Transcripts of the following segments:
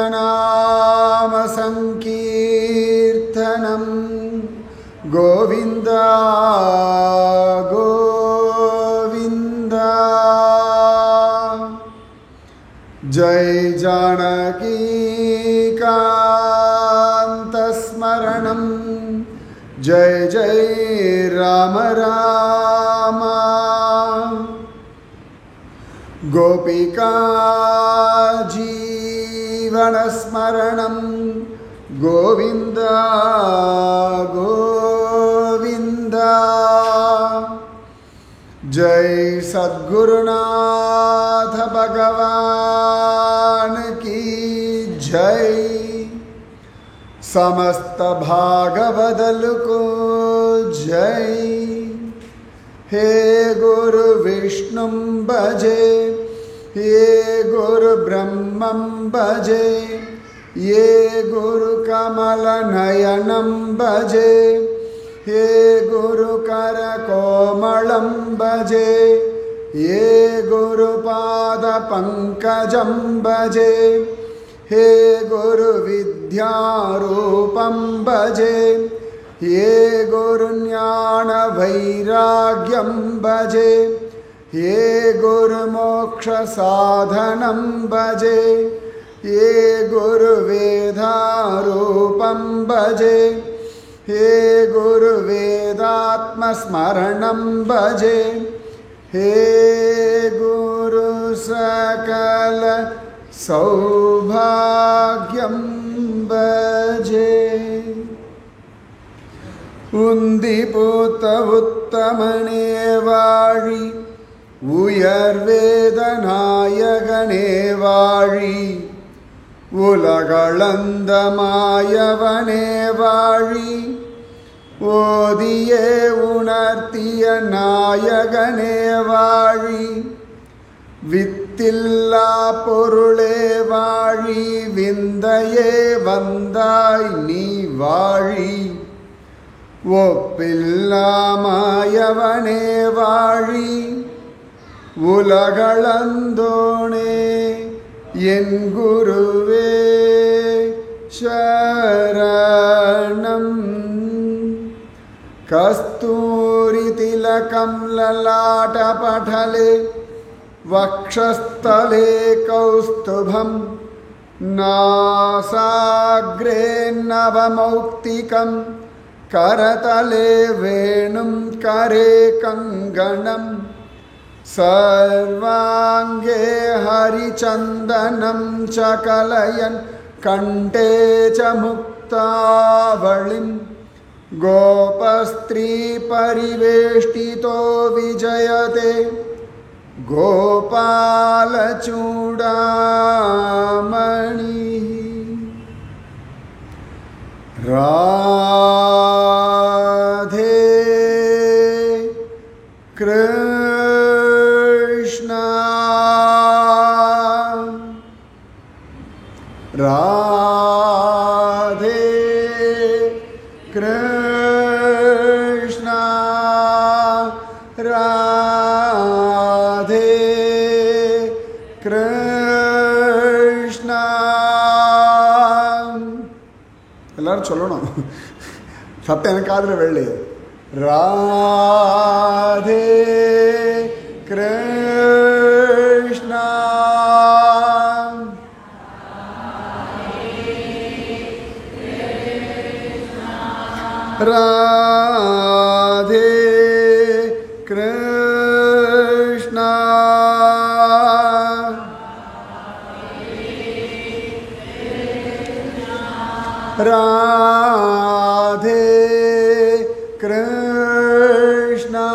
गोविन्दनाम संकीर्तनं गोविन्द गोविन्द जय जानकीकान्तस्मरणं जय जय राम राम गोपिका जीवनस्मरणं गोविन्द गोविन्द जय सद्गुरुनाथ भगवान की जय समस्त भागवदल को जय हे गुरु विष्णुं भजे ये गुरु ब्रह्मं भजे ये गुरु कमल नयनं भजे ये गुरु कर कोमलं भजे ये गुरु पाद पंकजं भजे हे गुरु विद्यारूपं भजे ये गुरु ज्ञान वैराग्यं भजे ये गुरु मोक्ष साधनं भजे ये गुरु वेदारूपं भजे हे गुरु वेदात्म स्मरणं भजे हे गुरु सकल सौभाग्यं भजे उन्दिपूत उत्तमने वाळि उयर्वेदनायकने वाळि उलगळந்த மாயவனே வாழி ஓதியே உணர்த்திய நாயகனே வாழி வித்தில்லா பொருளே வாழி விந்தையே வந்தாய் நீ வாழி ஒப்பில்லாமாயவனே வாழி உலகளந்தோனே என் குருவே சரணம் கஸ்தூரி திலகம் லலாட்டபடலே வக்ஷஸ்தலே கௌஸ்துபம் நாசாக்ரே நவமௌக்திகம் करतले वेणुं करे कंगणं सर्वांगे हरिचंदनं च कलयन् कंठे च मुक्तावलिं गोपस्त्री परिवेष्टितो विजयते गोपालचूडामणि राधे कृष्णा राधे कृष्णा राधे कृष्णा எல்லாரும் சொல்லணும் சத்தம் எனக்கு காதுல வெள்ளி ராதே கிருஷ்ணா ராதே கிருஷ்ணா राधे कृष्णा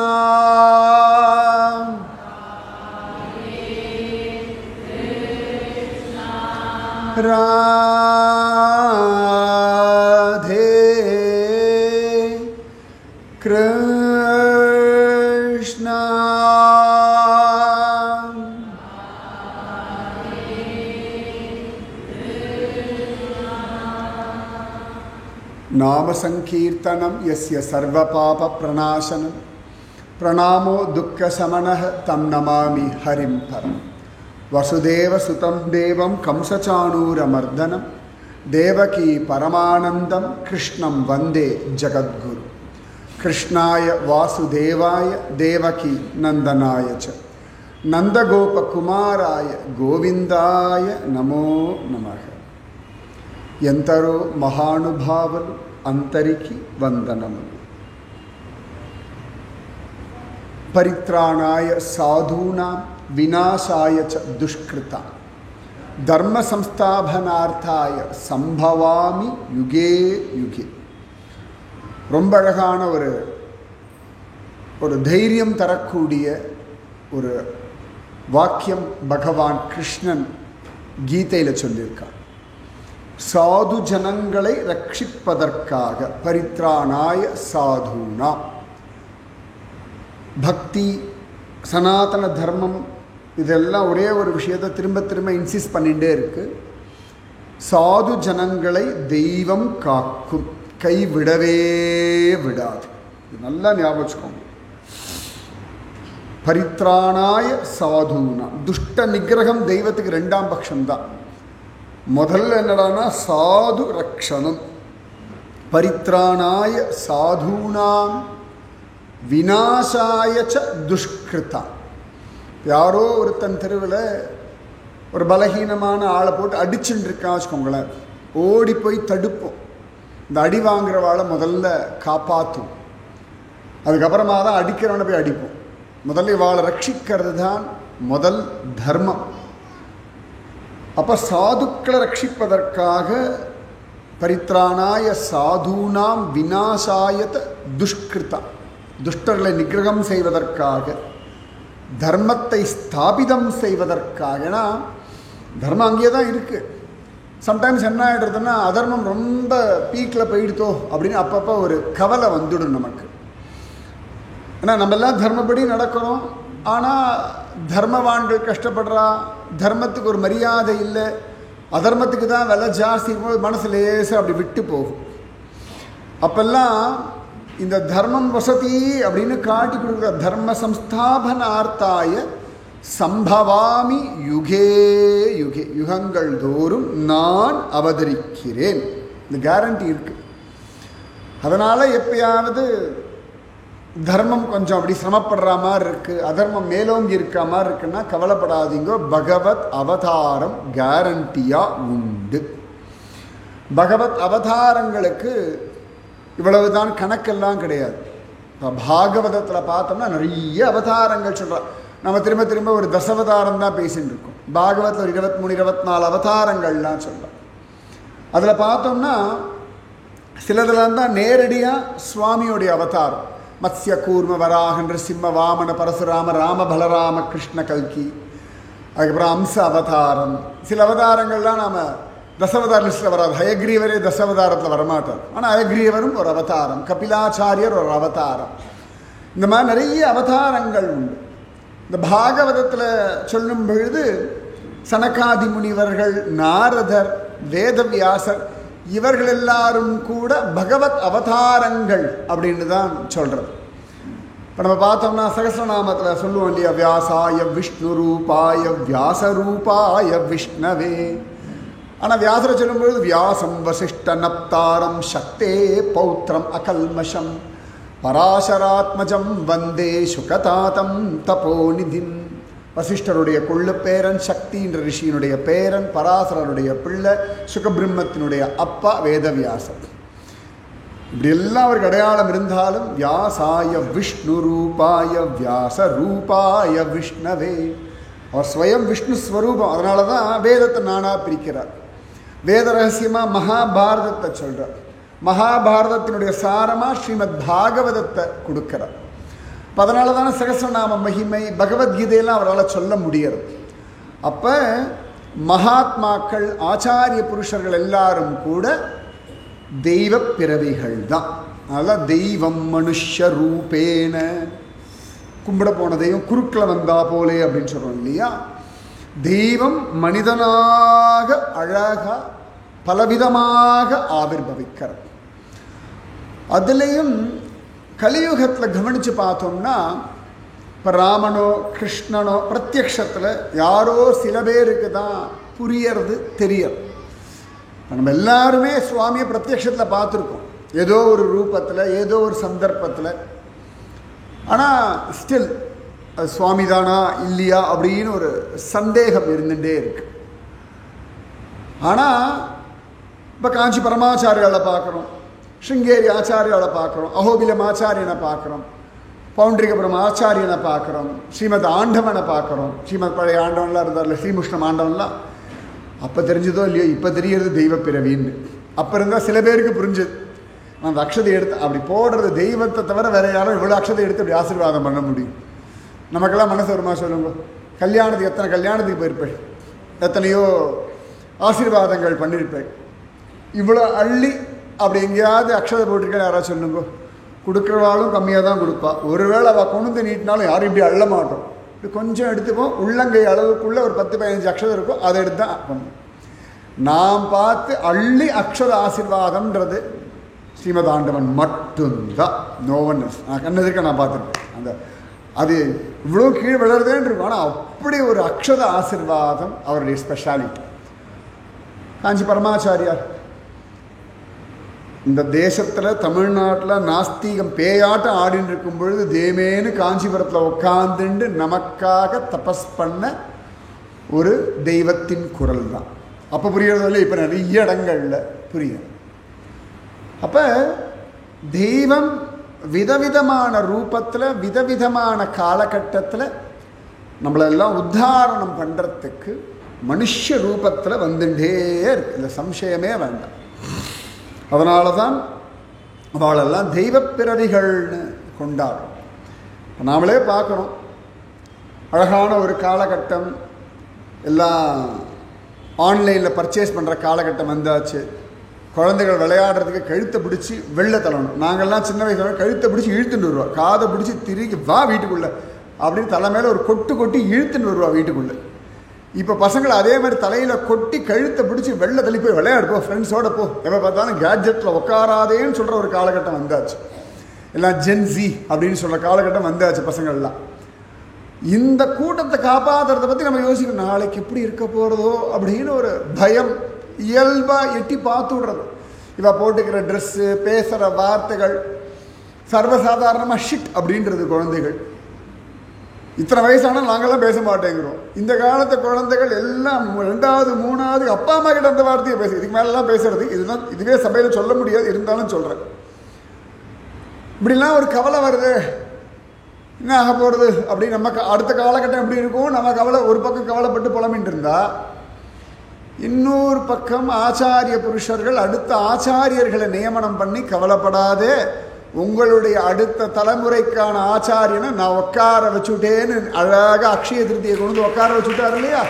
கிருஷ்ணா நாம சங்கீர்த்தனம் யஸ்ய சர்வ பாப பிரணாசனம் பிரணாமோ துக்க சமனஹ தம் நமாமி ஹரிம் பரம். வசுதேவ சுதம் தேவம் கம்சசாணூரமர்தனம் தேவகி பரமானந்தம் கிருஷ்ணம் வந்தே ஜகத்குரு. கிருஷ்ணாய வாசுதேவாய தேவகி நந்தனாய ச நந்தகோபகுமாராய கோவிந்தாய நமோ நமः. ఎంతరో మహానుభావులు అంతరికి వందనములు. పరిత్రాణాయ సాధూనాం వినాశాయ చ దుష్కృతాం ధర్మ సంస్థాపనార్థాయ சம்பவாமி யுகே யுகே. ரொம்ப அழகான ஒரு தைரியம் தரக்கூடிய ஒரு வாக்கியம் பகவான் கிருஷ்ணன் கீதையில் சொல்லியிருக்கார். சாது ஜனங்களை ரட்சிப்பதற்காக பரித்ராணாய சாதுனா. பக்தி, சனாதன தர்மம் இதெல்லாம் ஒரே ஒரு விஷயத்தை திரும்ப திரும்ப இன்சிஸ்ட் பண்ணிகிட்டே இருக்கு. சாது ஜனங்களை தெய்வம் காக்கும், கைவிடவே விடாது. இது நல்லா ஞாபகம் வச்சுக்கோங்க. பரித்ராணாய சாதுனா. துஷ்ட நிகிரகம் தெய்வத்துக்கு 2ஆம் பட்சம்தான். முதல்ல என்னடானா சாது ரக்ஷணம். பரித்ராணாய சாதுனாம் விநாசாய ச துஷ்கிருதா. யாரோ ஒருத்தன் தெருவில் ஒரு பலகீனமான ஆளை போட்டு அடிச்சுட்டு இருக்கான்னு வச்சுக்கோங்களேன், ஓடி போய் தடுப்போம். இந்த அடி வாங்குறவாளை முதல்ல காப்பாற்றும், அதுக்கப்புறமா தான் அடிக்கிறவனை போய் அடிப்போம். முதல்ல இவாளை ரட்சிக்கிறது தான் முதல் தர்மம். அப்போ சாதுக்களை ரட்சிப்பதற்காக பரித்ராணாய சாதுனாம் விநாசாயத துஷ்கிருதா. துஷ்டர்களை நிகிரகம் செய்வதற்காக, தர்மத்தை ஸ்தாபிதம் செய்வதற்காக. ஏன்னா தர்மம் அங்கேயே தான் இருக்குது. சம்டைம்ஸ் என்ன ஆகிடுறதுன்னா அதர்மம் ரொம்ப பீக்கில் போயிடுதோ அப்படின்னு அப்பப்போ ஒரு கவலை வந்துடும் நமக்கு. ஏன்னா நம்மெல்லாம் தர்மப்படி நடக்கிறோம், ஆனால் தர்மவான்கள் கஷ்டப்படுறா, தர்மத்துக்கு ஒரு மரியாதை இல்லை, அதர்மத்துக்கு தான் விலை ஜாஸ்தி இருக்கும்போது மனசு லேசாக அப்படி விட்டு போகும். அப்பெல்லாம் இந்த தர்மம் வசதி அப்படின்னு காட்டி கொடுக்குற தர்ம சம்ஸ்தாபனார்த்தாய சம்பவாமி யுகே யுகே. யுகங்கள் தோறும் நான் அவதரிக்கிறேன். இந்த கேரண்டி இருக்கு. அதனால் எப்பயாவது தர்மம் கொஞ்சம் அப்படி சிரமப்படுற மாதிரி இருக்குது, அதர்மம் மேலோங்கி இருக்க மாதிரி இருக்குன்னா கவலைப்படாதீங்க. பகவத் அவதாரம் கேரண்டியாக உண்டு. பகவத் அவதாரங்களுக்கு இவ்வளவுதான் கணக்கெல்லாம் கிடையாது. இப்போ பாகவதத்தில் பார்த்தோம்னா நிறைய அவதாரங்கள் சொல்கிறோம். நம்ம திரும்ப திரும்ப ஒரு தசவதாரம் தான் பேசிகிட்டு இருக்கோம். பாகவத்தில் ஒரு 23 24 அவதாரங்கள்லாம் சொல்கிறோம். அதில் பார்த்தோம்னா சிலதெல்லாம் தான் நேரடியாக சுவாமியோடைய அவதாரம். மத்ஸ்ய கூர்ம வராக நிருசிம்ம வாமன பரசுராம ராம பலராம கிருஷ்ண கல்கி, அதுக்கப்புறம் அம்ச அவதாரம். சில அவதாரங்கள்லாம் நாம் தசவதார லிஸ்ட்டில் வராது. ஹயக்ரீவரே தசவதாரத்தில் வரமாட்டார், ஆனால் ஹயக்ரீவரும் ஒரு அவதாரம், கபிலாச்சாரியர் ஒரு அவதாரம். இந்த மாதிரி நிறைய அவதாரங்கள் உண்டு. இந்த பாகவதத்தில் சொல்லும் பொழுது சனகாதி முனிவர்கள், நாரதர், வேதவியாசர் இவர்கள் எல்லாரும் கூட பகவத் அவதாரங்கள் அப்படின்னு தான் சொல்கிறது. இப்போ நம்ம பார்த்தோம்னா சகஸ்ரநாமத்தில் சொல்லுவோம் இல்லையா, வியாசாய விஷ்ணு ரூபாய வியாசரூபாய விஷ்ணவே. ஆனால் வியாசரை சொல்லும்பொழுது வியாசம் வசிஷ்ட நப்தாரம் சக்தே பௌத்திரம் அகல்மஷம் பராசராத்மஜம் வந்தே சுகதாதம் தபோநிதிம். வசிஷ்டருடைய கொள்ளு பேரன், சக்தின்ற ரிஷியினுடைய பேரன், பராசரருடைய பிள்ளை, சுகபிரம்மத்தினுடைய அப்பா வேதவியாசர். இப்படி எல்லாம் அவருக்கு அடையாளம் இருந்தாலும் வியாசாய விஷ்ணு ரூபாய வியாச ரூபாய விஷ்ணவே. அவர் ஸ்வயம் விஷ்ணு ஸ்வரூபம். அதனால தான் வேதத்தை நானாக பிரிக்கிறார். வேத ரகசியமாக மகாபாரதத்தை சொல்கிறார். மகாபாரதத்தினுடைய சாரமாக ஸ்ரீமத் பாகவதத்தை கொடுக்கிறார். அதனால தானே சகஸ்ரநாம மகிமை பகவத்கீதையெல்லாம் அவரால் சொல்ல முடியாது. அப்போ மகாத்மாக்கள், ஆச்சாரிய புருஷர்கள் எல்லாரும் கூட தெய்வ பிறவிகள் தான். அதெல்லாம் தெய்வம் மனுஷ ரூபேன, கும்பிட போன தெய்வம் குறுக்கில் வந்தா போலே அப்படின்னு சொல்கிறோம் இல்லையா. தெய்வம் மனிதனாக அழகாக பலவிதமாக ஆவிர்பவிக்கிறது. அதுலேயும் கலியுகத்தில் கவனித்து பார்த்தோம்னா, இப்போ ராமனோ கிருஷ்ணனோ பிரத்யக்ஷத்தில் யாரோ சில பேருக்கு தான் புரியறது தெரியறது. நம்ம எல்லாருமே சுவாமியை பிரத்யக்ஷத்தில் பார்த்துருக்கோம், ஏதோ ஒரு ரூபத்தில் ஏதோ ஒரு சந்தர்ப்பத்தில். ஆனால் ஸ்டில் அது சுவாமி தானா இல்லையா அப்படின்னு ஒரு சந்தேகம் இருந்துகிட்டே இருக்கு. ஆனால் இப்போ காஞ்சி பரமாச்சாரியாவை பார்க்குறோம், ஸ்ருங்கேரி ஆச்சாரியாவை பார்க்குறோம், அஹோபிலம் ஆச்சாரியனை பார்க்குறோம், பவுண்டரிகபுரம் ஆச்சாரியனை பார்க்குறோம், ஸ்ரீமத் ஆண்டவனை பார்க்குறோம். ஸ்ரீமத் பழைய ஆண்டவன்லாம் இருந்தார்ல, ஸ்ரீமுஷ்ணம் ஆண்டவன்லாம் அப்போ தெரிஞ்சதோ இல்லையோ இப்போ தெரியறது தெய்வ பிறவின்னு. அப்போ இருந்தால் சில பேருக்கு புரிஞ்சுது. அந்த அக்ஷதை எடுத்து அப்படி போடுறது தெய்வத்தை தவிர வேற யாரும் இவ்வளோ அக்ஷதை எடுத்து அப்படி ஆசீர்வாதம் பண்ண முடியும்? நமக்கெல்லாம் மனசு வருமா சொல்லுங்க? கல்யாணத்துக்கு எத்தனை கல்யாணத்துக்கு போயிருப்பேன், எத்தனையோ ஆசீர்வாதங்கள் பண்ணியிருப்பேன். இவ்வளோ அள்ளி அப்படி எங்கேயாவது அக்ஷதை போட்டிருக்கேன் யாராவது சொல்லுங்க? கொடுக்குறவாளும் கம்மியாக தான் கொடுப்பா. ஒருவேளை அவள் கொண்டு நீட்டினாலும் யாரும் இப்படி அள்ள மாட்டோம். இப்படி கொஞ்சம் எடுத்துப்போம், உள்ளங்கை அளவுக்குள்ளே ஒரு 10-15 அக்ஷதம் இருக்கும், அதை எடுத்து தான் பண்ணும். நாம் பார்த்து அள்ளி அக்ஷத ஆசீர்வாதம்ன்றது ஸ்ரீமத் ஆண்டவன் மட்டும்தான். No one else. நான் கண்ணதிர்க்க நான் பார்த்துருக்கேன். அந்த அது இவ்வளோ கீழே விழுறதேன்னு இருக்கும், ஆனால் அப்படி ஒரு அக்ஷத ஆசீர்வாதம் அவருடைய ஸ்பெஷாலிட்டி. காஞ்சி பரமாச்சாரியார் இந்த தேசத்தில் தமிழ்நாட்டில் நாஸ்திகம் பேயாட்டம் ஆடின்னு இருக்கும் பொழுது தேமேனு காஞ்சிபுரத்தில் உட்காந்துண்டு நமக்காக தபஸ் பண்ண ஒரு தெய்வத்தின் குரல் தான். அப்போ புரியறதில்லை, இப்போ நிறைய இடங்களில் புரியும். அப்போ தெய்வம் விதவிதமான ரூபத்தில் விதவிதமான காலகட்டத்தில் நம்மளெல்லாம் உத்தாரணம் பண்ணுறதுக்கு மனுஷ ரூபத்தில் வந்துட்டே இருக்கு, இல்லை சம்சயமே வேண்டாம். அதனால தான் அவளெல்லாம் தெய்வ பிறவிகள்னு கொண்டாடும். நாமளே பார்க்குறோம், அழகான ஒரு காலகட்டம், எல்லாம் ஆன்லைனில் பர்ச்சேஸ் பண்ணுற காலகட்டம் வந்தாச்சு. குழந்தைகள் விளையாடுறதுக்கு கழுத்தை பிடிச்சி வெளில தள்ளணும். நாங்கள்லாம் சின்ன வயசில் கழுத்தை பிடிச்சி இழுத்துட்டு வருவோம், காதை பிடிச்சி திருக்கி வா வீட்டுக்குள்ளே அப்படின்னு தலை மேலே ஒரு கொட்டு கொட்டி இழுத்துட்டு வருவா வீட்டுக்குள்ளே. இப்போ பசங்களை அதே மாதிரி தலையில் கொட்டி கழுத்தை பிடிச்சி வெளில தள்ளி போய் விளையாடுப்போ, ஃப்ரெண்ட்ஸோட போ, எப்போ பார்த்தாலும் கேட்ஜெட்டில் உட்காராதேன்னு சொல்கிற ஒரு காலகட்டம் வந்தாச்சு. எல்லாம் ஜென்சி அப்படின்னு சொல்கிற காலகட்டம் வந்தாச்சு பசங்கள்லாம். இந்த கூட்டத்தை காப்பாற்றுறதை பற்றி நம்ம யோசிக்கணும், நாளைக்கு எப்படி இருக்க போகிறதோ அப்படின்னு ஒரு பயம் இயல்பாக எட்டி பார்த்து விடுறது. இவ போட்டுக்கிற ட்ரெஸ்ஸு, பேசுகிற வார்த்தைகள், சர்வசாதாரணமாக ஷிட் அப்படின்றது குழந்தைகள். இத்தனை வயசானால் நாங்கள்லாம் பேச மாட்டேங்கிறோம். இந்த காலத்து குழந்தைகள் எல்லாம் 2வது 3வது அப்பா அம்மா கிட்ட அந்த வார்த்தையை பேசு, இதுக்கு மேலெலாம் பேசுறது இதுதான். இதுவே சபையில் சொல்ல முடியாது, இருந்தாலும் சொல்கிறேன். இப்படிலாம் ஒரு கவலை வருது, என்ன ஆக போகிறது அப்படின்னு. நம்ம அடுத்த காலகட்டம் எப்படி இருக்கும், நம்ம கவலை ஒரு பக்கம் கவலைப்பட்டு புலம்பின்னு இருந்தா, இன்னொரு பக்கம் ஆச்சாரிய புருஷர்கள் அடுத்த ஆச்சாரியர்களை நியமனம் பண்ணி கவலைப்படாதே, உங்களுடைய அடுத்த தலைமுறைக்கான ஆச்சாரியனை நான் உட்கார வச்சுட்டேன்னு அழகாக அக்ஷய திருத்தியை கொண்டு வந்து உட்கார வச்சுட்டார் இல்லையா.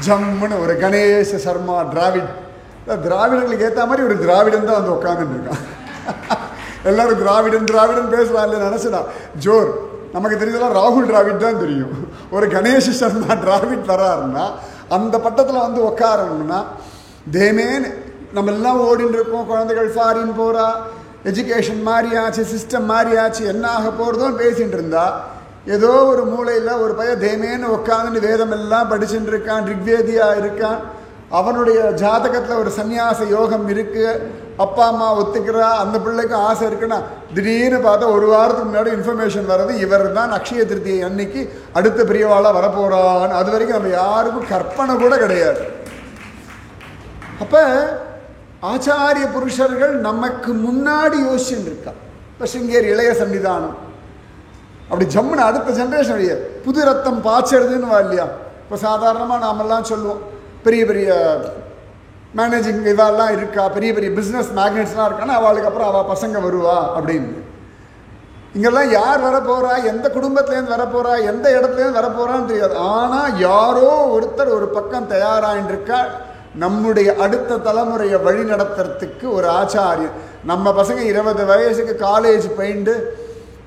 ஜம்முன்னு ஒரு கணேச சர்மா டிராவிட், திராவிடர்களுக்கு ஏற்ற மாதிரி ஒரு திராவிடன் தான் வந்து உட்காந்துட்டு இருக்கான். எல்லாரும் திராவிடன் திராவிடன் பேசுவா இல்லை நினச்சிடா ஜோர். நமக்கு தெரிஞ்சதெல்லாம் ராகுல் டிராவிட் தான் தெரியும். ஒரு கணேஷ் சர்மா டிராவிட் வராருன்னா அந்த பட்டத்தில் வந்து உட்காரணும்னா தேமேன்னு நம்ம எல்லாம் ஓடின்னு இருக்கோம். குழந்தைகள் ஃபாரின் போகிறா, எஜுகேஷன் மாறியாச்சு, சிஸ்டம் மாறியாச்சு, என்ன ஆக போகிறதோன்னு பேசிகிட்டு இருந்தா, ஏதோ ஒரு மூலையில் ஒரு பையன் தேமேன்னு உட்காந்துட்டு வேதம் எல்லாம் படிச்சுட்டு இருக்கான், ரிக்வேதியாக இருக்கான். அவனுடைய ஜாதகத்தில் ஒரு சன்னியாச யோகம் இருக்குது, அப்பா அம்மா ஒத்துக்கிறா, அந்த பிள்ளைக்கு ஆசை இருக்குன்னா திடீர்னு பார்த்தா ஒரு வாரத்துக்கு முன்னாடி இன்ஃபர்மேஷன் வர்றது இவர் தான் அக்ஷய திருத்தியை அன்னைக்கு அடுத்த பிரியவாளாக வரப்போகிறான்னு. அது வரைக்கும் நம்ம யாருக்கும் கற்பனை கூட கிடையாது. அப்போ ஆச்சாரிய புருஷர்கள் நமக்கு முன்னாடி யோசிச்சுட்டு இருக்கா. இப்போ சிங்கேரி இளைய சன்னிதானம் அப்படி ஜம்முன்னு அடுத்த ஜென்ரேஷன் வழிய புது ரத்தம் பாய்ச்சறதுன்னு வா இல்லையா. இப்போ சாதாரணமாக நாமெல்லாம் சொல்லுவோம், பெரிய பெரிய மேனேஜிங் இதெல்லாம் இருக்கா, பெரிய பெரிய பிஸ்னஸ் மேக்னெட்ஸ்லாம் இருக்கான்னா அவளுக்கு அப்புறம் அவள் பசங்க வருவா அப்படின்னு. இங்கெல்லாம் யார் வரப்போகிறா, எந்த குடும்பத்துலேருந்து வரப்போகிறா, எந்த இடத்துலேருந்து வரப்போகிறான்னு தெரியாது. ஆனால் யாரோ ஒருத்தர் ஒரு பக்கம் தயாராகின்னு இருக்கா, நம்முடைய அடுத்த தலைமுறையை வழி நடத்துறதுக்கு ஒரு ஆச்சாரியன். நம்ம பசங்க 20 வயசுக்கு காலேஜ் போயிட்டு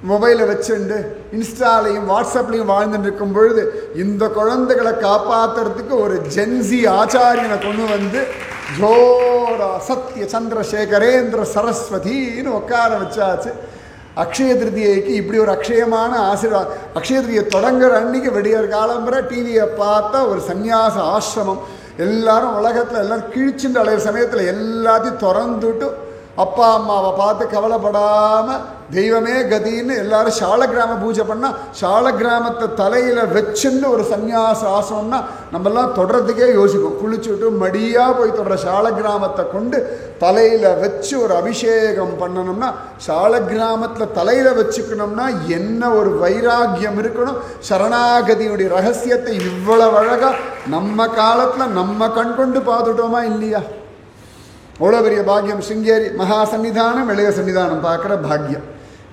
மொபைலை வச்சுண்டு இன்ஸ்டாலையும் வாட்ஸ்அப்லையும் வாழ்ந்துட்டு இருக்கும் பொழுது இந்த குழந்தைகளை காப்பாற்றுறதுக்கு ஒரு ஜென்சி ஆச்சாரியனை கொண்டு வந்து ஜோரா சத்ய சந்திரசேகரேந்திர சரஸ்வதினு உட்கார வச்சாச்சு. அக்ஷய திருதியைக்கு இப்படி ஒரு அக்ஷயமான ஆசீர்வாதம். அக்ஷய திருதியை தொடங்குற அன்னைக்கு விடியற் காலம்புற டிவியை பார்த்தா ஒரு சந்நியாச ஆசிரமம். எல்லாரும் உலகத்தில் எல்லாம் கிழிச்சுட்டு அலையிற சமயத்தில் எல்லாத்தையும் திறந்துட்டு அப்பா அம்மாவை பார்த்து கவலைப்படாமல் தெய்வமே கதின்னு எல்லாரும் சாலக்கிராம பூஜை பண்ணால் சாலக்கிராமத்தை தலையில் வச்சுன்னு ஒரு சந்நியாச ஆசனம்னா நம்மெல்லாம் தொடர்றதுக்கே யோசிப்போம். குளிச்சுட்டு மடியாக போய் தொடர சாலக்கிராமத்தை கொண்டு தலையில் வச்சு ஒரு அபிஷேகம் பண்ணணும்னா சாலக்கிராமத்தில் தலையில் வச்சுக்கணும்னா என்ன ஒரு வைராக்கியம் இருக்கணும். சரணாகதியுடைய ரகசியத்தை இவ்வளவு அழகாக நம்ம காலத்தில் நம்ம கண் கொண்டு பார்த்துட்டோமா இல்லையா? அவ்வளோ பெரிய பாக்கியம். சிங்கேரி மகா சன்னிதானம் இளைய சன்னிதானம் பார்க்குற பாக்கியம்.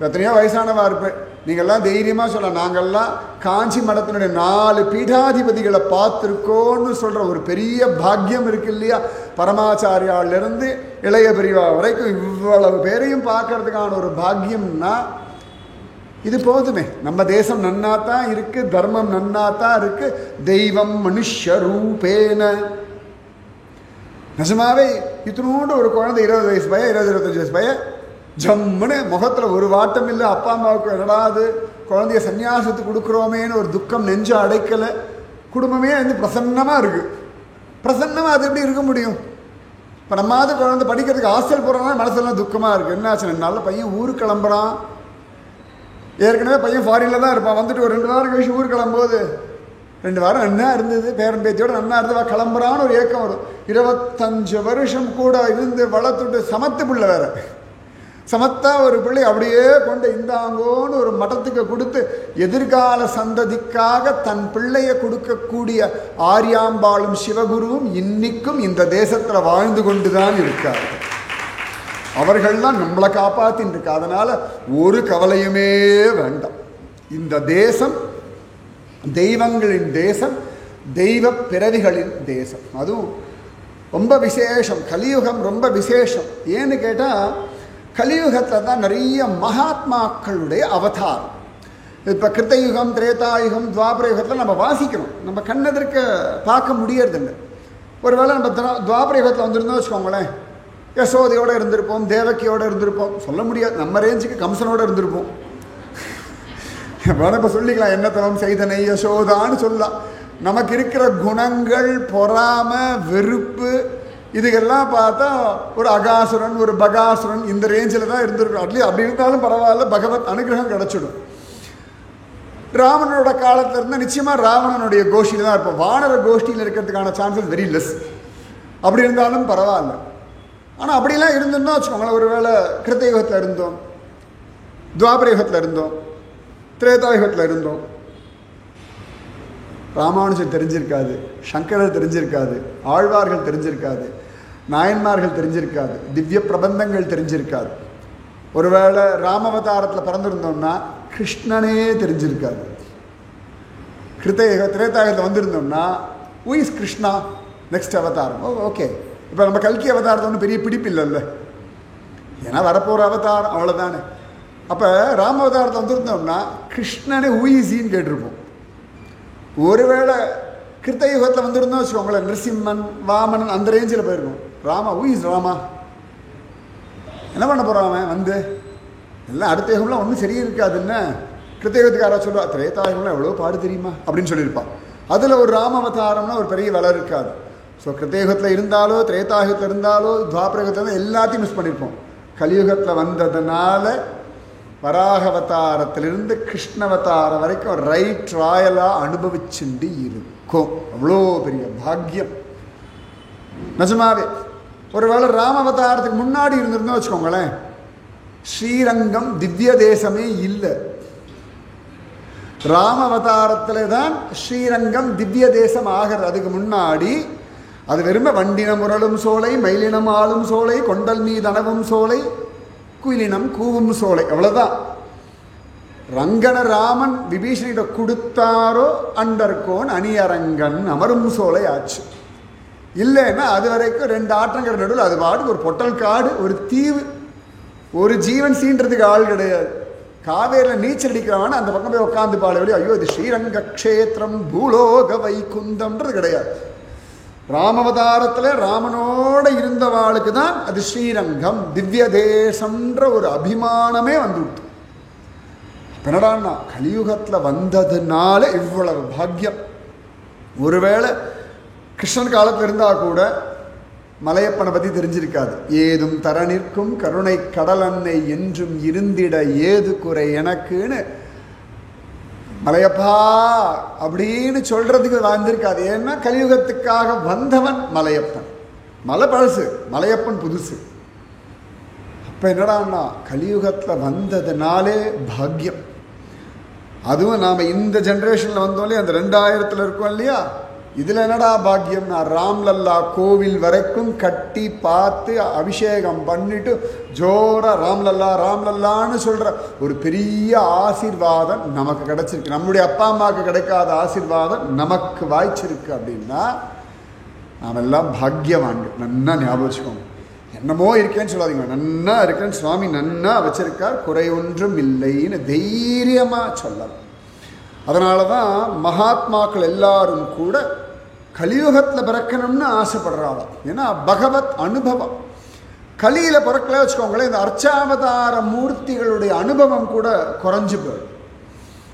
எத்தனையோ வயசானவா இருப்பேன். நீங்கள்லாம் தைரியமாக சொல்லலாம், நாங்கள்லாம் காஞ்சி மடத்தினுடைய 4 பீடாதிபதிகளை பார்த்துருக்கோன்னு சொல்கிற ஒரு பெரிய பாக்கியம் இருக்கு இல்லையா? பரமாச்சாரியாவிலிருந்து இளைய பிரிவா வரைக்கும் இவ்வளவு பேரையும் பார்க்கறதுக்கான ஒரு பாக்கியம்னா இது போதுமே. நம்ம தேசம் நன்னாத்தான் இருக்குது, தர்மம் நன்னாத்தான் இருக்குது. தெய்வம் மனுஷ ரூபேன. நிஜமாவே இத்தினோண்டு ஒரு குழந்தை 20 வயசு பையன் 20-25 வயசு பையன் ஜம்முன்னு முகத்தில் ஒரு வாட்டம் இல்லை. அப்பா அம்மாவுக்கு என்னடாது குழந்தைய சன்னியாசத்துக்கு கொடுக்குறோமேன்னு ஒரு துக்கம் நெஞ்சு அடைக்கலை. குடும்பமே வந்து பிரசன்னமாக இருக்குது. பிரசன்னமாக அது எப்படி இருக்க முடியும்? இப்போ நம்மாவது குழந்தை படிக்கிறதுக்கு ஹாஸ்டல் போகிறோம்னா மனசெல்லாம் துக்கமாக இருக்குது. என்னாச்சு, 2 நாளில் பையன் ஊருக்கு கிளம்புறான். ஏற்கனவே பையன் ஃபாரினில் தான் இருப்பான். வந்துட்டு ஒரு 2 வாரம் கழிச்சு ஊருக்கு கிளம்பும்போது 2 வாரம் நன்னா இருந்தது, பேரன் பேத்தியோடு நன்னா இருந்தவா கிளம்புறான்னு ஒரு ஏக்கம் வரும். 25 வருஷம் கூட இருந்து வளர்த்துட்டு சமத்து பிள்ளை வேற. சமத்தா ஒரு பிள்ளை அப்படியே கொண்டு இந்தாங்கோன்னு ஒரு மட்டத்துக்கு கொடுத்து எதிர்கால சந்ததிக்காக தன் பிள்ளையை கொடுக்கக்கூடிய ஆரியாம்பாளும் சிவகுருவும் இன்னிக்கும் இந்த தேசத்தில் வாழ்ந்து கொண்டு தான் இருக்காரு. அவர்கள் தான் நம்மளை காப்பாத்தின்னு இருக்கா. அதனால் ஒரு கவலையுமே வேண்டாம். இந்த தேசம் தெய்வங்களின் தேசம், தெய்வ பிறவிகளின் தேசம். அதுவும் ரொம்ப விசேஷம். கலியுகம் ரொம்ப விசேஷம். ஏன்னு கேட்டால் கலியுகத்தில் தான் நிறைய மகாத்மாக்களுடைய அவதாரம். இப்போ கிருத்தயுகம், திரேதாயுகம், துவாபர யுகத்தில் நம்ம வாசிக்கிறோம். நம்ம கண்ணெதிர்க்க பார்க்க முடியறதில்லை. ஒருவேளை நம்ம துவாபர யுகத்தில் வந்துருந்தோம் வச்சுக்கோங்களேன், யசோதையோடு இருந்திருப்போம், தேவக்கியோடு இருந்திருப்போம். சொல்ல முடியாது, நம்ம ரேஞ்சுக்கு கம்சனோடு இருந்திருப்போம். வேணா இப்போ சொல்லிக்கலாம், என்ன தவம் செய்தனை யசோதான்னு சொல்லலாம். நமக்கு இருக்கிற குணங்கள், பொறாமை, வெறுப்பு, இதுக்கெல்லாம் பார்த்தா ஒரு அகாசுரன், ஒரு பகாசுரன் இந்த ரேஞ்சில் தான் இருந்திருக்கும். அட்லீஸ்ட் அப்படி இருந்தாலும் பரவாயில்ல, பகவத் அனுகிரகம் கிடச்சிடும். ராவணனோட காலத்தில் இருந்தால் நிச்சயமாக ராவணனுடைய கோஷ்டியில் தான் இருப்போம். வானர கோஷ்டியில் இருக்கிறதுக்கான சான்சஸ் வெரி லெஸ். அப்படி இருந்தாலும் பரவாயில்ல. ஆனால் அப்படிலாம் இருந்தோம்னா வச்சுக்கோங்களேன், ஒரு வேளை கிருத்தயுகத்தில் இருந்தோம், துவாபர யுகத்தில் இருந்தோம், திரேதாயுகத்தில் இருந்தோம், ராமானுஜர் தெரிஞ்சிருக்காது, சங்கரர் தெரிஞ்சிருக்காது, ஆழ்வார்கள் தெரிஞ்சிருக்காது, நாயன்மார்கள் தெரிஞ்சிருக்காது, திவ்ய பிரபந்தங்கள் தெரிஞ்சிருக்காது. ஒருவேளை ராமவதாரத்தில் பிறந்திருந்தோம்னா கிருஷ்ணனே தெரிஞ்சிருக்காது. திரேதாயுகத்தில் வந்திருந்தோம்னா ஹூ இஸ் கிருஷ்ணா, நெக்ஸ்ட் அவதாரம். ஓகே, இப்போ நம்ம கல்கி அவதாரத்தை ஒன்றும் பெரிய பிடிப்பு இல்லைல்ல, ஏன்னா வரப்போகிற அவதாரம் அவ்வளோதானே. அப்போ ராமாவதாரத்தில் வந்திருந்தோம்னா கிருஷ்ணனே ஹூ இஸ்ன்னு கேட்டிருப்போம். ஒருவேளை கிருத்தயுகத்தில் வந்திருந்தோம் வச்சுக்கோங்களேன், நிருசிம்மன், வாமனன் அந்த ரேஞ்சில் போயிருக்கோம். ராமா ஹூ இஸ் ராமா, என்ன பண்ண போகிறான் அவன் வந்து, எல்லாம் அடுத்த யுகம்லாம் ஒன்றும் சரியா இருக்காதுன்னு கிருத்தயுகத்துக்காரா சொல்லுவா. திரேதாயுகம்லாம் எவ்வளோ பாடு தெரியுமா அப்படின்னு சொல்லியிருப்பான். அதில் ஒரு ராமாவதாரம்னா ஒரு பெரிய வளர் இருக்காது. ஸோ கிருத்தயுகத்தில் இருந்தாலோ திரேதாயுகத்தில் இருந்தாலோ துவாபரயுகத்தில் இருந்தால் எல்லாத்தையும் மிஸ் பண்ணியிருப்போம். கலியுகத்தில் வந்ததுனால வராகவதாரத்திலிருந்து கிருஷ்ணவதாரம் வரைக்கும் ரைட் ராயலாக அனுபவிச்சுண்டு இருக்கும். அவ்வளோ பெரிய பாக்கியம் நிஜமாவே. ஒருவேளை ராமவதாரத்துக்கு முன்னாடி இருந்திருந்தோம் வச்சுக்கோங்களேன், ஸ்ரீரங்கம் திவ்ய தேசமே இல்லை. ராமவதாரத்தில் தான் ஸ்ரீரங்கம் திவ்ய தேசம் ஆகிறது. அதுக்கு முன்னாடி அது வெறுமை வண்டின முரளும் சோலை, மயிலினம் ஆளும் சோலை, கொண்டல் மீதனவும் சோலை, குயிலினம் கூவும் சோலை, அவ்வளோதான். ரங்கன ராமன் விபீஷணிட கொடுத்தாரோ அண்டர்கோன் அணியரங்கன் அமரும் சோலை ஆச்சு. இல்லைன்னா அது வரைக்கும் 2 ஆற்றங்கரை நடுவில் அது பாட்டுக்கு ஒரு பொட்டல் காடு, ஒரு தீவு, ஒரு ஜீவன் சீன்றதுக்கு ஆள் கிடையாது. காவேரியில் நீச்சல் அடிக்கிறவன அந்த பக்கம் போய் உட்காந்து பாடுபடி ஐயோ இது ஸ்ரீரங்க க்ஷேத்திரம் பூலோக வைகுந்தம்ன்றது கிடையாது. ராமவதாரத்தில் ராமனோட இருந்தவாளுக்கு தான் அது ஸ்ரீரங்கம் திவ்ய தேசம்ன்ற ஒரு அபிமானமே வந்துவிட்டு. என்னடான்னா கலியுகத்தில் வந்ததுனால இவ்வளவு பாக்கியம். ஒருவேளை கிருஷ்ணன் காலத்தில் இருந்தால் கூட மலையப்பனை பற்றி தெரிஞ்சிருக்காது. ஏதும் தர நிற்கும் கருணை கடலன்னை என்றும் இருந்திட ஏது குறை எனக்குன்னு மலையப்பா அப்படின்னு சொல்கிறதுக்கு வந்திருக்காது. ஏன்னா கலியுகத்துக்காக வந்தவன் மலையப்பன். மலை பழசு, மலையப்பன் புதுசு. அப்போ என்னடான்னா கலியுகத்தில் வந்ததுனாலே பாக்கியம். அதுவும் நாம் இந்த ஜென்ரேஷனில் வந்தோம் இல்லையா, அந்த 2000 இருக்கோம் இல்லையா, இதில் என்னடா பாக்கியம்னா ராம்லல்லா கோவில் வரைக்கும் கட்டி பார்த்து அபிஷேகம் பண்ணிட்டு ஜோராக ராம்லல்லா ராம்லல்லான்னு சொல்கிற ஒரு பெரிய ஆசீர்வாதம் நமக்கு கிடச்சிருக்கு. நம்முடைய அப்பா அம்மாவுக்கு கிடைக்காத ஆசீர்வாதம் நமக்கு வாய்ச்சிருக்கு. அப்படின்னா நாம் எல்லாம் பாக்கியவான்கள். நன்னா ஞாபகம் வச்சுக்கோங்க. என்னமோ இருக்கேன்னு சொல்லாதீங்க, நன்னா இருக்கேன்னு சுவாமி நன்னா வச்சிருக்கார், குறை ஒன்றும் இல்லைன்னு தைரியமாக சொல்லலாம். அதனால தான் மகாத்மாக்கள் எல்லாரும் கூட கலியுகத்தில் பிறக்கணும்னு ஆசைப்படுறாங்க. ஏன்னா பகவத் அனுபவம். கலியில் பிறக்கல வச்சுக்கோங்களேன், இந்த அர்ச்சாவதார மூர்த்திகளுடைய அனுபவம் கூட குறைஞ்சு போயிடும்.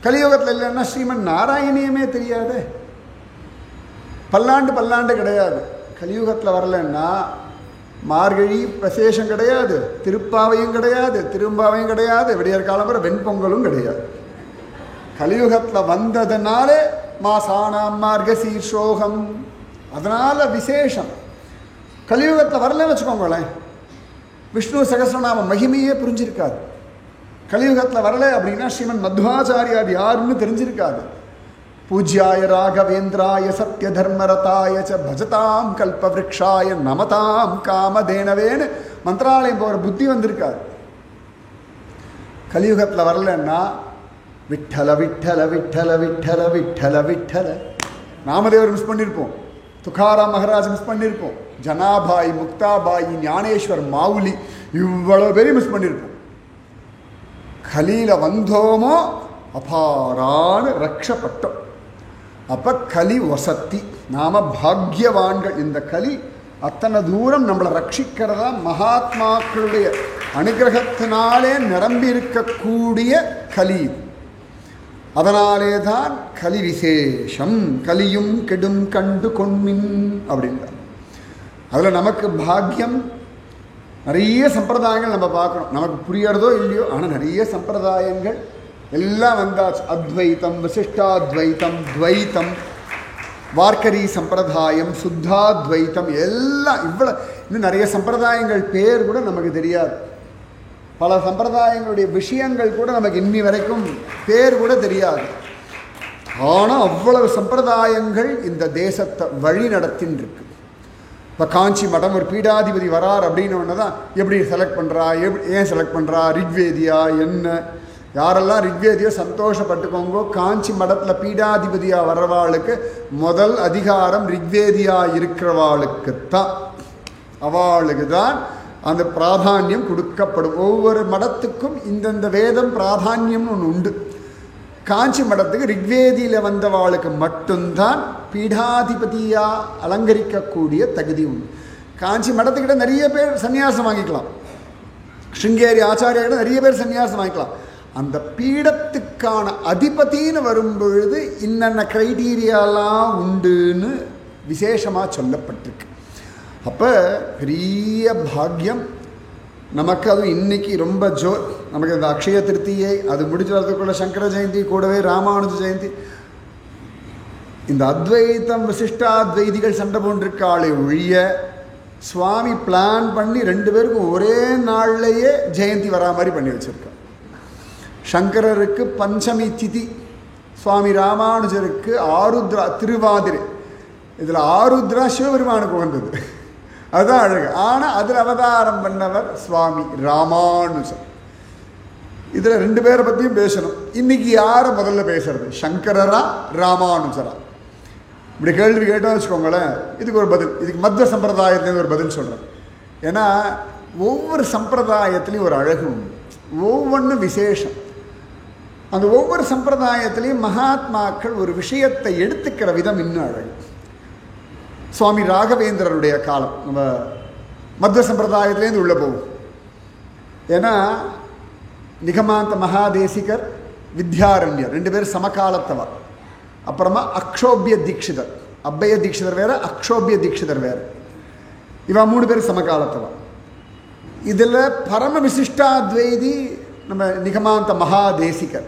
கலியுகத்தில் இல்லைன்னா ஸ்ரீமன் நாராயணியமே தெரியாது. பல்லாண்டு கிடையாது. கலியுகத்தில் வரலன்னா மார்கழி விசேஷம் கிடையாது, திருப்பாவையும் கிடையாது, திரும்பாவையும் கிடையாது, விடியற் காலம் வெண்பொங்கலும் கிடையாது. கலியுகத்தில் வந்ததுனாலே மாசானாம் மார்கசீர்ஷோகம், அதனால விசேஷம். கலியுகத்தில் வரலன்னு வச்சுக்கோங்களேன், விஷ்ணு சகஸ்ரநாம மகிமையே புரிஞ்சிருக்காது. கலியுகத்தில் வரல அப்படின்னா ஸ்ரீமன் மத்வாச்சாரியார் யாருன்னு தெரிஞ்சிருக்காது. பூஜ்யாய ராகவேந்திராய சத்ய தர்மரதாய ச பஜதாம் கல்பவ்ருக்ஷாய நமதாம் காமதேனவேன்னு மந்திராலயம் போகிற புத்தி வந்திருக்காது. கலியுகத்தில் வரலன்னா விட்டல விட்டல விட்டல விட்டல விட்டல விட்டல நாமதேவர் மிஸ் பண்ணியிருப்போம், துக்காராம் மகாராஜ் மிஸ் பண்ணியிருப்போம், ஜனாபாய், முக்தாபாய், ஞானேஸ்வர், மாவுலி, இவ்வளவு பேரையும் மிஸ் பண்ணியிருப்போம். கலியில் வந்தோமோ அபாரான ரக்ஷப்பட்டோம். அப்போ கலி வசத்தி, நாம பாக்யவான்கள். இந்த கலி அத்தனை தூரம் நம்மளை ரட்சிக்கிறதா மகாத்மாக்களுடைய அனுகிரகத்தினாலே நிரம்பி இருக்கக்கூடிய கலி. அதனாலே தான் கலி விசேஷம். கலியும் கெடும் கண்டு கொன்மின் அப்படின்றார். அதில் நமக்கு பாக்கியம். நிறைய சம்பிரதாயங்கள் நம்ம பார்க்கணும், நமக்கு புரியறதோ இல்லையோ, ஆனால் நிறைய சம்பிரதாயங்கள் எல்லாம் வந்தாச்சு. அத்வைத்தம், விசிஷ்டாத்வைத்தம், துவைத்தம், வார்க்கரி சம்பிரதாயம், சுத்தாத்வைத்தம், எல்லாம் இவ்வளோ. இன்னும் நிறைய சம்பிரதாயங்கள் பேர் கூட நமக்கு தெரியாது. பல சம்பிரதாயங்களுடைய விஷயங்கள் கூட நமக்கு இன்னி வரைக்கும் பேர் கூட தெரியாது. ஆனால் அவ்வளவு சம்பிரதாயங்கள் இந்த தேசத்தை வழி நடத்தின்னு இருக்கு. இப்போ காஞ்சி மடம் ஒரு பீடாதிபதி வரார் அப்படின்னு ஒன்று தான் எப்படி செலக்ட் பண்ணுறா, ஏன் செலக்ட் பண்ணுறா, ரிக்வேதியா என்ன, யாரெல்லாம் ரிக்வேதியோ சந்தோஷப்பட்டுக்கோங்கோ. காஞ்சி மடத்தில் பீடாதிபதியாக வர்றவாளுக்கு முதல் அதிகாரம் ரிக்வேதியா இருக்கிறவாளுக்குத்தான், அவளுக்கு தான் அந்த பிராதானியம் கொடுக்கப்படும். ஒவ்வொரு மடத்துக்கும் இந்தந்த வேதம் பிராதானியம்னு ஒன்று உண்டு. காஞ்சி மடத்துக்கு ரிக்வேதியில் வந்தவாளுக்கு மட்டும்தான் பீடாதிபதியாக அலங்கரிக்கக்கூடிய தகுதி உண்டு. காஞ்சி மடத்துக்கிட்ட நிறைய பேர் சன்னியாசம் வாங்கிக்கலாம், ஸ்ருங்கேரி ஆச்சாரியாக்கிட்ட நிறைய பேர் சன்னியாசம் வாங்கிக்கலாம். அந்த பீடத்துக்கான அதிபதின்னு வரும்பொழுது இன்னென்ன க்ரைட்டீரியாலாம் உண்டுன்னு விசேஷமாக சொல்லப்பட்டிருக்கு. அப்போ பெரிய பாக்கியம் நமக்கு. அதுவும் இன்னைக்கு ரொம்ப ஜோர் நமக்கு இந்த அக்ஷய திருத்தியை அது முடிச்சு வரதுக்குள்ள சங்கர ஜெயந்தி, கூடவே ராமானுஜ ஜெயந்தி. இந்த அத்வைத்தம் விசிஷ்டாத்வைதிகள் சண்டை போன்றிருக்காளே ஒழிய சுவாமி பிளான் பண்ணி 2 பேருக்கும் ஒரே நாள்லேயே ஜெயந்தி வரா மாதிரி பண்ணி வச்சுருக்கோம். சங்கரருக்கு பஞ்சமி திதி, சுவாமி ராமானுஜருக்கு ஆருத்ரா திருவாதிரை. இதில் ஆருத்ரா சிவபெருமானுக்கு வந்தது, அதுதான் அழகு. ஆனால் அதில் அவதாரம் பண்ணவர் சுவாமி ராமானுஜர். இதில் 2 பேரை பற்றியும் பேசணும். இன்னைக்கு யாரை முதல்ல பேசுறது, சங்கரரா ராமானுஜரா? இப்படி கேள்வி கேட்டோம் வச்சுக்கோங்களேன், இதுக்கு ஒரு பதில், இதுக்கு மத்வ சம்பிரதாயத்துலேருந்து ஒரு பதில் சொல்கிறேன். ஏன்னா ஒவ்வொரு சம்பிரதாயத்துலேயும் ஒரு அழகு உண்டு, ஒவ்வொன்றும் விசேஷம். அந்த ஒவ்வொரு சம்பிரதாயத்திலையும் மகாத்மாக்கள் ஒரு விஷயத்தை எடுத்துக்கிற விதம் இன்னும் அழகு. சுவாமி ராகவேந்திரருடைய காலம் நம்ம மத்வ சம்பிரதாயத்திலேருந்து உள்ளே போகும். ஏன்னா நிகமாந்த மகாதேசிகர், வித்யாரண்யர் 2 பேர் சமகாலத்தவர். அப்புறமா அக்ஷோபிய தீட்சிதர், அப்பய தீட்சிதர் வேறு, அக்ஷோபிய தீட்சிதர் வேறு. இவா 3 பேர் சமகாலத்தவர். இதில் பரம விசிஷ்டாத்வைதி நம்ம நிகமாந்த மகாதேசிகர்,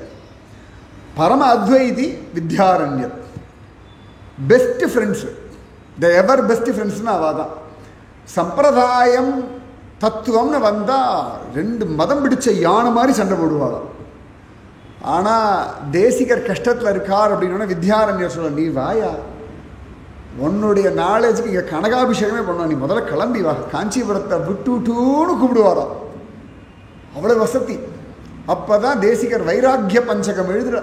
பரம அத்வைதி வித்யாரண்யர். பெஸ்ட் ஃப்ரெண்ட்ஸு, த எவர் பெஸ்ட் ஃப்ரெண்ட்ஸ்னு அவள் தான். சம்பிரதாயம் தத்துவம்னு வந்தால் 2 மதம் பிடிச்ச யானை மாதிரி சண்டை போடுவாங்க. ஆனால் தேசிகர் கஷ்டத்தில் இருக்கார் அப்படின்னா வித்யாரண்யர் சொல்ல, நீ வாயா, உன்னுடைய நாலேஜுக்கு இங்கே கனகாபிஷேகமே பண்ணுவா, நீ முதல்ல கிளம்பி வா, காஞ்சிபுரத்தை விட்டுன்னு கூப்பிடுவாராம். அவ்வளோ வசதி. அப்போ தான் தேசிகர் வைராக்கிய பஞ்சகம் எழுதுற,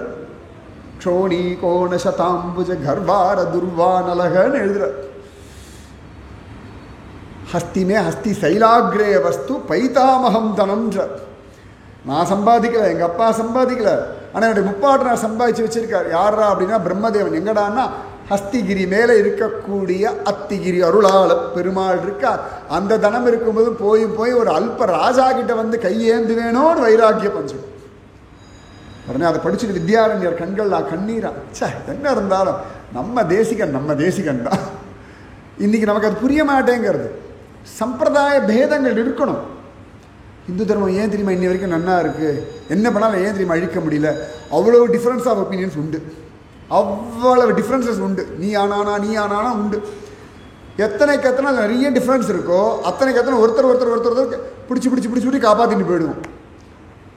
க்ஷோணி கோண சதாம்புஜ கர்வார துர்வானலகன்னு எழுதுற. ஹஸ்திமே ஹஸ்தி சைலாகிரே வஸ்து பைதாமகம் தனம்ன்ற. நான் சம்பாதிக்கல, எங்கள் அப்பா சம்பாதிக்கல, ஆனால் என்னுடைய முப்பாட்டு நான் சம்பாதிச்சு வச்சிருக்கார். யாரா அப்படின்னா பிரம்மதேவன். எங்கடான்னா ஹஸ்திகிரி மேலே இருக்கக்கூடிய அத்திகிரி அருளாள பெருமாள் இருக்கா. அந்த தனம் இருக்கும்போது போய் ஒரு அல்ப ராஜா கிட்ட வந்து கையேந்து வேணும்னு வைராக்கிய பஞ்சம். உடனே அதை படிச்சுட்டு வித்யாரண்யர் கண்கள்லாம் கண்ணீரா. சே, என்ன இருந்தாலும் நம்ம தேசிகன் தான். இன்னைக்கு நமக்கு அது புரிய மாட்டேங்கிறது. சம்பிரதாய பேதங்கள் இருக்கணும். இந்து தர்மம் ஏன் தெரியுமா இன்னி வரைக்கும் நன்னா இருக்குது, என்ன பண்ணாலும் ஏன் தெரியுமா அழிக்க முடியல, அவ்வளோ டிஃப்ரென்ஸ் ஆஃப் ஒப்பீனியன்ஸ் உண்டு, அவ்வளவு டிஃப்ரென்சஸ் உண்டு. நீ ஆனானா உண்டு. எத்தனைக்கு எத்தனை நிறைய டிஃப்ரென்ஸ் இருக்கோ அத்தனைக்கு எத்தனை ஒருத்தர் பிடிச்சி காப்பாற்றிட்டு போயிடுவோம்.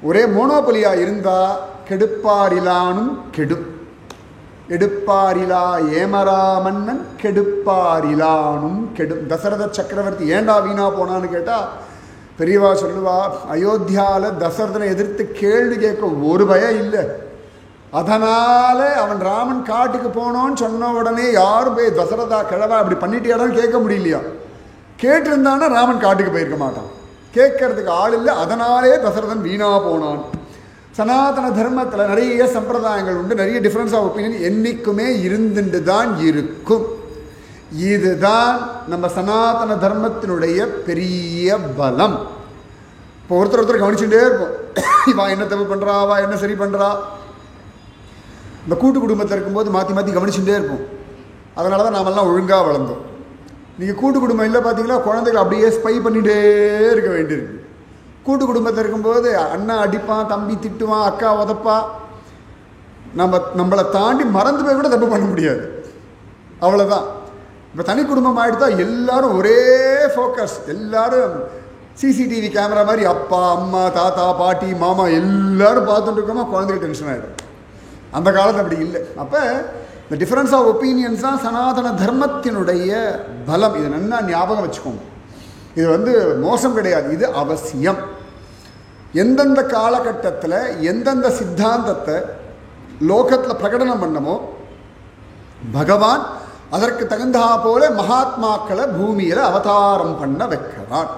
ஒரே மோனோபலியாக இருந்தால் கெடுப்பாரிலானும் கெடும், எடுப்பாரிலா ஏமரா மன்னன் கெடுப்பாரிலானும் கெடும். தசரத சக்கரவர்த்தி ஏண்டா வீணா போனான்னு கேட்டால் பெரியவா சொல்லுவா, அயோத்தியாவில் தசரதனை எதிர்த்து கேள்வி கேட்க ஒரு பயம் இல்லை. அதனால் அவன் ராமன் காட்டுக்கு போனோன்னு சொன்ன உடனே யாரும் போய் தசரதா கிழவா இப்படி பண்ணிட்டியாடான்னு கேட்க முடியலையா. கேட்டிருந்தானா ராமன் காட்டுக்கு போயிருக்க மாட்டான். கேட்கறதுக்கு ஆள் இல்லை, அதனாலே தசரதன் வீணா போனான். சனாதன தர்மத்தில் நிறைய சம்பிரதாயங்கள் உண்டு, நிறைய டிஃப்ரென்ஸ் ஆஃப் ஒப்பீனியன் என்றைக்குமே இருந்துட்டு தான் இருக்கும். இதுதான் நம்ம சனாதன தர்மத்தினுடைய பெரிய பலம். இப்போ ஒருத்தர் கவனிச்சுட்டே இருக்கும், இவா என்ன தப்பு பண்ணுறா, அவா என்ன சரி பண்ணுறா. இந்த கூட்டு குடும்பத்தில் இருக்கும்போது மாற்றி கவனிச்சுட்டே இருப்போம். அதனால தான் நாமெல்லாம் ஒழுங்காக வளர்ந்தோம். நீங்கள் கூட்டு குடும்பம் இல்லை பார்த்தீங்களா, குழந்தைகள் அப்படியே ஸ்பை பண்ணிகிட்டே இருக்க வேண்டியிருக்கு. கூட்டு குடும்பத்தில் இருக்கும்போது அண்ணா அடிப்பான், தம்பி திட்டுவான், அக்கா உதப்பா. நம்மளை தாண்டி மறந்து போய் கூட தப்பு பண்ண முடியாது, அவ்வளோதான். இப்போ தனி குடும்பம் ஆகிட்டு தான் எல்லாரும் ஒரே ஃபோக்கஸ், எல்லாரும் சிசிடிவி கேமரா மாதிரி அப்பா அம்மா தாத்தா பாட்டி மாமா எல்லாரும் பார்த்துட்டு இருக்கோமா, குழந்தைகள் டென்ஷன் ஆகிடும். அந்த காலத்தில் அப்படி இல்லை. அப்போ இந்த டிஃப்ரென்ஸ் ஆஃப் ஒப்பீனியன்ஸ் தான் சனாதன தர்மத்தினுடைய பலம். இதை நல்லா ஞாபகம் வச்சுக்கோங்க. இது மோசம் கிடையாது, இது அவசியம். எந்தெந்த காலகட்டத்தில் எந்தெந்த சித்தாந்தத்தை லோகத்தில் பிரகடனம் பண்ணமோ பகவான் அதற்கு தகுந்தா போல மகாத்மாக்களை பூமியில் அவதாரம் பண்ண வைக்கிறார்.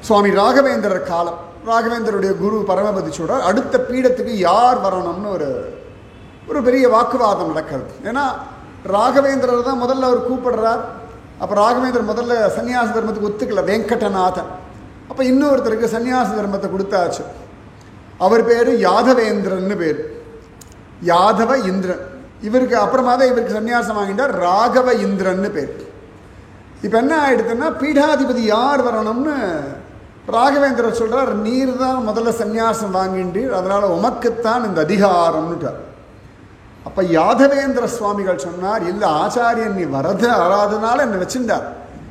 சுவாமி ராகவேந்திரர் காலம், ராகவேந்தருடைய குரு பரமபதி சொல்றார், அடுத்த பீடத்துக்கு யார் வரணும்னு ஒரு பெரிய வாக்குவாதம் நடக்கிறது. ஏன்னா ராகவேந்திரர் தான் முதல்ல அவர் கூப்பிடுறார். அப்போ ராகவேந்திரர் முதல்ல சன்னியாச தர்மத்துக்கு ஒத்துக்கல, வெங்கடநாதன். அப்போ இன்னொருத்தருக்கு சன்னியாச தர்மத்தை கொடுத்தாச்சு. அவர் பேர் யாதவேந்திரன்னு பேர், யாதவ இந்திரன். இவருக்கு அப்புறமா தான் இவருக்கு சன்னியாசம் வாங்கிட்டார், ராகவ இந்திரன்னு பேர். இப்போ என்ன ஆகிடுதுன்னா, பீடாதிபதி யார் வரணும்னு ராகவேந்திரர் சொல்கிறார், நீர் தான் முதல்ல சன்னியாசம் வாங்கின்றீர், அதனால் உமக்குத்தான் இந்த அதிகாரம்னுட்டார். அப்போ யாதவேந்திர சுவாமிகள் சொன்னார், இல்லை ஆச்சாரியன் நீ வராதனால என்னை வச்சுட்டார்,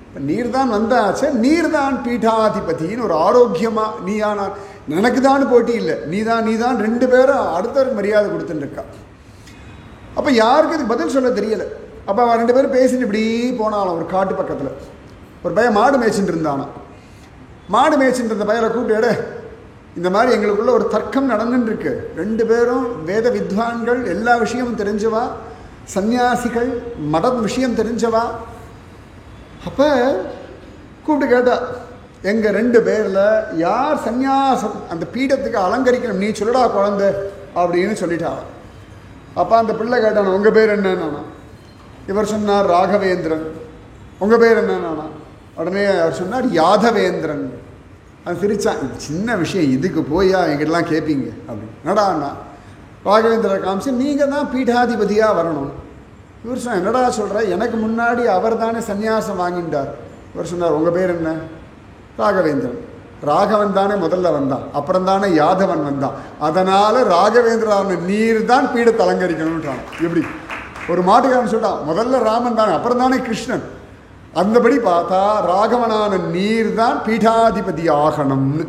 இப்போ நீர் தான் வந்தாச்சு, நீர் தான் பீடாதிபதினு ஒரு ஆரோக்கியமாக நீயானா எனக்கு தான் போட்டி இல்லை, நீ தான் 2 பேரும் அடுத்தவருக்கு மரியாதை கொடுத்துட்டுருக்கா. அப்போ யாருக்கு இதுக்கு பதில் சொல்ல தெரியலை. அப்போ அவன் 2 பேரும் பேசிட்டு இப்படி போனாலும் ஒரு காட்டு பக்கத்தில் ஒரு பையன் மாடு மேய்ச்சிட்டு இருந்தானா. மாடு மேய்ச்சிட்டு இருந்த பையனை கூப்பிட்டு, இந்த மாதிரி எங்களுக்குள்ள ஒரு தர்க்கம் நடந்துட்டுருக்கு, 2 பேரும் வேத வித்வான்கள், எல்லா விஷயமும் தெரிஞ்சவா, சன்னியாசிகள் மத விஷயம் தெரிஞ்சவா. அப்போ கூப்பிட்டு கேட்டா, எங்கள் 2 பேரில் யார் சந்நியாசம் அந்த பீடத்துக்கு அலங்கரிக்கணும், நீ சொல்லடா குழந்தை அப்படின்னு சொல்லிட்டாங்க. அப்போ அந்த பிள்ளை கேட்டானா, உங்கள் பேர் என்னன்னா? இவர் சொன்னார் ராகவேந்திரன். உங்கள் பேர் என்னன்னா? உடனே அவர் சொன்னார் யாதவேந்திரன். அது சிரிச்சான், இது சின்ன விஷயம், இதுக்கு போயா எங்கிட்டலாம் கேட்பீங்க அப்படின்னு. என்னடாண்ணா ராகவேந்திர காமிச்சு, நீங்கள் தான் பீடாதிபதியாக வரணும். இவர் சொன்னார், என்னடா சொல்கிற, எனக்கு முன்னாடி அவர் தானே சன்னியாசம் வாங்கிட்டார். இவர் சொன்னார், உங்கள் பேர் என்ன? ராகவேந்திரன். ராகவன் தானே முதல்ல வந்தான், அப்புறம் தானே யாதவன் வந்தான், அதனால் ராகவேந்திரான நீர் தான் பீடத்தை அலங்கரிக்கணும்ன்றான். எப்படி ஒரு மாட்டுக்காரன் சொல்லிட்டான், முதல்ல ராமன் தானே அப்புறம் தானே கிருஷ்ணன். அந்தபடி பார்த்தா ராகவனான நீர் தான் பீடாதிபதி ஆகணும்னு.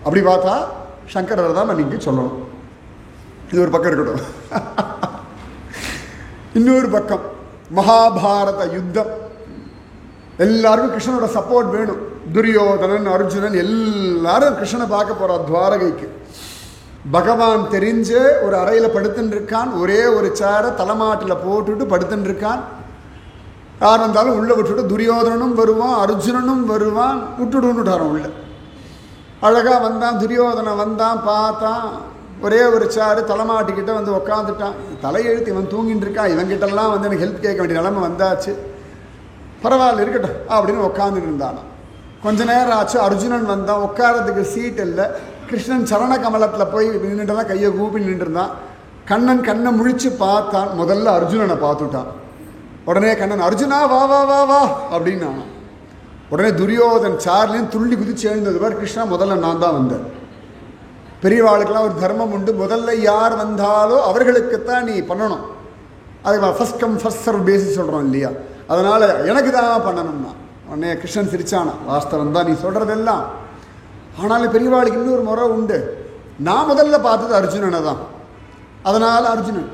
அப்படி பார்த்தா சங்கரர் தான் இன்னைக்கு சொல்லணும். இது ஒரு பக்கம் இருக்கட்டும். இன்னொரு பக்கம் மகாபாரத யுத்தம். எல்லாருக்கும் கிருஷ்ணனோட சப்போர்ட் வேணும். துரியோதனன், அர்ஜுனன் எல்லாரும் கிருஷ்ணனை பார்க்க போறா துவாரகைக்கு. பகவான் தெரிஞ்சு ஒரு அறையில் படுத்துன்னு இருக்கான். ஒரே ஒரு சேரை தலைமாட்டில் போட்டுட்டு படுத்துன்னு இருக்கான். யார் இருந்தாலும் உள்ளே விட்டுட்டு துரியோதனனும் வருவான், அர்ஜுனனும் வருவான், விட்டுடுன்னுட்டாரான் உள்ள. அழகாக வந்தான் துரியோதனன், வந்தான் பார்த்தான், ஒரே ஒரு சேரு தலைமாட்டிக்கிட்ட வந்து உக்காந்துட்டான். தலையெழுத்து இவன் தூங்கிட்டு இருக்கான், இவன்கிட்டலாம் வந்து எனக்கு ஹெல்ப் கேட்க வேண்டிய நிலைமை வந்தாச்சு. பரவாயில்ல இருக்கட்டும் அப்படின்னு உட்காந்துட்டு இருந்தான். கொஞ்ச நேரம் ஆச்சு, அர்ஜுனன் வந்தான். உட்காரத்துக்கு சீட் இல்லை. கிருஷ்ணன் சரண கமலத்தில் போய் நின்றுட்டு தான் கையை கூப்பி நின்றுருந்தான். கண்ணன் கண்ணை முழிச்சு பார்த்தான். முதல்ல அர்ஜுனனை பார்த்துட்டான். உடனே கண்ணன், அர்ஜுனா வா வா வா வா அப்படின்னா. உடனே துரியோதன் சார்லேயும் துள்ளி குதிச்சு எழுந்தது பார், கிருஷ்ணா முதல்ல நான் தான் வந்தேன். பெரியவாளுக்கெல்லாம் ஒரு தர்மம் உண்டு, முதல்ல யார் வந்தாலோ அவர்களுக்குத்தான் நீ பண்ணணும். அதுக்கு first come first serve basis சொல்கிறோம் இல்லையா, அதனால் எனக்கு தான் பண்ணணும்னா. உடனே கிருஷ்ணன் சிரிச்சானா, வாஸ்தவம் தான் நீ சொல்கிறதெல்லாம், ஆனாலும் பெரியவாளுக்கு இன்னொரு முறை உண்டு. நான் முதல்ல பார்த்தது அர்ஜுனனை தான், அதனால் அர்ஜுனன்.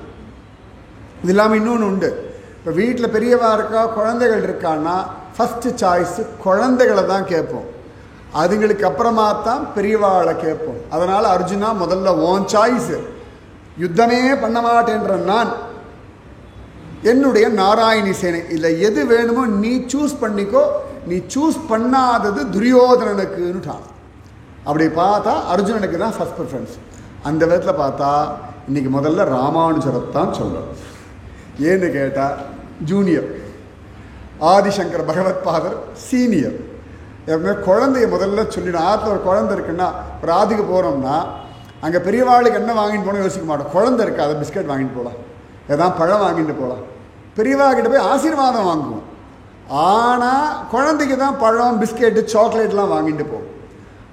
இது இல்லாமல் இன்னொன்று உண்டு. இப்போ வீட்டில் பெரியவா இருக்கா, குழந்தைகள் இருக்கான்னா ஃபஸ்ட்டு சாய்ஸு குழந்தைகளை தான் கேட்போம். அதுங்களுக்கு அப்புறமா தான் பெரியவாளை கேட்போம். அதனால் அர்ஜுனா முதல்ல ஓன் சாய்ஸு. யுத்தமே பண்ண மாட்டேன்ற நான் என்னுடைய நாராயணி சேனை இல்லை, எது வேணுமோ நீ சூஸ் பண்ணிக்கோ, நீ சூஸ் பண்ணாதது துரியோதனனுக்குன்னுட்டான். அப்படி பார்த்தா அர்ஜுனனுக்கு தான் ஃபஸ்ட் ப்ரிஃபரன்ஸ். அந்த விதத்தில் பார்த்தா இன்றைக்கி முதல்ல ராமானுஜரத்தான் சொல்லணும். ஏன்னு கேட்டால் ஜூனியர், ஆதிசங்கர பகவத் பாதர் சீனியர். எப்பவுமே குழந்தைய முதல்ல சொல்லிடும். ஆற்றுல ஒரு குழந்தை இருக்குன்னா, ஒரு ஆதிக்கு போகிறோம்னா அங்கே பெரியவாளுக்கு என்ன வாங்கிட்டு போகணும் யோசிக்க மாட்டோம். குழந்தை இருக்குது, அதை பிஸ்கட் வாங்கிட்டு போகலாம், ஏதாவது பழம் வாங்கிட்டு போகலாம். பெரியவாக்கிட்ட போய் ஆசீர்வாதம் வாங்குவோம். ஆனால் குழந்தைக்கு தான் பழம், பிஸ்கெட்டு, சாக்லேட்லாம் வாங்கிட்டு போகும்.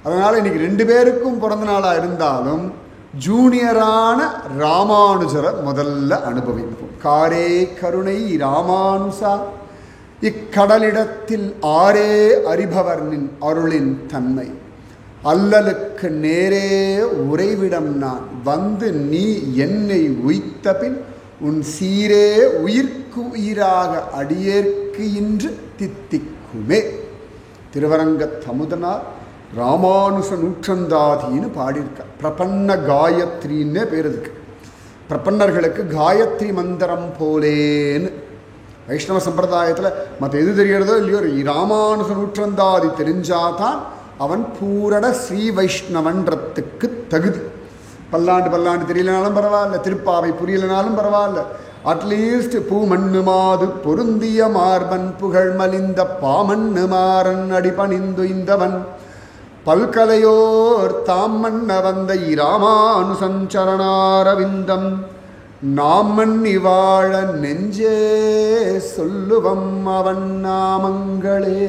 அதனால் இன்றைக்கி 2 பேருக்கும் பிறந்த நாளாக இருந்தாலும் ஜூனியரான ராமானுஜரை முதல்ல அனுபவிப்போம். காரே கருணை ராமானுசா இக்கடலிடத்தில் ஆரே அறிபவர் நின் அருளின் தன்மை, அல்லலுக்கு நேரே உறைவிடம் நான் வந்து நீ என்னை உய்த்த பின் உன் சீரே உயிர்க்கு உயிராக அடியேற்கு இன்று தித்திக்குமே. திருவரங்கத் அமுதனார் ராமானுச நூற்றந்தாதின்னு பாடியிருக்கார். பிரபன்ன காயத்ரின்னே பேர் இருக்கு. பிரபன்னர்களுக்கு காயத்ரி மந்திரம் போலேன்னு. வைஷ்ணவ சம்பிரதாயத்தில் மற்ற எது தெரியறதோ இல்லையோ, ராமானுச நூற்றந்தாதி தெரிஞ்சாதான் அவன் பூரண ஸ்ரீ வைஷ்ணவன்றத்துக்கு தகுதி. பல்லாண்டு தெரியலனாலும் பரவாயில்ல, திருப்பாவை புரியலனாலும் பரவாயில்ல, அட்லீஸ்ட் பூ மண்ணு மாது பொருந்திய மார்பன் புகழ் மலிந்த பாமண்ணு மாறன் அடிபணிந்துய்ந்தவன் பல்கலையோர் தாம் மன்ன வந்த இராமானுசஞ்சரணாரவிந்தம் நாம் மன்னி வாழ நெஞ்சே சொல்லுவம் அவன் நாமங்களே.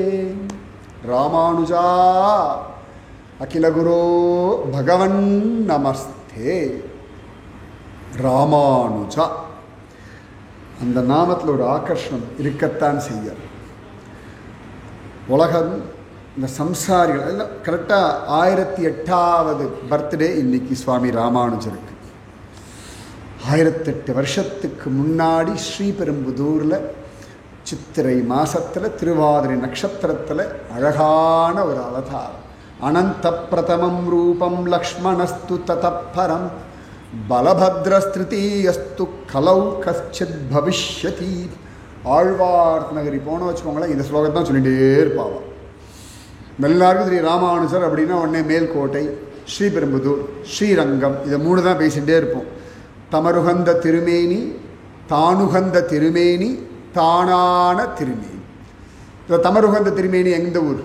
ராமானுஜா அகிலகுரோ பகவன் நமஸ்தே. ராமானுஜா அந்த நாமத்தில் ஒரு ஆகர்ஷணம் இருக்கத்தான் செய்ய. உலகம் இந்த சம்சாரிகள் எல்லாம் கரெக்டாக 1008வது பர்த்டே இன்னைக்கு சுவாமி ராமானுஜருக்கு. 1008 வருஷத்துக்கு முன்னாடி ஸ்ரீபெரும்புதூரில் சித்திரை மாசத்தில் திருவாதிரை நட்சத்திரத்தில் அழகான ஒரு அவதாரம். அனந்த பிரதமம் ரூபம் லக்ஷ்மணஸ்து ததப்பரம் பலபத்ரஸ்திருதீயஸ்து கலௌ கஷ்சித் பவிஷ்யதி. ஆழ்வார் நகரி போன வச்சுக்கோங்களேன், இந்த ஸ்லோகத்தை தான் சொல்லிகிட்டே இருப்பாவா. எல்லாருக்கும் தெரியும் ராமானுஜர் அப்படின்னா உடனே மேல்கோட்டை, ஸ்ரீபெரும்புதூர், ஸ்ரீரங்கம், இதை 3 தான் பேசிகிட்டே இருப்போம். தமருகந்த திருமேனி, தானுகந்த திருமேனி, தானான திருமேனி. இந்த தமருகந்த திருமேனி எந்த ஊர்?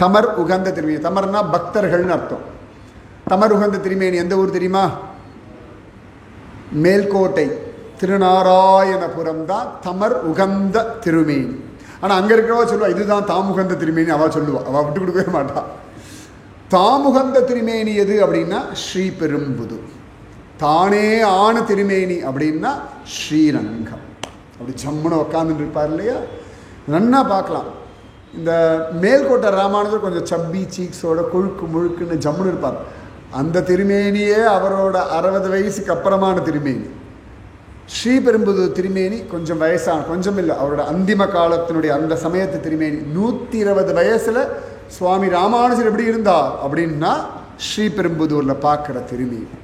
தமர் உகந்த திருமேனி. தமர்னா பக்தர்கள்னு அர்த்தம். தமர் உகந்த திருமேனி எந்த ஊர் தெரியுமா? மேல்கோட்டை, திருநாராயணபுரம் தான் தமர் உகந்த திருமேனி. ஆனால் அங்கே இருக்கிறவா சொல்லுவா இதுதான் தாமுகந்த திருமேனி. அவள் சொல்லுவா, அவள் விட்டு கொடுக்கவே மாட்டாள். தாமுகந்த திருமேனி எது அப்படின்னா ஸ்ரீபெரும்புதூர். தானே ஆன திருமேனி அப்படின்னா ஸ்ரீரங்கம். அப்படி ஜம்முன்னு உட்காந்துட்டு இருப்பார் இல்லையா, நன்னா பார்க்கலாம். இந்த மேல்கோட்டை ராமானுஜர் கொஞ்சம் சப்பி சீக்ஸோட கொழுக்கு முழுக்குன்னு ஜம்முன்னு இருப்பார். அந்த திருமேனியே அவரோட 60 வயசுக்கு அப்புறமான திருமேனி. ஸ்ரீபெரும்புதூர் திருமேனி கொஞ்சம் வயசான, கொஞ்சம் இல்லை, அவரோட அந்திம காலத்தினுடைய அந்த சமயத்து திருமேனி. 120 வயசில் சுவாமி ராமானுஜர் எப்படி இருந்தார் அப்படின்னா ஸ்ரீபெரும்புதூரில் பார்க்குற திருமேனி.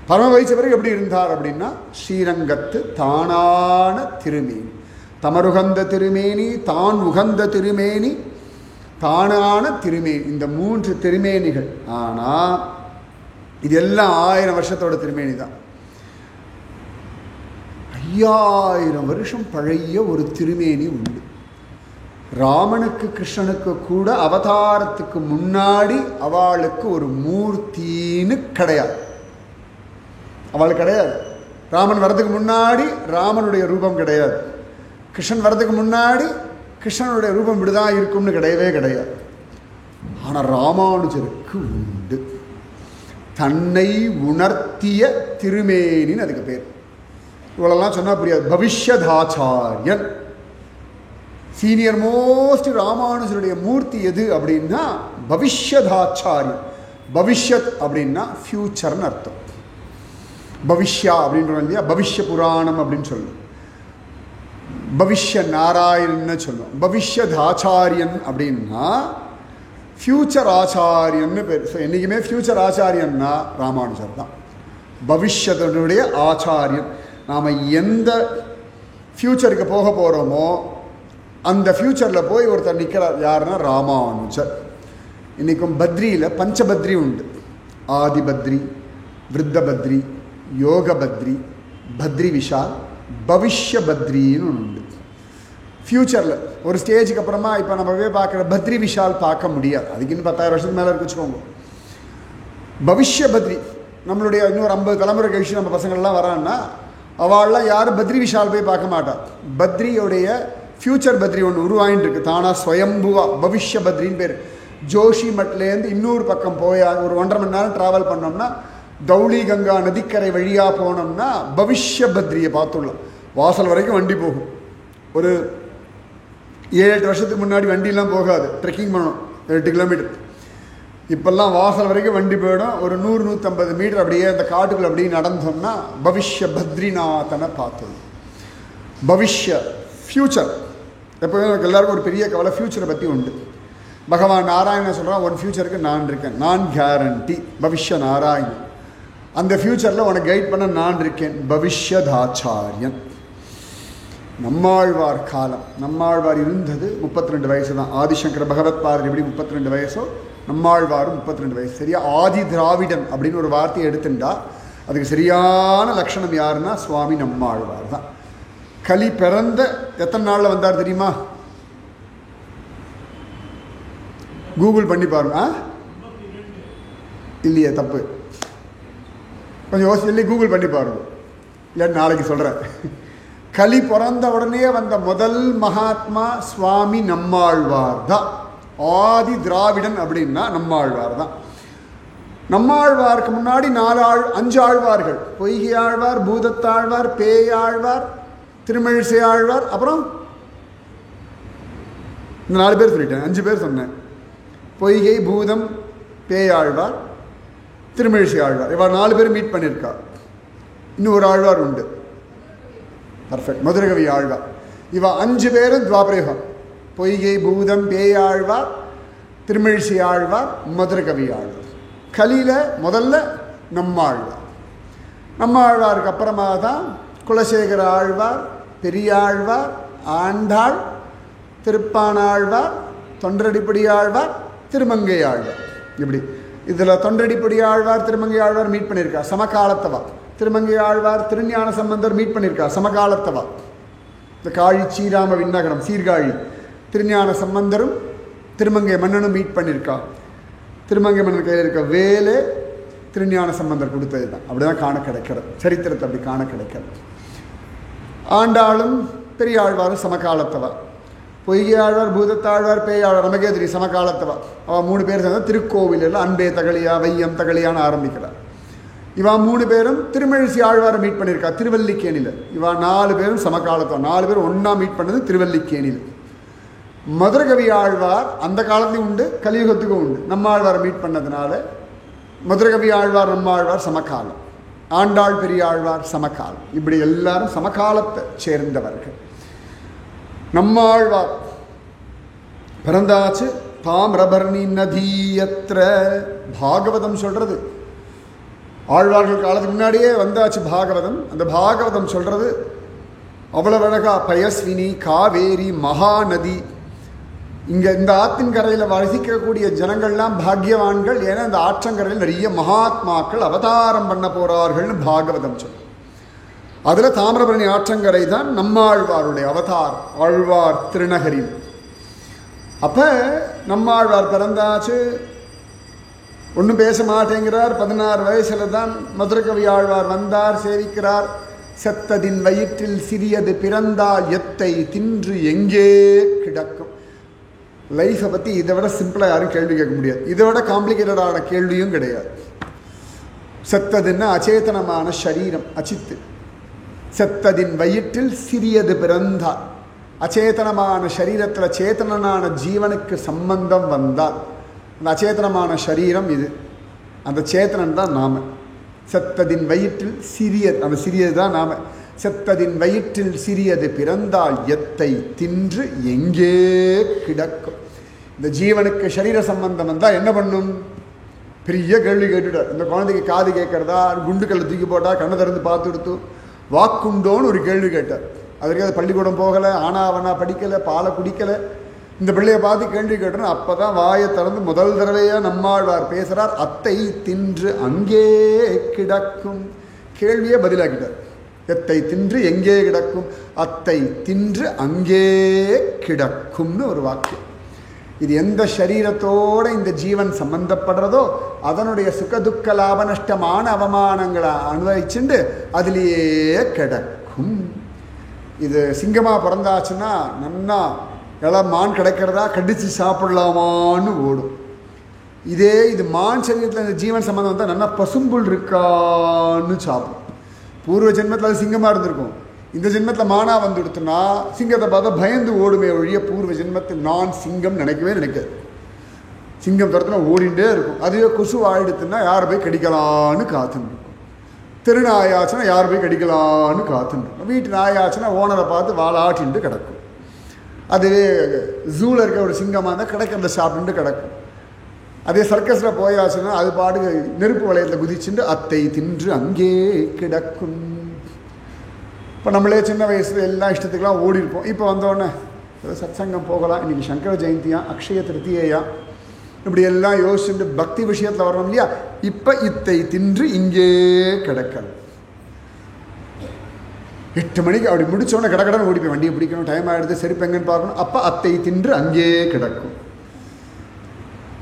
பரம வயசு பிறகு எப்படி இருந்தார் அப்படின்னா ஸ்ரீரங்கத்து தானான திருமேனி. தமருகந்த திருமேனி, தான் உகந்த திருமேனி, தானான திருமேனி. இந்த 3 திருமேனிகள். ஆனால் இது எல்லாம் 1000 வருஷத்தோட திருமேனி தான். 5000 வருஷம் பழைய ஒரு திருமேனி உண்டு. ராமனுக்கு கிருஷ்ணனுக்கு கூட அவதாரத்துக்கு முன்னாடி அவளுக்கு ஒரு மூர்த்தின்னு கிடையாது. அவளுக்கு கிடையாது. ராமன் வரதுக்கு முன்னாடி ராமனுடைய ரூபம் கிடையாது. கிருஷ்ணன் வரதுக்கு முன்னாடி கிருஷ்ணனுடைய ரூபம் இப்படிதான் இருக்கும்னு கிடையவே கிடையாது. ஆனால் ராமானுஜருக்கு உண்டு. தன்னை உணர்த்திய திருமேனின்னு அதுக்கு பேர். இவ்வளோலாம் சொன்னால் புரியாது. பவிஷ்யதாச்சாரியன் சீனியர் மோஸ்ட் ராமானுஜருடைய மூர்த்தி எது அப்படின்னா பவிஷ்யதாச்சாரியன். பவிஷ்யத் அப்படின்னா ஃபியூச்சர்னு அர்த்தம். பவிஷ்யா அப்படின்றோம் இல்லையா, பவிஷ்ய புராணம் அப்படின்னு சொல்லுவோம். பவிஷ்ய நாராயணன்னு சொல்லுவோம். பவிஷ்யதாச்சாரியன் அப்படின்னா ஃபியூச்சர் ஆச்சாரியன்னு பேர். ஸோ என்றைக்குமே ஃபியூச்சர் ஆச்சாரியன்னா ராமானுஜர் தான் பவிஷ்யத்தினுடைய ஆச்சாரியன். நாம் எந்த ஃப்யூச்சருக்கு போக போகிறோமோ அந்த ஃப்யூச்சரில் போய் ஒருத்தர் நிற்கிறார். யாருன்னா ராமானுஜர். இன்றைக்கும் பத்ரியில் பஞ்சபத்ரி உண்டு. ஆதிபத்ரி, விருத்தபத்ரி, யோகபத்ரி, பத்ரி விஷால், பவிஷ்ய பத்ரின்னு ஒன்று உண்டு. ஃப்யூச்சரில் ஒரு ஸ்டேஜுக்கு அப்புறமா இப்போ நம்ம போய் பார்க்குற பத்ரி விஷால் பார்க்க முடியாது. அதுக்கு இன்னும் 10,000 வருஷத்துக்கு மேலே இருக்கு வச்சுக்கோங்க. பவிஷ்ய பத்ரி நம்மளுடைய இன்னொரு 50 தலைமுறை கழிச்சு நம்ம பசங்கள்லாம் வரான்னா அவள்லாம் யாரும் பத்ரி விஷால் போய் பார்க்க மாட்டாள். பத்ரியோடைய ஃப்யூச்சர் பத்ரி ஒன்று உருவாயின்னு இருக்கு தானாக ஸ்வயம்புவா. பவிஷ்ய பத்ரின்னு பேர். ஜோஷி மட்லேருந்து இன்னொரு பக்கம் போய் ஒரு 1.5 மணி நேரம் ட்ராவல் பண்ணோம்னா தௌளி கங்கா நதிக்கரை வழியாக போனோம்னா பவிஷ்ய பத்ரியை பார்த்துடலாம். வாசல் வரைக்கும் வண்டி போகும். ஒரு 7-8 வருஷத்துக்கு முன்னாடி வண்டியெலாம் போகாது, ட்ரெக்கிங் பண்ணணும் 8 கிலோமீட்டர். இப்போல்லாம் வாசல் வரைக்கும் வண்டி போயிடும். ஒரு 100-150 மீட்டர் அப்படியே அந்த காட்டுக்குள்ள அப்படியே நடந்தோம்னா பவிஷ்ய பத்ரிநாதனை பார்த்தோம். பவிஷ்ய ஃப்யூச்சர். எப்போவுமே எனக்கு எல்லாருக்கும் ஒரு பெரிய கவலை ஃப்யூச்சரை பற்றி உண்டு. பகவான் நாராயணன் சொல்கிறான், உன் ஃப்யூச்சருக்கு நான் இருக்கேன், நான் கேரண்டி. பவிஷ்ய நாராயணன். அந்த ஃப்யூச்சரில் உனக்கு கைட் பண்ண நான் இருக்கேன், பவிஷ்யதாச்சாரியன். நம்மாழ்வார் காலம். நம்மாழ்வார் இருந்தது 32 வயசு தான். ஆதிசங்கர பகவத் பாரதி எப்படி 32 வயசோ நம்மாழ்வாரும் 32 வயசு. சரியா ஆதி திராவிடன் அப்படின்னு ஒரு வார்த்தையை எடுத்துட்டா அதுக்கு சரியான லட்சணம் யாருன்னா சுவாமி நம்மாழ்வார் தான். கலி பிறந்த எத்தனை நாளில் வந்தார் தெரியுமா? கூகுள் பண்ணி பாருங்க. இல்லையே, தப்பு. கொஞ்சம் யோசி, இல்லை கூகுள் பண்ணி பாருங்க, இல்லை நாளைக்கு சொல்கிறேன். கலி பிறந்த உடனே வந்த முதல் மகாத்மா சுவாமி நம்மாழ்வார் தான். ஆதி திராவிடன் அப்படின்னா நம்மாழ்வார் தான். நம்மாழ்வாருக்கு முன்னாடி 5 ஆழ்வார்கள். பொய்கை ஆழ்வார், பூதத்தாழ்வார், பேயாழ்வார், திருமழிசை ஆழ்வார், அப்புறம் இந்த 4 பேர் சொல்லிட்டேன், 5 பேர் சொன்னேன். பொய்கை, பூதம், பேயாழ்வார், திருமழிசை ஆழ்வார். இவர் 4 பேர் மீட் பண்ணியிருக்கார். இன்னும் ஒரு ஆழ்வார் உண்டு, பர்ஃபெக்ட், மதுரகவி ஆழ்வார். இவ 5 பேரும் துவாபரயுகம். பொய்கை, பூதம், பேயாழ்வார், திருமழிசை ஆழ்வார், மதுரகவி ஆழ்வார். கலியில் முதல்ல நம்மாழ்வார். நம்மாழ்வாருக்கு அப்புறமா தான் குலசேகர ஆழ்வார், பெரியாழ்வார், ஆண்டாள், திருப்பானாழ்வார், தொண்டரடிப்படி ஆழ்வார், திருமங்கை ஆழ்வார். இப்படி இதில் தொண்டரடிப்படி ஆழ்வார், திருமங்கை ஆழ்வார் மீட் பண்ணியிருக்கார், சமகாலத்தவா. திருமங்கை ஆழ்வார், திருஞான சம்பந்தர் மீட் பண்ணியிருக்கார், சமகாலத்தவா. இந்த காழி ஸ்ரீராம விண்ணகரம் சீர்காழி திருஞான சம்பந்தரும் திருமங்கை மன்னனும் மீட் பண்ணியிருக்கா. திருமங்கை மன்னன் கையில் இருக்க வேலே திருஞான சம்பந்தர் கொடுத்தது தான். அப்படி தான் காண கிடைக்கிறது, சரித்திரத்தை அப்படி காண கிடைக்கிறது. ஆண்டாளும் பெரியாழ்வாரும் சமகாலத்தவா. பொய்கை ஆழ்வார், பூதத்தாழ்வார், பேயாழ்வார், நமக்கே தெரியும் சமகாலத்தவா. அவள் 3 பேர் சேர்ந்தால் திருக்கோவிலில் அன்பே தகலியா வையம் தகலியான்னு ஆரம்பிக்கிறார். இவா 3 பேரும் திருமழிசை ஆழ்வாரை மீட் பண்ணியிருக்கா திருவல்லிக்கேணியில். இவா 4 பேரும் சமகாலத்தவா. 4 பேரும் ஒன்றா மீட் பண்ணது திருவல்லிக்கேணியில். மதுரகவி ஆழ்வார் அந்த காலத்தையும் உண்டு, கலியுகத்துக்கும் உண்டு. நம்ம ஆழ்வாரை மீட் பண்ணதுனால மதுரகவி ஆழ்வார், நம்ம ஆழ்வார் சமகாலம். ஆண்டாள், பெரியாழ்வார் சமகாலம். இப்படி எல்லாரும் சமகாலத்தை சேர்ந்தவர்கள். நம்மாழ்வார் பிறந்தாச்சு தாமிரபரணி நதியற்ற பாகவதம் சொல்றது. ஆழ்வார்கள் காலத்துக்கு முன்னாடியே வந்தாச்சு பாகவதம். அந்த பாகவதம் சொல்றது அவ்வளவு அழகா. பயஸ்வினி காவேரி மகாநதி. இங்கே இந்த ஆத்தின்கரையில் வசிக்கக்கூடிய ஜனங்கள்லாம் பாக்யவான்கள். ஏன்னா இந்த ஆற்றங்கரையில் நிறைய மகாத்மாக்கள் அவதாரம் பண்ண போகிறார்கள்னு பாகவதம் சொல்லும். அதில் தாமிரபரணி ஆற்றங்கரை தான் நம்மாழ்வாருடைய அவதார், ஆழ்வார் திருநகரில். அப்போ நம்மாழ்வார் பிறந்தாச்சு, ஒன்றும் பேச மாட்டேங்கிறார். 16 வயசில் தான் மதுரகவி ஆழ்வார் வந்தார், சேவிக்கிறார். செத்ததின் வயிற்றில் சிறியது பிறந்தால் எத்தை தின்று எங்கே கிடக்கும். லைஃப்பை பற்றி இதை விட சிம்பிளாக யாரும் கேள்வி கேட்க முடியாது. இதை விட காம்ப்ளிகேட்டடான கேள்வியும் கிடையாது. செத்ததுன்னா அச்சேதனமான சரீரம், அச்சித்து. செத்ததின் வயிற்றில் சிறியது பிறந்தால், அச்சேதனமான சரீரத்தில் சேத்தனனான ஜீவனுக்கு சம்பந்தம் வந்தால் அந்த அச்சேதனமான சரீரம் இது, அந்த சேத்தனன் தான் நாம. செத்ததின் வயிற்றில் சிறியது, அந்த சிறியது தான் நாம. செத்ததின் வயிற்றில் சிறியது பிறந்தால் எத்தை தின்று எங்கே கிடக்கும். இந்த ஜீவனுக்கு சரீர சம்பந்தம் வந்தால் என்ன பண்ணும்? பெரிய கேள்வி கேட்டுட்டார். இந்த குழந்தைக்கு காது கேட்கறதா, குண்டுக்கல்லை தூக்கி போட்டால் கண்ணை திறந்து பார்த்து எடுத்து வாக்குண்டோன்னு ஒரு கேள்வி கேட்டார். அதற்கு அது பள்ளிக்கூடம் போகலை, ஆனாவனா படிக்கலை, பாலை குடிக்கலை. இந்த பிள்ளையை பார்த்து கேள்வி கேட்டோன்னு அப்போ தான் வாயை திறந்து முதல் தடவையாக நம்மாழ்வார் பேசுகிறார். அத்தை தின்று அங்கே கிடக்கும். கேள்வியே பதிலாக்கிட்டார். எத்தை தின்று எங்கே கிடக்கும், அத்தை தின்று அங்கே கிடக்கும்னு ஒரு வாக்கியம். இது எந்த சரீரத்தோடு இந்த ஜீவன் சம்பந்தப்படுறதோ அதனுடைய சுகதுக்க லாப நஷ்டமான அவமானங்களை அனுபவிச்சுண்டு அதிலேயே கிடக்கும். இது சிங்கமாக பிறந்தாச்சுன்னா நன்னா மான் கிடைக்கிறதா கடிச்சு சாப்பிடலாமான்னு ஓடும். இதே இது மான் சரீரத்தில் இந்த ஜீவன் சம்பந்தம் வந்தால் நல்லா பசும்புல் இருக்கான்னு சாப்பிடும். பூர்வ ஜென்மத்தில் அது சிங்கமாக இருந்திருக்கும். இந்த ஜென்மத்தில் மானா வந்து கொடுத்தோன்னா சிங்கத்தை பார்த்தா பயந்து ஓடுமே ஒழிய பூர்வ ஜென்மத்தில் நான் சிங்கம் நினைக்கவே நினைக்காது. சிங்கம் துரத்துனா ஓடிண்டே இருக்கும். அதுவே கொசு ஆயிடுத்துன்னா யாரை போய் கடிக்கலான்னு காத்துன்னு இருக்கும். தெரு நாயாச்சுன்னா யாரை போய் கடிக்கலான்னு காத்துன்னு இருக்கும். வீட்டு நாயாச்சுன்னா ஓனரை பார்த்து வாழாட்டின்ட்டு கிடக்கும். அதுவே ஜூவில் இருக்க ஒரு சிங்கமாக இருந்தால் கிடைக்கிறத சாப்பிட்டுட்டு கிடக்கும். அதே சர்க்கஸில் போயாச்சுன்னா அது பாட்டுக்கு நெருப்பு வளையத்தில் குதிச்சுட்டு அத்தை தின்று அங்கே கிடக்கும். இப்போ நம்மளே சின்ன வயசில் எல்லா இஷ்டத்துக்கெல்லாம் ஓடி இருப்போம். இப்போ வந்தோடனே ஏதோ சத்சங்கம் போகலாம், இன்றைக்கி சங்கர ஜெயந்தியா, அக்ஷய திருத்தியா, இப்படி எல்லாம் யோசிச்சுட்டு பக்தி விஷயத்தில் வரணும் இல்லையா. இப்போ இத்தை தின்று இங்கே கிடக்கல். 8 மணிக்கு அப்படி முடிச்சோடனே கடக்கடன்னு ஓடி போய் வண்டியை பிடிக்கணும், டைம் ஆகிடுது, செருப்பு எங்கன்னு பார்க்கணும். அப்போ அத்தை தின்று அங்கே கிடக்கும்.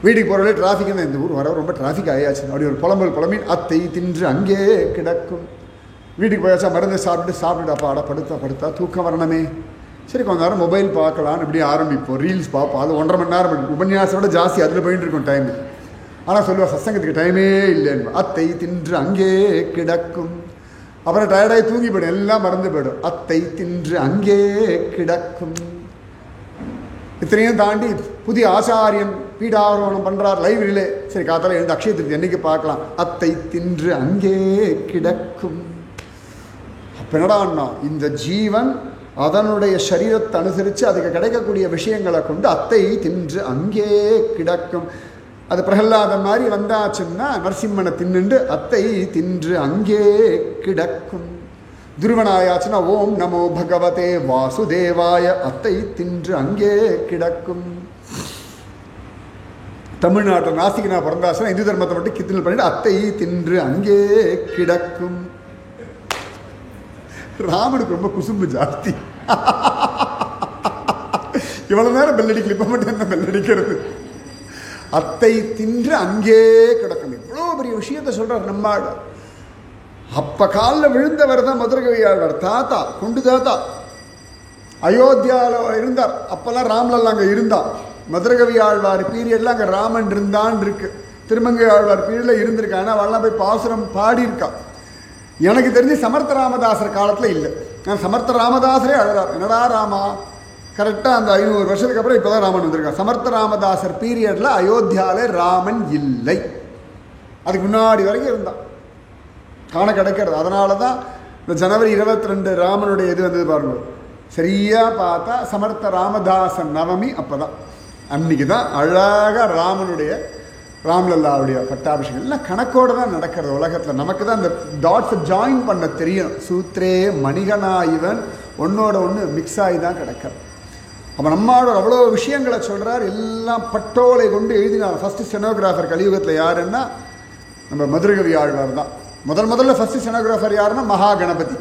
வீட்டுக்கு போகிறவங்களே டிராஃபிக் தான், இந்த ஊர் வர ரொம்ப டிராஃபிக் ஆயாச்சு அப்படி ஒரு புலம்பின் அத்தை தின்று அங்கே கிடக்கும். வீட்டுக்கு போயாச்சா மருந்து சாப்பிட்டுட்டு அப்பா படுத்தா தூக்கம் வரணுமே, சரி கொஞ்ச நேரம் மொபைல் பார்க்கலான்னு இப்படி ஆரம்பிப்போம். ரீல்ஸ் பார்ப்போம். அது 1.5 மணி நேரம் உபன்யாசோட ஜாஸ்தி அதில் போயிட்டு இருக்கும் டைமு. ஆனால் சொல்லுவாள் சத்சங்கத்துக்கு டைமே இல்லைன்னு. அத்தை தின்று அங்கே கிடக்கும். அப்புறம் டயர்டாகி தூங்கி போயிடும், எல்லாம் மறந்து போயிடும். அத்தை தின்று அங்கே கிடக்கும். இத்தனையும் தாண்டி புதிய ஆச்சாரியன் பீடாரோகணம் பண்ணுறார் லைப்ரரியிலே. சரி காத்தால எழுந்து அக்ஷய திருத்தி என்னைக்கு பார்க்கலாம். அத்தை தின்று அங்கே கிடக்கும். அப்போ என்னடான்னா இந்த ஜீவன் அதனுடைய சரீரத்தை அனுசரித்து அதுக்கு கிடைக்கக்கூடிய விஷயங்களை கொண்டு அத்தை தின்று அங்கே கிடக்கும். அது பிரகலாதன் மாதிரி வந்தாச்சுன்னா நரசிம்மனை தின்னுண்டு அத்தை தின்று அங்கே கிடக்கும். துருவனாயாச்சுன்னா ஓம் நமோ பகவதே வாசுதேவாய அத்தை தின்று அங்கே கிடக்கும். தமிழ்நாட்டில் நாசிகனா பிறந்தாச்சுன்னா இந்து தர்மத்தை மட்டும் கித்தினல் பண்ணிட்டு அத்தை தின்று அங்கே கிடக்கும். ராமனுக்கு ரொம்ப குசும்பு ஜாஸ்தி. இவ்வளவு நேரம் பெல்லடிக்கல, இப்ப மட்டும் என்ன பெல்லடிக்கிறது? அத்தை தின்று அங்கே கிடக்கும். இவ்வளோ பெரிய விஷயத்த சொல்றார் நம்மாள். அப்ப காலில் விழுந்தவர் தான் மதுரகவியாழ்வார். தாத்தா குண்டு தாத்தா அயோத்தியாவில் இருந்தார். அப்பெல்லாம் ராம்லல்லா அங்கே இருந்தான். மதுரகவி ஆழ்வார் பீரியட்ல அங்கே ராமன் இருந்தான் இருக்கு. திருமங்கை ஆழ்வார் பீரியடில் இருந்திருக்கா. ஆனால் அவள்லாம் போய் பாசுரம் பாடியிருக்கா. எனக்கு தெரிஞ்சு சமர்த்த ராமதாசர் காலத்தில் இல்லை. நான் சமர்த்த ராமதாசரே அழகார். என்னடா ராமா, கரெக்டாக அந்த 500 வருஷத்துக்கு அப்புறம் இப்போ தான் ராமன் வந்திருக்கான். சமர்த்த ராமதாசர் பீரியடில் அயோத்தியாவில் ராமன் இல்லை. அதுக்கு முன்னாடி வரைக்கும் இருந்தான், காண கிடைக்கிறது. அதனால தான் இந்த ஜனவரி 22 ராமனுடைய இது வந்தது பாருங்க. சரியாக பார்த்தா சமர்த்த ராமதாசன் நவமி அப்போ தான். அன்றைக்கி தான் அழகாக ராமனுடைய ராம்லல்லாவுடைய பட்டாபிஷேகம் எல்லாம் கணக்கோடு தான் நடக்கிறது உலகத்தில். நமக்கு தான் அந்த டாட்ஸை ஜாயின் பண்ண தெரியும். சூத்ரே மணிகனா இவன் ஒன்னோட ஒன்று மிக்ஸ் ஆகி தான் கிடக்கிறது. அப்போ நம்மளோட அவ்வளோ விஷயங்களை சொல்கிறார். எல்லாம் பட்டோலை கொண்டு எழுதினார். ஃபஸ்ட்டு ஸ்டெனோகிராஃபர் கலியுகத்தில் யாருன்னா நம்ம மதுரகவி ஆழ்வார் தான். முதல்ல ஃபஸ்ட்டு ஸ்டெனோகிராஃபர் யாருன்னா மகா கணபதி.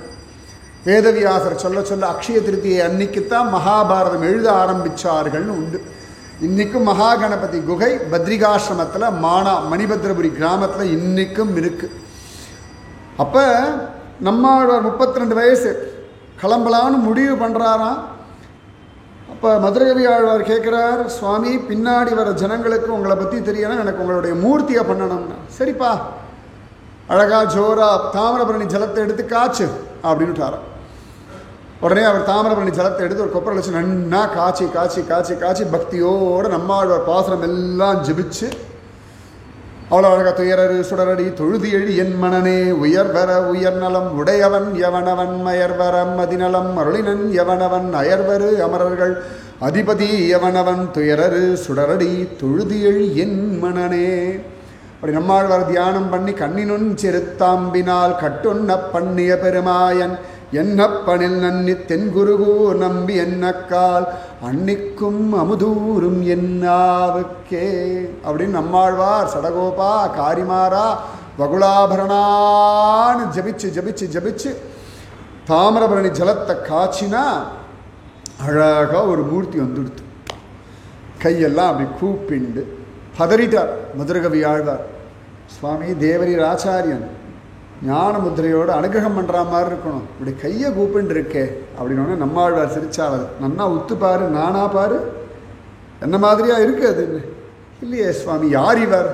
வேதவியாசர் சொல்ல சொல்ல அக்ஷய திருத்தியை அன்னைக்குத்தான் மகாபாரதம் எழுத ஆரம்பித்தார்கள்னு உண்டு. இன்றைக்கும் மகா கணபதி குகை பத்ரிகாசிரமத்தில் மணிபத்ரபுரி கிராமத்தில் இன்றைக்கும் இருக்குது. அப்போ நம்மளோட 32 வயசு கிளம்பலான்னு முடிவு பண்ணுறாராம். அப்போ மதுரகவி ஆழ்வார் கேட்குறார், சுவாமி பின்னாடி வர ஜனங்களுக்கு உங்களை பற்றி தெரியணும், எனக்கு உங்களுடைய மூர்த்தியை பண்ணணும்னா. சரிப்பா, அழகா ஜோரா தாமிரபரணி ஜலத்தை எடுத்து காய்ச்சு அப்படின்னுட்டாராம். உடனே அவர் தாமிரபரணி ஜலத்தை எடுத்து ஒரு கொப்பரை வச்சு நன்னா காய்ச்சி காய்ச்சி காய்ச்சி காய்ச்சி பக்தியோடு நம்மாழ்வார் பாசுரம் எல்லாம் ஜெபிச்சு அவ்வளோ அழகா துயரரு சுடரடி தொழுதி எழு என் மனனே உயர்வர உயர்நலம் உடையவன் எவனவன் மயர்வரம் அதிநலம் அருளினன் எவனவன் அயர்வரு அமரர்கள் அதிபதி எவனவன் துயரரு சுடரடி தொழுதி எழு என் மனனே. அப்படி நம்மாழ்வார் தியானம் பண்ணி கண்ணினுன் செருத்தாம்பினால் கட்டுண்ண பண்ணிய பெருமாயன் என்னப்பனில் நன்னி தென்குருகூ நம்பி என்னக்கால் அன்னிக்கும் அமுதூரும் என்னாவுக்கே அப்படின்னு நம்மாழ்வார் சடகோபா காரிமாரா வகுலாபரணான்னு ஜபிச்சு ஜபிச்சு ஜபிச்சு தாமிரபரணி ஜலத்தை காய்ச்சினா அழகாக ஒரு மூர்த்தி வந்துடுத்து. கையெல்லாம் அப்படி கூப்பிண்டு பதறிட்டார் மதுரகவி ஆழ்வார். சுவாமி தேவரீர் ஆச்சாரியன் ஞான முத்திரையோடு அனுகிரகம் பண்ணுற மாதிரி இருக்கணும், இப்படி கையை கூப்பின்னு இருக்கே அப்படின்னோடனே நம்மாழ்வார் சிரிச்சாவது. நன்னா உத்து பாரு, நானா பாரு, என்ன மாதிரியா இருக்கு அதுன்னு. இல்லையே சுவாமி, யார் இவர்?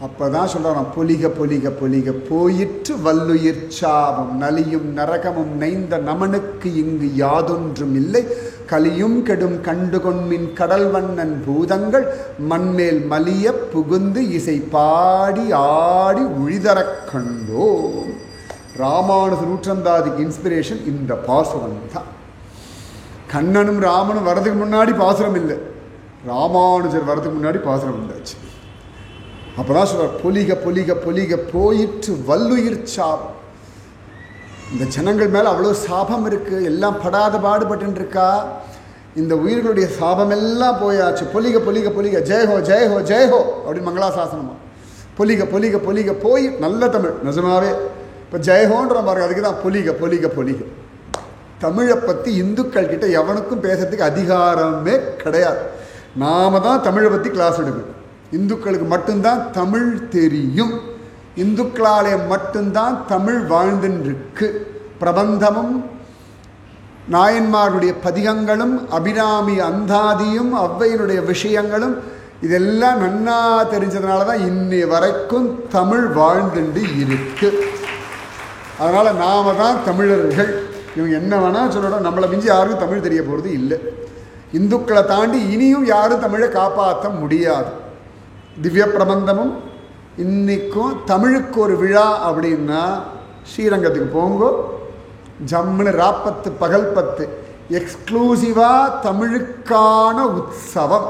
அப்போ தான் சொல்கிறான், பொலிக பொலிக பொலிக போயிற்று வல்லுயிர் சாபம் நலியும் நரகமும் நைந்த நமனுக்கு இங்கு யாதொன்றும் இல்லை கலியும் கெடும் கண்டு கொன்மின் கடல் வண்ணன் பூதங்கள் மண்மேல் மலிய புகுந்து இசை பாடி ஆடி உழிதரக் கண்டோம். ராமானுஜ நூற்றந்தாதிக்கு இன்ஸ்பிரேஷன் இந்த பாசுரம் தான். கண்ணனும் ராமனும் வரதுக்கு முன்னாடி பாசுரம் இல்லை, ராமானுஜர் வரதுக்கு முன்னாடி பாசுரம் உண்டாச்சு. அப்போதான் சொல்றார், பொலிக பொலிக பொலிக போயிற்று வல்லுயிர் சாபம். இந்த ஜனங்கள் மேலே அவ்வளோ சாபம் இருக்குது, எல்லாம் படாத பாடுபட்டு இருக்கா. இந்த உயிர்களுடைய சாபம் எல்லாம் போயாச்சு. பொலிக பொலிக பொலிக ஜெயஹோ ஜெயஹோ ஜெயஹோ அப்படின்னு மங்களாசாசனமா. பொலிக பொலிக பொலிக போய் நல்ல தமிழ் நிஜமாவே இப்போ ஜெயஹோன்ற பாருங்க, அதுக்கு தான் பொலிக பொலிக பொலிக. தமிழை பற்றி இந்துக்கள் கிட்ட எவனுக்கும் பேசுறதுக்கு அதிகாரமே கிடையாது. நாம தான் தமிழை பற்றி கிளாஸ் எடுக்கணும். இந்துக்களுக்கு மட்டும்தான் தமிழ் தெரியும். இந்துக்களாலே மட்டும்தான் தமிழ் வாழ்ந்துருக்கு. பிரபந்தமும் நாயன்மாருடைய பதிகங்களும் அபிராமி அந்தாதியும் ஔவையினுடைய விஷயங்களும் இதெல்லாம் நன்னா தெரிஞ்சதுனால தான் இன்னி வரைக்கும் தமிழ் வாழ்ந்துண்டு இருக்கு. அதனால் நாம தான் தமிழர்கள். இவங்க என்ன வேணால் சொல்லணும், நம்மளை மிஞ்சி யாருக்கும் தமிழ் தெரிய போகிறது இல்லை. இந்துக்களை தாண்டி இனியும் யாரும் தமிழை காப்பாற்ற முடியாது. திவ்ய பிரபந்தமும் இன்றைக்கும் தமிழுக்கு ஒரு விழா அப்படின்னா ஸ்ரீரங்கத்துக்கு போங்கோ, ஜம்முன்னு ராப்பத்து பகல் 10 எக்ஸ்க்ளூசிவாக தமிழுக்கான உற்சவம்.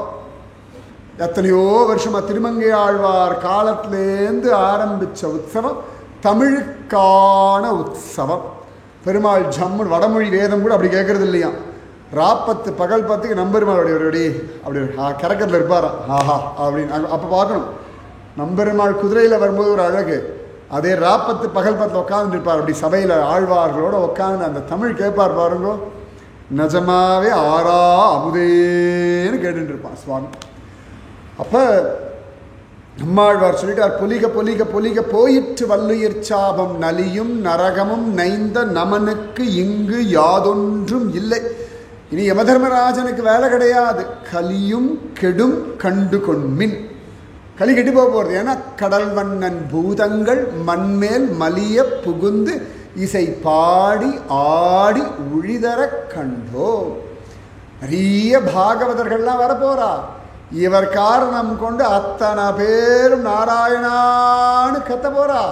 எத்தனையோ வருஷமாக திருமங்கை ஆழ்வார் காலத்திலேருந்து ஆரம்பித்த உற்சவம் தமிழுக்கான உற்சவம். பெருமாள் ஜம்முன் வடமொழி வேதம் கூட அப்படி கேட்கறது இல்லையா. ராப்பத்து பகல் பத்துக்கு நம்பெருமாள் அப்படி கரக்கத்தில் இருப்பாராம். ஆஹா அப்படின்னு அப்போ பார்க்கணும். நம்பெருமாள் குதிரையில் வரும்போது ஒரு அழகு. அதே ராப்பத்து பகல் பத்தில் உட்காந்துட்டு இருப்பார். அப்படி சபையில் ஆழ்வார்களோட உட்காந்து அந்த தமிழ் கேட்பார் பாருங்கோ. நிஜமாவே ஆறா அமுதேன்னு கேட்டுட்டு இருப்பான் சுவாமி. அப்போ நம்மாழ்வார் சொல்லிட்டார், பொலிக பொலிக பொலிக போயிற்று வல்லுயிர் சாபம் நலியும் நரகமும் நைந்த நமனுக்கு இங்கு யாதொன்றும் இல்லை. இனி யமதர்மராஜனுக்கு வேலை கிடையாது. கலியும் கெடும் கண்டு கொண்மின். களி கெட்டு போக போகிறது. ஏன்னா கடல் வண்ணன் பூதங்கள் மண்மேல் மலிய புகுந்து இசை பாடி ஆடி உழிதர கண்டோ. நிறைய பாகவதர்கள்லாம் வரப்போறா. இவர் காரணம் கொண்டு அத்தனை பேரும் நாராயணான்னு கத்த போறா.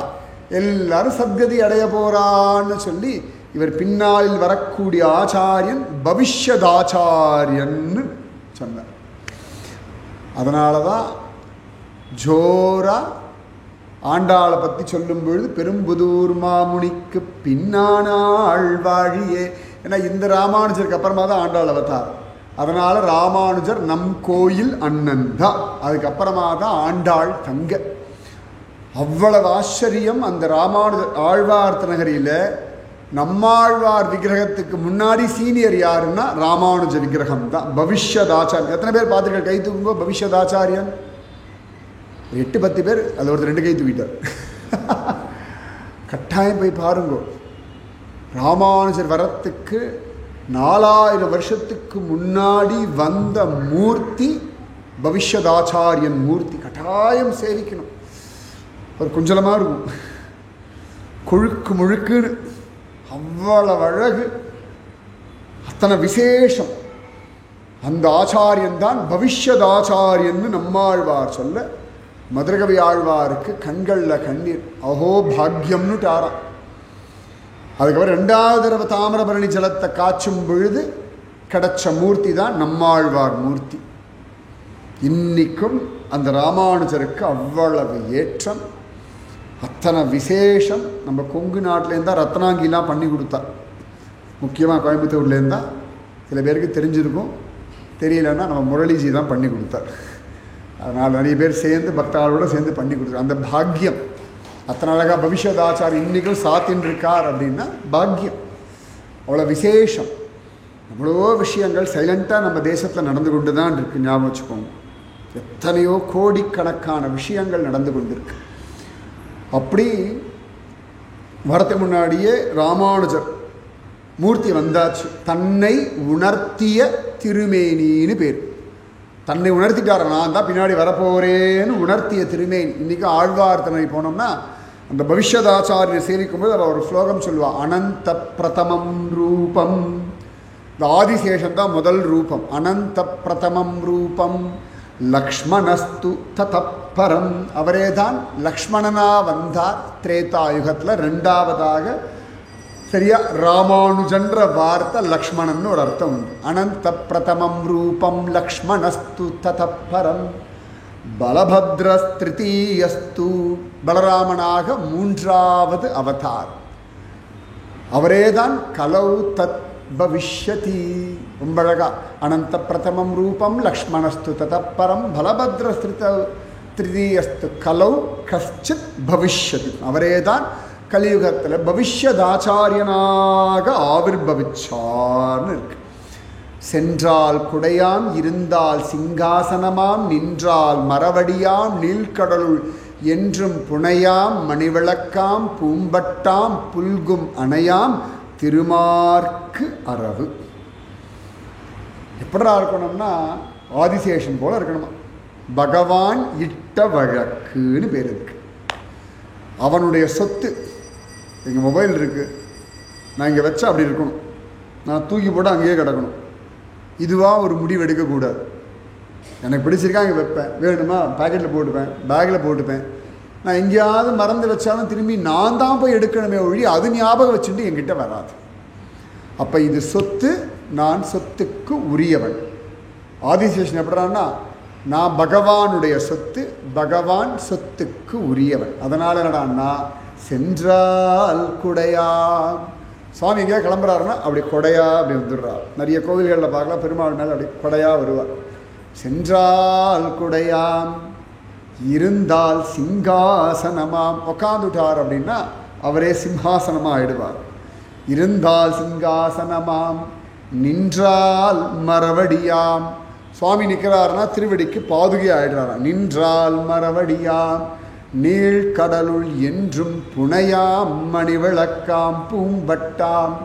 எல்லாரும் சத்கதி அடைய போறான்னு சொல்லி இவர் பின்னாளில் வரக்கூடிய ஆச்சாரியன் பவிஷ்யதாச்சாரியன்னு சொன்னார். அதனால தான் ஜோரா ஆண்டாளை பற்றி சொல்லும் பொழுது பெரும்புதூர் மாமுனிக்கு பின்னானாள் வாழியே. ஏன்னா இந்த ராமானுஜருக்கு அப்புறமா தான் ஆண்டாள் அவதார். அதனால் ராமானுஜர் நம் கோயில் அண்ணன் தான். அதுக்கப்புறமா தான் ஆண்டாள் தங்க. அவ்வளவு ஆச்சரியம் அந்த ராமானுஜர். ஆழ்வார் திருநகரியில் நம்மாழ்வார் விக்கிரகத்துக்கு முன்னாடி சீனியர் யாருன்னா ராமானுஜ விக்கிரகம் தான். பவிஷ்யதாச்சாரியன். எத்தனை பேர் பார்த்துருக்க? கை தூக்குங்கோ. பவிஷ்யதாச்சாரியன் 8-10 பேர். அதில் ஒருத்தர் 2 கை தூக்கிட்டார். கட்டாயம் போய் பாருங்கோ. ராமானுஜர் வரத்துக்கு 4000 வருஷத்துக்கு முன்னாடி வந்த மூர்த்தி பவிஷ்யதாச்சாரியன் மூர்த்தி. கட்டாயம் சேவிக்கணும். ஒரு குஞ்சலமாக இருக்கும், கொழுக்கு முழுக்குன்னு அவ்வளவு அழகு, அத்தனை விசேஷம். அந்த ஆச்சாரியன் தான் பவிஷ்யதாச்சாரியன்னு நம்மாழ்வார் சொல்ல மதுரகவி ஆழ்வாருக்கு கண்களில் கண்ணீர். அஹோ பாக்யம்னு டாராம். அதுக்கப்புறம் 2வது தடவை தாமிரபரணி ஜலத்தை காய்ச்சும் பொழுது கிடைச்ச மூர்த்தி தான் நம்மாழ்வார் மூர்த்தி. இன்னைக்கும் அந்த ராமானுஜருக்கு அவ்வளவு ஏற்றம், அத்தனை விசேஷம். நம்ம கொங்கு நாட்டிலேருந்தா ரத்னாங்கிலாம் பண்ணி கொடுத்தார். முக்கியமாக கோயம்புத்தூர்லேருந்தா சில பேருக்கு தெரிஞ்சிருக்கும், தெரியலன்னா நம்ம முரளிஜி தான் பண்ணி கொடுத்தார். அதனால் நிறைய பேர் சேர்ந்து பக்தாளோடு சேர்ந்து பண்ணி கொடுத்தார். அந்த பாக்கியம் அத்தனை அழகாக பவிஷ்யதாச்சாரியர் இன்றைக்கும் சாத்தின்னு இருக்கார் அப்படின்னா பாக்கியம். அவ்வளோ விசேஷம். அவ்வளோ விஷயங்கள் சைலண்ட்டாக நம்ம தேசத்தில் நடந்து கொண்டு தான் இருக்குது. ஞாபகம் வச்சுக்கோங்க, எத்தனையோ கோடிக்கணக்கான விஷயங்கள் நடந்து கொண்டிருக்கு. அப்படி வரத்துக்கு முன்னாடியே ராமானுஜர் மூர்த்தி வந்தாச்சு. தன்னை உணர்த்திய திருமேனின்னு பேர். தன்னை உணர்த்திட்டார். நான் தான் பின்னாடி வரப்போகிறேன்னு உணர்த்திய திருமேனி. இன்றைக்கி ஆழ்வார் திருநகரி போனோம்னா அந்த பவிஷ்யதாச்சாரியனை சேவிக்கும்போது அவர் ஒரு ஸ்லோகம் சொல்லுவாள், அனந்த பிரதமம் ரூபம். இந்த ஆதிசேஷன் தான் முதல் ரூபம். அனந்த பிரதமம் ரூபம் லக்ஷ்மணஸ்து ததப்பரம். அவரே தான் லக்ஷ்மணனா வந்தார் திரேதாயுகத்தில். 2வதாக சரியா ராமானுஜன்ற வார்த்தை லக்ஷ்மணன் ஒரு அர்த்தம் உண்டு. அனந்த பிரதமம் ரூபம் லக்ஷ்மணஸ்து ததப்பரம். பலபத்ரஸ்திருத்தீயஸ்து. பலராமனாக 3வது அவதார். அவரேதான் கலௌ தத் பவிஷ்யதி. ரொம்ப அழகா அனந்த பிரதமம் ரூபம் லக்ஷ்மணஸ்து ததப்பரம் பலபத்ரஸ்திருத்தீயஸ்து கலௌ கஷ்சித் பவிஷ்யதி. அவரேதான் கலியுகத்தில் பவிஷ்யதாச்சாரியனாக ஆவிர்பவிச்சார்னு இருக்கு. சென்றால் குடையாம் இருந்தால் சிங்காசனமாம் நின்றால் மரவடியாம் நீழ்கடலுள் என்றும் புனையாம் மணிவிளக்காம் பூம்பட்டாம் புல்கும் அணையாம் திருமார்க்கு அரவு. எப்படா இருக்கணும்னா ஆதிசேஷன் போல இருக்கணுமா. பகவான் இட்ட வழக்குன்னு பேர் இருக்கு. அவனுடைய சொத்து. எங்கள் மொபைல் இருக்குது, நான் இங்கே வச்சா அப்படி இருக்கணும், நான் தூக்கி போட்டு அங்கேயே கிடக்கணும். இதுவாக ஒரு முடிவு எடுக்கக்கூடாது. எனக்கு பிடிச்சிருக்கா இங்கே வைப்பேன், வேணுமா பேக்கெட்டில் போட்டுப்பேன், பேக்கில் போட்டுப்பேன். நான் எங்கேயாவது மறந்து வச்சாலும் திரும்பி நான் தான் போய் எடுக்கணுமே ஒழி அது ஞாபகம் வச்சுட்டு என்கிட்ட வராது. அப்போ இது சொத்து, நான் சொத்துக்கு உரியவன். ஆதிசேஷன் எப்படான்னா நான் பகவானுடைய சொத்து, பகவான் சொத்துக்கு உரியவன். அதனால் என்னடான்னா சென்றால் குடையா. சுவாமி எங்கேயா கிளம்புறாருன்னா அப்படி கொடையா அப்படி வந்துடுறார். நிறைய கோவில்களில் பார்க்கலாம், பெருமாள் மேலே அப்படி கொடையா வருவார். சென்றால் குடையாம், இருந்தால் சிங்காசனமாம். உக்காந்துட்டார் அப்படின்னா அவரே சிம்ஹாசனமாக ஆயிடுவார். இருந்தால் சிங்காசனமாம், நின்றால் மரவடியாம். சுவாமி நிற்கிறாருன்னா திருவடிக்கு பாதுகை ஆயிடுறாராம். நின்றால் மரவடியாம், நீழ்கடலுள் என்றும் புனையாம், மணிவிளக்காம் பூம்பட்டாம்.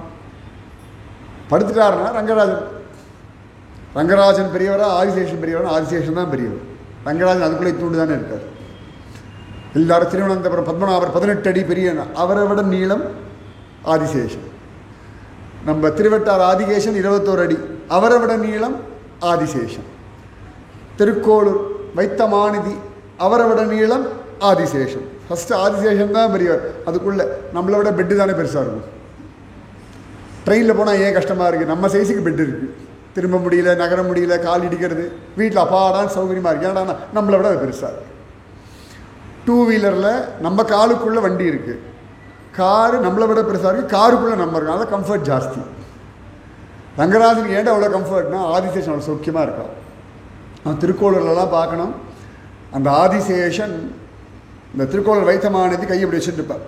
படுத்துட்டாருன்னா ரங்கராஜன். ரங்கராஜன் பெரியவரா ஆதிசேஷன் பெரியவரா? ஆதிசேஷன் தான் பெரியவர். ரங்கராஜன் அதுக்குள்ளே தூண்டு தானே இருக்கார். எல்லாரும் திருவனந்தபுரம் பத்மநாபர் 18 அடி பெரிய, அவரை விட நீளம் ஆதிசேஷன். நம்ம திருவட்டார் ஆதிகேசன் 21 அடி, அவரை விட நீளம் ஆதிசேஷன். திருக்கோளூர் வைத்தமாநிதி, அவரை விட நீளம் ஆதிசேஷன். ஃபஸ்ட்டு ஆதிசேஷன் தான் பெரியவர். அதுக்குள்ளே நம்மளை விட பெட்டு தானே பெருசாக இருக்கும். ட்ரெயினில் போனால் ஏன் கஷ்டமாக இருக்குது? நம்ம சைஸுக்கு பெட்டு இருக்குது, திரும்ப முடியல, நகர முடியல, கால் இடிக்கிறது. வீட்டில் அப்பாடான்னு சௌகரியமாக இருக்குது. ஏன்னா நம்மளை விட அது பெருசாக இருக்குது. 2 வீலரில் நம்ம காலுக்குள்ளே வண்டி இருக்குது, காரு நம்மளை விட பெருசாக இருக்குது, காருக்குள்ளே நம்ம இருக்கோம். அதான் கம்ஃபர்ட் ஜாஸ்தி. ரங்கராஜனுக்கு ஏன்டா அவ்வளோ கம்ஃபர்ட்னா ஆதிசேஷன் அவ்வளோ சௌக்கியமாக இருக்கான். அவன் திருக்கோளூர்லாம் பார்க்கணும். அந்த ஆதிசேஷன் இந்த திருக்கோளூர் வைத்தமானது கை இப்படி வச்சுட்டு இருப்பார்,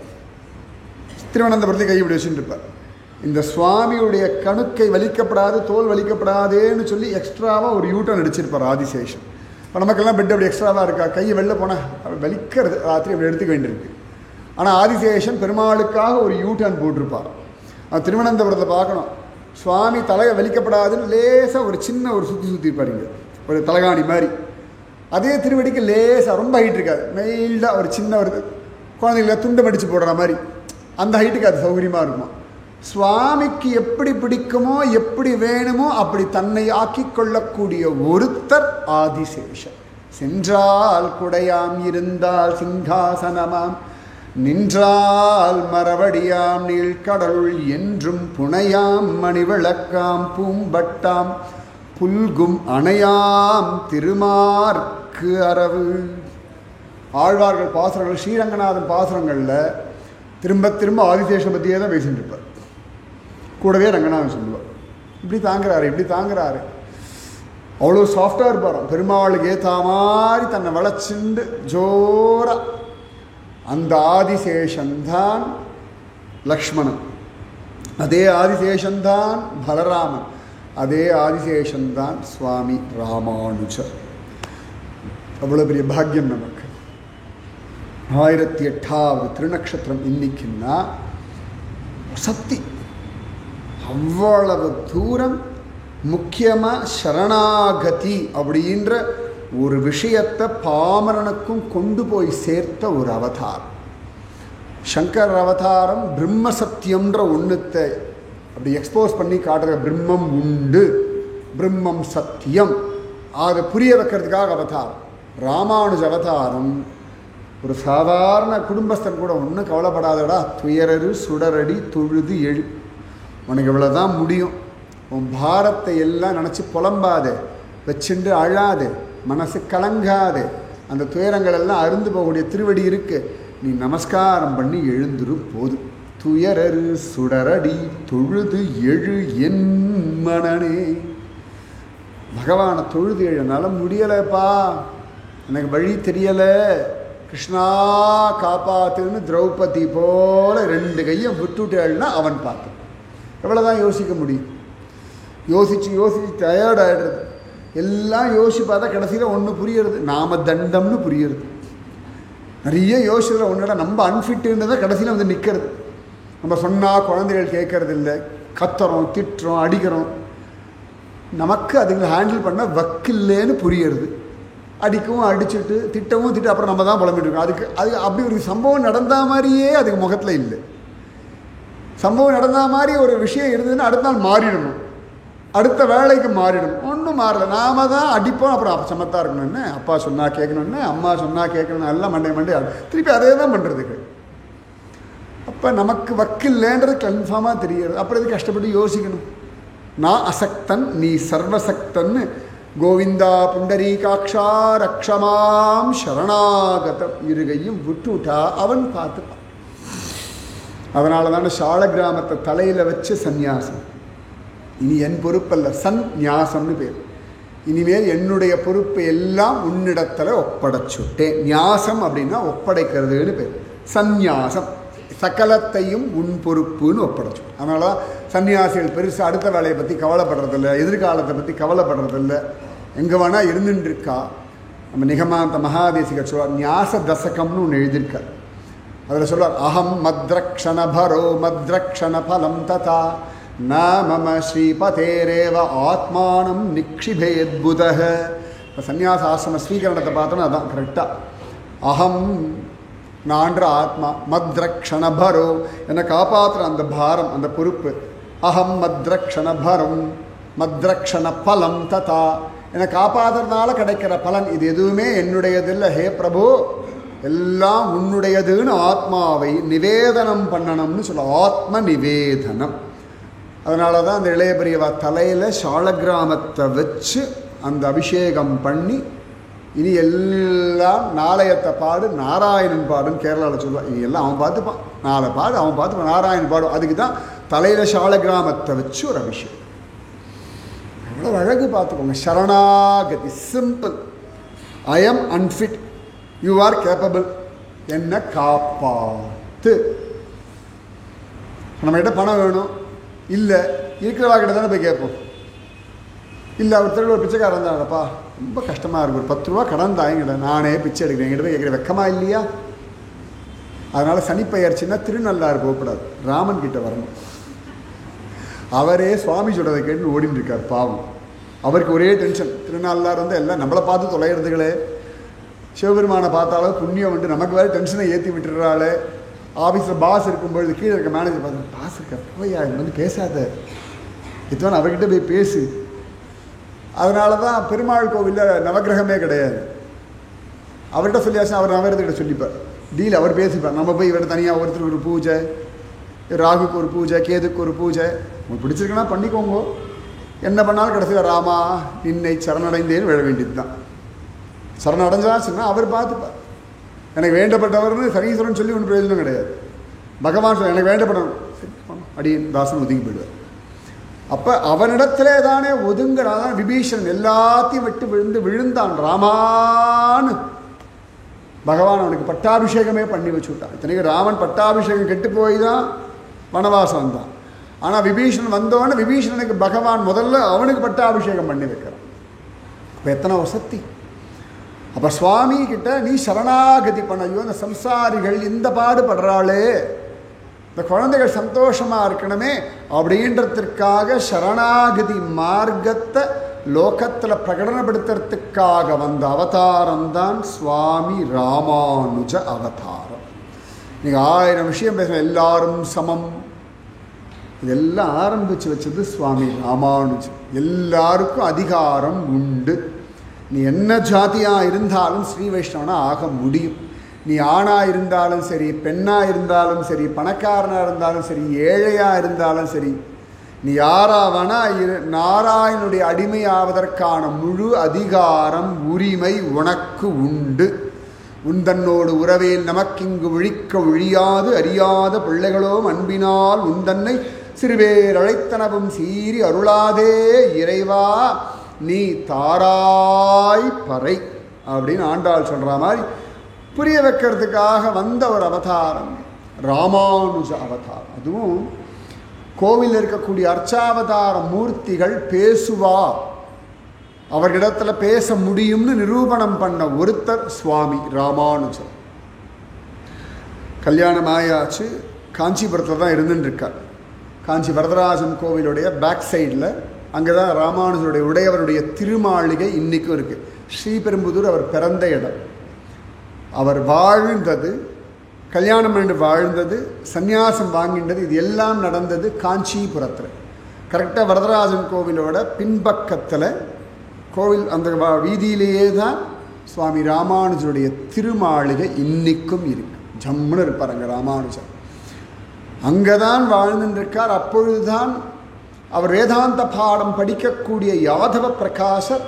திருவனந்தபுரத்தை கை இப்படி வச்சுட்டு இருப்பார். இந்த சுவாமியுடைய கணுக்கை வலிக்கப்படாது, தோல் வலிக்கப்படாதேன்னு சொல்லி எக்ஸ்ட்ராவாக ஒரு யூட்டர்ன் அடிச்சிருப்பார் ஆதிசேஷன். இப்போ நமக்கெல்லாம் பெட் அப்படி எக்ஸ்ட்ராவாக இருக்கா, கையை வெளில போனால் வலிக்கிறது, ராத்திரி அப்படி எடுத்துக்க வேண்டியிருக்கு. ஆனால் ஆதிசேஷன் பெருமாளுக்காக ஒரு யூட்டர்ன் போட்டிருப்பார். திருவனந்தபுரத்தை பார்க்கணும். சுவாமி தலையை வலிக்கப்படாதுன்னு லேசாக ஒரு சின்ன ஒரு சுற்றிருப்பார், இங்கே ஒரு தலகாணி மாதிரி. அதே திருவடிக்கு லேசாக, ரொம்ப ஹைட் இருக்காது, மெயில்டாக ஒரு சின்ன ஒரு குழந்தைங்கள துண்டை மடித்து போடுற மாதிரி, அந்த ஹைட்டுக்கு அது சௌகரியமாக இருக்குமா. சுவாமிக்கு எப்படி பிடிக்குமோ, எப்படி வேணுமோ அப்படி தன்னை ஆக்கி கொள்ளக்கூடிய ஒருத்தர் ஆதிசேஷன். சென்றால் குடையாம், இருந்தால் சிங்காசனமாம், நின்றால் மரவடியாம், நீழ்கடலுள் என்றும் புனையாம், மணிவிளக்காம் பூம்பட்டாம், புல்கும் அணையாம் திருமார்க்கு அரவு. ஆழ்வார்கள் பாசுரங்கள், ஸ்ரீரங்கநாதன் பாசுரங்களில் திரும்ப திரும்ப ஆதிசேஷன் பற்றியே தான் பேசிட்டு இருப்பார். கூடவே ரங்கநாதன் சொல்லுவார், இப்படி தாங்குறாரு, இப்படி தாங்குறாரு. அவ்வளோ சாஃப்டாக இருப்பார். பெருமாளுக்கு ஏற்ற மாதிரி தன்னை வளைச்சுண்டு ஜோராக. அந்த ஆதிசேஷன்தான் லக்ஷ்மணன், அதே ஆதிசேஷன்தான் பலராமன், அதே ஆதிசேஷன்தான் சுவாமி ராமானுஜர். அவ்வளோ பெரிய பாக்கியம் நமக்கு. 1008வது திருநக்ஷத்திரம் இன்னைக்குன்னா சக்தி அவ்வளவு தூரம். முக்கியமாக சரணாகதி அப்படின்ற ஒரு விஷயத்தை பாமரனுக்கும் கொண்டு போய் சேர்த்த ஒரு அவதாரம். சங்கர் அவதாரம் பிரம்ம சத்தியம்ன்ற ஒன்றுத்தை அப்படி எக்ஸ்போஸ் பண்ணி காட்டுற. பிரம்மம் உண்டு, பிரம்மம் சத்தியம், அதை புரிய வைக்கிறதுக்காக அவதாரம். ராமானுஜ அவதாரம் ஒரு சாதாரண குடும்பஸ்தன் கூட ஒன்றும் கவலைப்படாதடா, துயரரு சுடரடி தொழுது எழு, உனக்கு இவ்வளோதான் முடியும், உன் பாரத்தை எல்லாம் நினச்சி புலம்பாதே, வச்சுண்டு அழாதே, மனசு கலங்காதே, அந்த துயரங்கள் எல்லாம் அருந்து போகக்கூடிய திருவடி இருக்கு, நீ நமஸ்காரம் பண்ணி எழுந்துரு போதும். துயரரு சுடரடி தொழுது எழு என் மனனே. பகவானை தொழுது எழுனால முடியலைப்பா, எனக்கு வழி தெரியலை, கிருஷ்ணா காப்பாத்துன்னு திரௌபதி போல 2 கையும் விட்டுட்டேன்னா அவன் பார்த்து எவ்வளோதான் யோசிக்க முடியும். யோசித்து யோசித்து டயர்ட் ஆகிடுறது. எல்லாம் யோசிச்சு பார்த்தா கடைசியில் ஒன்று புரியுறது, நாம தண்டம்னு புரியுறது. நிறைய யோசிச்சதில் ஒன்றோட நம்ம அன்ஃபிட்டுன்றதை கடைசியில் வந்து நிற்கிறது. நம்ம சொன்னால் குழந்தைகள் கேட்கறது இல்லை, கத்துறோம், திட்டுறோம், அடிக்கிறோம். நமக்கு அதுங்களை ஹேண்டில் பண்ண வக்கில்லேன்னு புரியுறது. அடிக்கவும் அடிச்சுட்டு திட்டவும் திட்டு அப்புறம் நம்ம தான் புலம்பிட்டு இருக்கோம். அது அப்படி ஒரு சம்பவம் நடந்த மாதிரியே அதுக்கு முகத்தில் இல்லை. சம்பவம் நடந்த மாதிரி ஒரு விஷயம் இருந்ததுன்னா அடுத்த நாள் மாறிடணும், அடுத்த வேலைக்கு மாறிடணும். ஒன்றும் மாறலை, நாம தான் அடிப்போம், அப்புறம் சமத்தாக இருக்கணும்னு, அப்பா சொன்னால் கேட்கணுன்னு, அம்மா சொன்னால் கேட்கணும், எல்லாம் மண்டே திருப்பி அதே தான் பண்ணுறதுக்கு. அப்போ நமக்கு வக்கில்லைன்றது கன்ஃபார்மாக தெரியாது. அப்புறம் இது கஷ்டப்பட்டு யோசிக்கணும். நான் அசக்தன் நீ சர்வசக்தன்னு கோவிந்தா புண்டரீகாட்சா ரக்ஷமாம் சரணாகதம், இருகையும் விட்டுவிட்டா அவன் பார்த்துப்பான். அதனால தானே சால கிராமத்தை தலையில் வச்சு சந்நியாசம். இனி என் பொறுப்பல்ல, சந்நியாசம்னு பேர். இனிமேல் என்னுடைய பொறுப்பை எல்லாம் உன்னிடத்தில் ஒப்படைச்சுட்டேன். நியாசம் அப்படின்னா ஒப்படைக்கிறதுன்னு பேர். சந்நியாசம் சகலத்தையும் உன் பொறுப்புன்னு ஒப்படைச்சு. அதனால தான் சன்னியாசிகள் பெருசு அடுத்த வேலையை பற்றி கவலைப்படுறதில்ல, எதிர்காலத்தை பற்றி கவலைப்படுறதில்ல, எங்கே வேணால் இருந்துட்டு இருக்கா. நம்ம நிகமாந்த மகாதேசிக சொல்வார், நியாச தசகம்னு ஒன்று எழுதியிருக்கார். அதில் சொல்வார், அகம் மத்ரக்ஷண பரோ மத்ரக்ஷண பலம் ததா ந மம ஸ்ரீபதேரேவ ஆத்மானம் நிக்ஷிபேத்புதக. இப்போ சன்னியாச ஆசிரம ஸ்வீகரணத்தை பார்த்தோன்னா அதான் கரெக்டாக. அகம் நான்ற ஆத்மா, மத்ரக்ஷண பரோ என்னை காப்பாற்றுற அந்த பாரம், அந்த பொறுப்பு. அகம் மத்ரக்ஷண பரம் மத்ரக்ஷண பலம் ததா, என்னை காப்பாற்றுறதுனால கிடைக்கிற பலன் இது எதுவுமே என்னுடையதில்லை. ஹே பிரபு, எல்லாம் உன்னுடையதுன்னு ஆத்மாவை நிவேதனம் பண்ணணும்னு சொல்ல, ஆத்ம நிவேதனம். அதனால தான் அந்த இளைய பெரியவா தலையில் சாலக்கிராமத்தை வச்சு அந்த அபிஷேகம் பண்ணி, இனி எல்லாம் நாளையத்தை பாடு நாராயணன் பாடுன்னு கேரளாவில் சொல்லுவாள். இனி எல்லாம் அவன் பார்த்துப்பான், நாளை பாடு அவன் பார்த்துப்பான், நாராயணன் பாடும். அதுக்கு தான் தலையில் சாலக்கிராமத்தை வச்சு ஒரு அபிஷேகம். எவ்வளோ அழகு பார்த்துக்கோங்க. சரணாகதி, simple. I am unfit, you are capable, என்னை காப்பாத்து. நம்மகிட்ட பணம் வேணும், இல்லை இருக்கிறவா கிட்ட தானே போய் கேட்போம். இல்லை ஒருத்தர் ஒரு பிச்சைக்காரன் தானப்பா, ரொம்ப கஷ்டமாக இருக்கும், ஒரு 10 ரூபா கடன் தாங்கிட, நானே பிச்சை எடுக்கிறேன், எங்கிட்ட போய் கேட்குற வெக்கமா இல்லையா? அதனால் சனிப்பெயர்ச்சின்னா திருநள்ளாறு போகக்கூடாது, ராமன் கிட்ட வரணும். அவரே சுவாமி சொல்கிறதை கேட்டு ஓடின்னு இருக்கார் பாவம். அவருக்கு ஒரே டென்ஷன், திருநள்ளாறு வந்து எல்லாம் நம்மளை பார்த்து தொலைகிறதுகளே, சிவபெருமானை பார்த்தாலும் புண்ணியம் வந்து நமக்கு வேறு டென்ஷனை ஏற்றி விட்டுறாளே. ஆஃபீஸில் பாஸ் இருக்கும்பொழுது கீழே இருக்க மேனேஜர் பார்த்து, பாஸ் இருக்க போய்யா இது வந்து பேசாத, இத்தனை அவர்கிட்ட போய் பேசு. அதனால தான் பெருமாள் கோவிலில் நவகிரகமே கிடையாது. அவர்கிட்ட சொல்லியாச்சுன்னா அவர் நவகிரகத்திட்ட சொல்லிப்பார், டீல் அவர் பேசிப்பார். நம்ம போய் இவர்கிட்ட தனியாக ஒருத்தருக்கு ஒரு பூஜை, ராகுக்கு ஒரு பூஜை, கேதுக்கு ஒரு பூஜை, உங்களுக்கு பிடிச்சிருக்குன்னா பண்ணிக்கோங்க, என்ன பண்ணாலும் கடைசியில் ராமா நின்னை சரணடைந்தேன்னு விழ வேண்டியது தான். சரணடைஞ்சாச்சுன்னா அவர் பார்த்துப்பார். எனக்கு வேண்டப்பட்டவர்னு சனீஸ்வரன் சொல்லி ஒன்றும் பிரயோஜனம் கிடையாது. பகவான் சொல்ல எனக்கு வேண்டப்பட்டவன் அடியின் தாசன் ஒதுங்கி போயிடுவார். அப்போ அவனிடத்திலே தானே ஒதுங்கிறான். விபீஷன் எல்லாத்தையும் விட்டு விழுந்தான் ராமான்னு. பகவான் அவனுக்கு பட்டாபிஷேகமே பண்ணி வச்சு விட்டான். இத்தனைக்கு ராமன் பட்டாபிஷேகம் கெட்டு போய் தான் வனவாசம் வந்தான். ஆனால் விபீஷன் வந்தோடனே விபீஷணனுக்கு பகவான் முதல்ல அவனுக்கு பட்டாபிஷேகம் பண்ணி வைக்கிறான். இப்போ எத்தனை வசதி. அப்போ சுவாமி கிட்ட நீ சரணாகதி பண்ணையோ, இந்த சம்சாரிகள் இந்த பாடுபடுறாளே, இந்த குழந்தைகள் சந்தோஷமாக இருக்கணுமே அப்படின்றதுக்காக சரணாகதி மார்க்கத்தை லோகத்தில் பிரகடனப்படுத்துறதுக்காக வந்த அவதாரம் தான் சுவாமி ராமானுஜ அவதாரம். நீங்கள் 1000 விஷயம் பேசுகிற எல்லாரும் சமம், இதெல்லாம் ஆரம்பித்து வச்சது சுவாமி ராமானுஜன். எல்லாருக்கும் அதிகாரம் உண்டு. நீ என்ன ஜாதியாக இருந்தாலும் ஸ்ரீ வைஷ்ணவனாக ஆக முடியும். நீ ஆணாக இருந்தாலும் சரி, பெண்ணாக இருந்தாலும் சரி, பணக்காரனாக இருந்தாலும் சரி, ஏழையாக இருந்தாலும் சரி, நீ யாராவனா நாராயணனுடைய அடிமையாவதற்கான முழு அதிகாரம் உரிமை உனக்கு உண்டு. உந்தன்னோடு உறவேல் நமக்கிங்கு ஒழிக்க ஒழியாது அறியாத பிள்ளைகளோம் அன்பினால் உந்தன்னை சிறுவேர் அழைத்தனவும் சீறி அருளாதே இறைவா நீ தாராய் பறை அப்படின்னு ஆண்டாள் சொல்கிற மாதிரி புரிய வைக்கிறதுக்காக வந்த ஒரு அவதாரம் ராமானுஜ அவதாரம். அதுவும் கோவிலில் இருக்கக்கூடிய அர்ச்சாவதார மூர்த்திகள் பேசுவா, அவர்களிடத்தில் பேச முடியும்னு நிரூபணம் பண்ண ஒருத்தர் சுவாமி ராமானுஜர். கல்யாணம் ஆயாச்சு, காஞ்சிபுரத்தில் தான் இருந்துட்டுருக்கார். காஞ்சி வரதராஜன் கோவிலுடைய பேக் சைடில் அங்கே தான் ராமானுஜருடைய உடையவருடைய திருமாளிகை இன்றைக்கும் இருக்குது. ஸ்ரீபெரும்புதூர் அவர் பிறந்த இடம். அவர் வாழ்ந்தது, கல்யாணம் பண்ணி வாழ்ந்தது, சந்நியாசம் வாங்கின்றது, இது எல்லாம் நடந்தது காஞ்சிபுரத்தில். கரெக்டாக வரதராஜன் கோவிலோட பின்பக்கத்தில் கோவில் அந்த வீதியிலேயே தான் சுவாமி ராமானுஜருடைய திருமாளிகை இன்றைக்கும் இருக்குது. ஜம்முன்னு இருப்பார் அங்கே ராமானுஜர். அங்கே தான் வாழ்ந்துருக்கார். அப்பொழுதுதான் அவர் வேதாந்த பாடம் படிக்கக்கூடிய யாதவ பிரகாசர்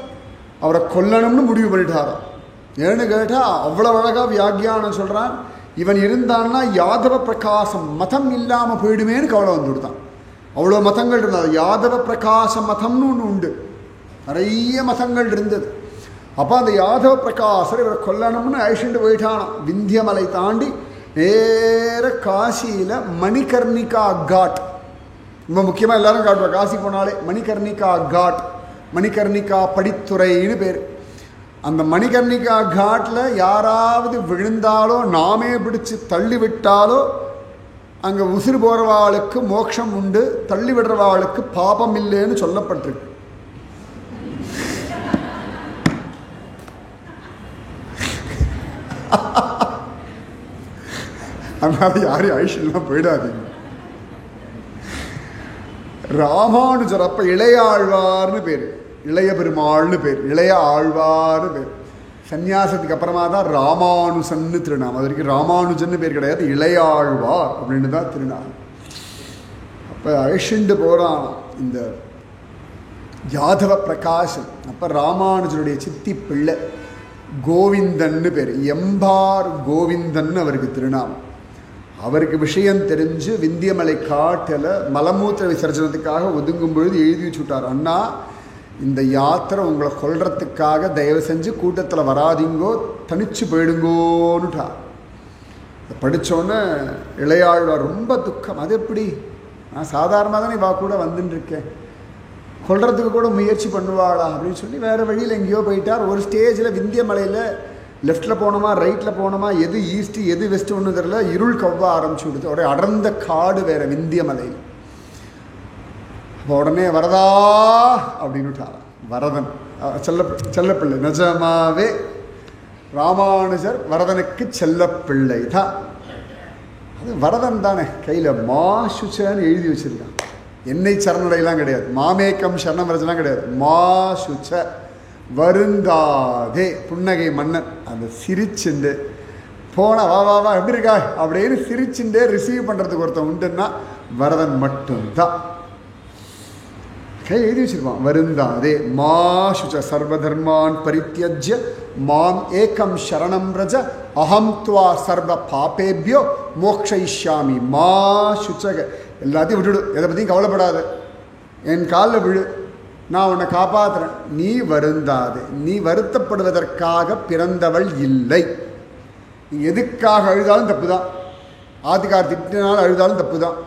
அவரை கொல்லணும்னு முடிவு பண்ணிட்டாராம். ஏன்னு கேட்டால் அவ்வளோ அழகாக வியாக்கியானம் சொல்கிறான். இவன் இருந்தான்னா யாதவ பிரகாசம் மதம் இல்லாமல் போயிடுமேன்னு கவலை வந்துவிடுதான். அவ்வளோ மதங்கள் இருந்தது. யாதவ பிரகாச மதம்னு ஒன்று உண்டு, நிறைய மதங்கள் இருந்தது. அப்போ அந்த யாதவ பிரகாசர் இவரை கொல்லணும்னு அழிச்சுட்டு போயிட்டானான். விந்தியமலை தாண்டி நேர காசியில் மணிகர்ணிகா காட், ரொம்ப முக்கியமாக எல்லாரும் காட்டுவார் காசி போனாலே மணிகர்ணிகா காட், மணிகர்ணிகா படித்துறைன்னு பேர். அந்த மணிகர்ணிகா காட்டில் யாராவது விழுந்தாலோ நாமே பிடிச்சு தள்ளி விட்டாலோ அங்கே உசுறு போகிறவாளுக்கு மோட்சம் உண்டு, தள்ளி விடுறவாளுக்கு பாபம் இல்லைன்னு சொல்லப்பட்டிருக்கு. அதனால யாரையும் ஐஷன்லாம் போயிடாதீங்க. ராமானுஜர் அப்ப இளையாழ்வார்னு பேர், இளைய பெருமாள்னு பேர், இளைய ஆழ்வார்னு பேர். சன்னியாசத்துக்கு அப்புறமா தான் ராமானுசன்னு திருநாமம். அது வரைக்கும் ராமானுஜன்னு பேர் கிடையாது, இளையாழ்வார் அப்படின்னு தான் திருநாமம். அப்போ அழிச்சுண்டு போகிறான் இந்த யாதவ பிரகாசன். அப்போ ராமானுஜருடைய சித்தி பிள்ளை கோவிந்தன்னு பேர், எம்பார் கோவிந்தன் அவருக்கு திருநாமம். அவருக்கு விஷயம் தெரிஞ்சு விந்தியமலை காட்டில் மலமூத்திர விசர்ஜனத்துக்காக ஒதுங்கும் பொழுது எழுதி வச்சுட்டார், அண்ணா இந்த யாத்திரை உங்களை கொல்றதுக்காக தயவு செஞ்சு கூட்டத்தில் வராதிங்கோ, தனிச்சு போயிடுங்கோன்னுட்டார். படித்தோன்னே இளையாழ்வார் ரொம்ப துக்கம். அது எப்படி, நான் சாதாரணமாக தானே வா கூட வந்துட்டுருக்கேன், கொல்றதுக்கு கூட முயற்சி பண்ணுவாளா அப்படின்னு சொல்லி வேறு வழியில் எங்கேயோ போயிட்டார். ஒரு ஸ்டேஜில் விந்தியமலையில் லெஃப்டில் போனோமா ரைட்டில் போனோமா, எது ஈஸ்ட்டு எது வெஸ்ட்டு ஒன்று தெரியல, இருள் கவ்வ ஆரம்பிச்சு விடுது. ஒரே அடர்ந்த காடு வேறு விந்தியமலையில். அப்போ உடனே வரதா அப்படின்னுட்டாராம். வரதன் செல்லப்பிள்ளை, நிஜமாவே ராமானுஜர் வரதனுக்கு செல்லப்பிள்ளை தான். அது வரதன் தானே, கையில் மாசுச்சன்னு எழுதி வச்சிருக்கான். என்னை சரணடையெல்லாம் கிடையாது, மாமேக்கம் சரணம் கிடையாது, மாசுச்ச வருந்தாதே. புன்னகை மன்னன் அந்த சிரிச்சுண்டு போன வா வா வா எப்படி இருக்கா அப்படின்னு சிரிச்சுண்டே ரிசீவ் பண்ணுறதுக்கு ஒருத்தன் உண்டுன்னா வரதன் மட்டும்தான். கை எழுதி வச்சிருப்பான், வருந்தாதே. மா சுச்ச சர்வதர்மான் பரித்யஜ்ய மாம் ஏகம் சரணம் ரஜ அஹம் துவா சர்வ பாபேபியோ மோக்ஷயிஷ்யாமி. மா சுச்சக, எல்லாத்தையும் விட்டுடு, எதை பற்றியும் கவலைப்படாத, என் காலில் விழு, நான் உன்னை காப்பாற்றுறேன், நீ வருந்தாதே. நீ வருத்தப்படுவதற்காக பிறந்தவள் இல்லை. நீ எதுக்காக அழுதாலும் தப்பு தான், ஆத்துக்கார் திட்டினாலும் அழுதாலும் தப்பு தான்,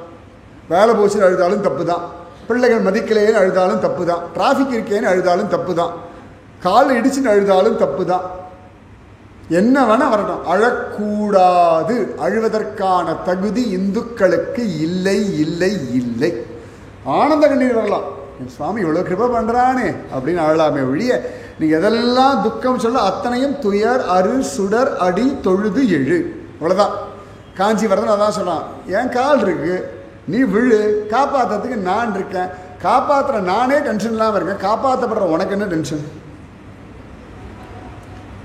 வேலை போச்சுன்னு அழுதாலும் தப்பு தான், பிள்ளைகள் மதிக்கலையேன்னு அழுதாலும் தப்பு தான், டிராஃபிக் இருக்கேன்னு அழுதாலும் தப்பு தான், கால் இடிச்சுன்னு அழுதாலும் தப்பு தான். என்ன வேணால் வரட்டும், அழக்கூடாது. அழுவதற்கான தகுதி இந்துக்களுக்கு இல்லை இல்லை இல்லை. ஆனந்த கண்ணீர் வரலாம், என் சுவாமி இவ்வளோ கிருபை பண்ணுறானே அப்படின்னு அழலாமே ஒழிய, நீங்கள் எதெல்லாம் துக்கம் சொல்ல அத்தனையும் துயர் அரு சுடர் அடி தொழுது எழு, அவ்வளோதான். காஞ்சிவரதன் அதான் சொல்கிறான், என் கால் இருக்குது, நீ விழு, காப்பாற்றுறதுக்கு நான் இருக்கேன், காப்பாற்றுற நானே டென்ஷன் இல்லாமல் இருக்கேன், காப்பாற்றப்படுற உனக்கு என்ன டென்ஷன்?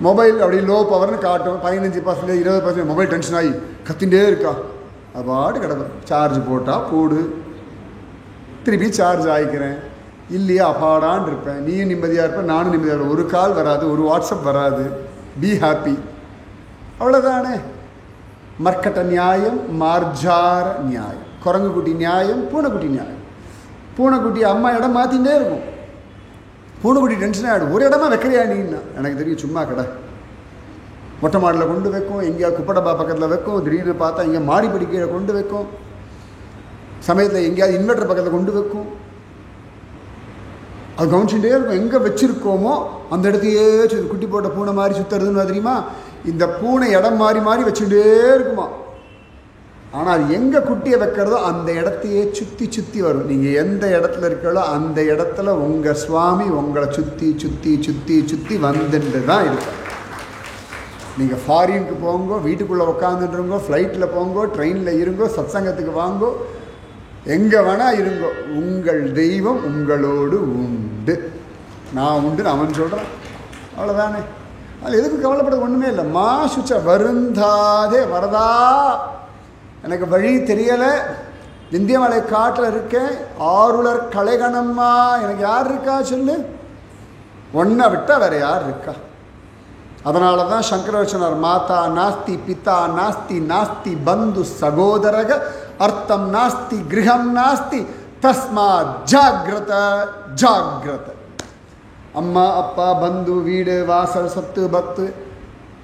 மொபைல் அப்படி லோ பவர்னு காட்டும், 15% 20% மொபைல் டென்ஷன் ஆகி கத்திகிட்டே இருக்கா, அது பாட்டு கிடக்கும். சார்ஜ் போட்டால் போடு, திருப்பி சார்ஜ் ஆகிக்கிறேன், இல்லையா அப்பாடான் இருப்பேன், நீயும் நிம்மதியாக இருப்பேன், நானும் நிம்மதியாக இருப்பேன். ஒரு கால் வராது, ஒரு வாட்ஸ்அப் வராது, பி ஹாப்பி, அவ்வளோதானே. மர்க்கட்ட நியாயம், மார்ஜார நியாயம், குரங்குக்குட்டி நியாயம், பூனைக்குட்டி நியாயம். பூனைக்குட்டி அம்மா இடம் மாற்றிகிட்டே இருக்கும், பூனைக்குட்டி டென்ஷன் ஆகிடும். ஒரு இடமா வைக்கிறியா நீன்னா, எனக்கு தெரியும் சும்மா கடை, மொட்டை மாடில் கொண்டு வைக்கும், எங்கேயா குப்படப்பா பக்கத்தில் வைக்கும், திடீர்னு பார்த்தா இங்கே மாடி படிக்கையில் கொண்டு வைக்கும், சமயத்தில் எங்கேயாவது இன்வெர்டர் பக்கத்தில் கொண்டு வைக்கும். அது கவனிச்சுட்டே இருக்கும், எங்கே வச்சுருக்கோமோ அந்த இடத்தையே குட்டி போட்ட பூனை மாதிரி சுற்றுறதுன்னு தெரியுமா. இந்த பூனை இடம் மாறி மாறி வச்சுட்டே இருக்குமா. ஆனால் அது எங்கே குட்டியை வைக்கிறதோ அந்த இடத்தையே சுற்றி சுற்றி வரும். நீங்கள் எந்த இடத்துல இருக்கிறதோ அந்த இடத்துல உங்கள் சுவாமி உங்களை சுற்றி சுற்றி சுற்றி சுற்றி வந்துட்டு தான் இருக்கும். நீங்கள் ஃபாரினுக்கு போங்கோ, வீட்டுக்குள்ளே உட்காந்துட்டுருங்கோ, ஃப்ளைட்டில் போங்கோ, ட்ரெயினில் இருங்கோ, சத்சங்கத்துக்கு வாங்கோ, எங்கே வேணால் இருங்கோ, உங்கள் தெய்வம் உங்களோடு உண்டு. நான் உண்டுன்னு அவன் சொல்கிறான், அவ்வளோதானே. அதில் எதுக்கு கவலைப்பட ஒன்றுமே இல்லை. மா சுச்ச வருந்தாதே. வரதா, எனக்கு வழி தெரியலை, விந்தியமலை காட்டில் இருக்கேன், ஆருளர் கலைகணம்மா, எனக்கு யார் இருக்கா சொல்லு, ஒன்றை விட்டால் வேற யார் இருக்கா? அதனால தான் சங்கரர் சொன்னார், மாதா நாஸ்தி பிதா நாஸ்தி நாஸ்தி பந்து சகோதரக அர்த்தம் நாஸ்தி கிரகம் நாஸ்தி தஸ்மா ஜாகிரத ஜாகிரத. அம்மா அப்பா பந்து வீடு வாசல் சொத்து பத்து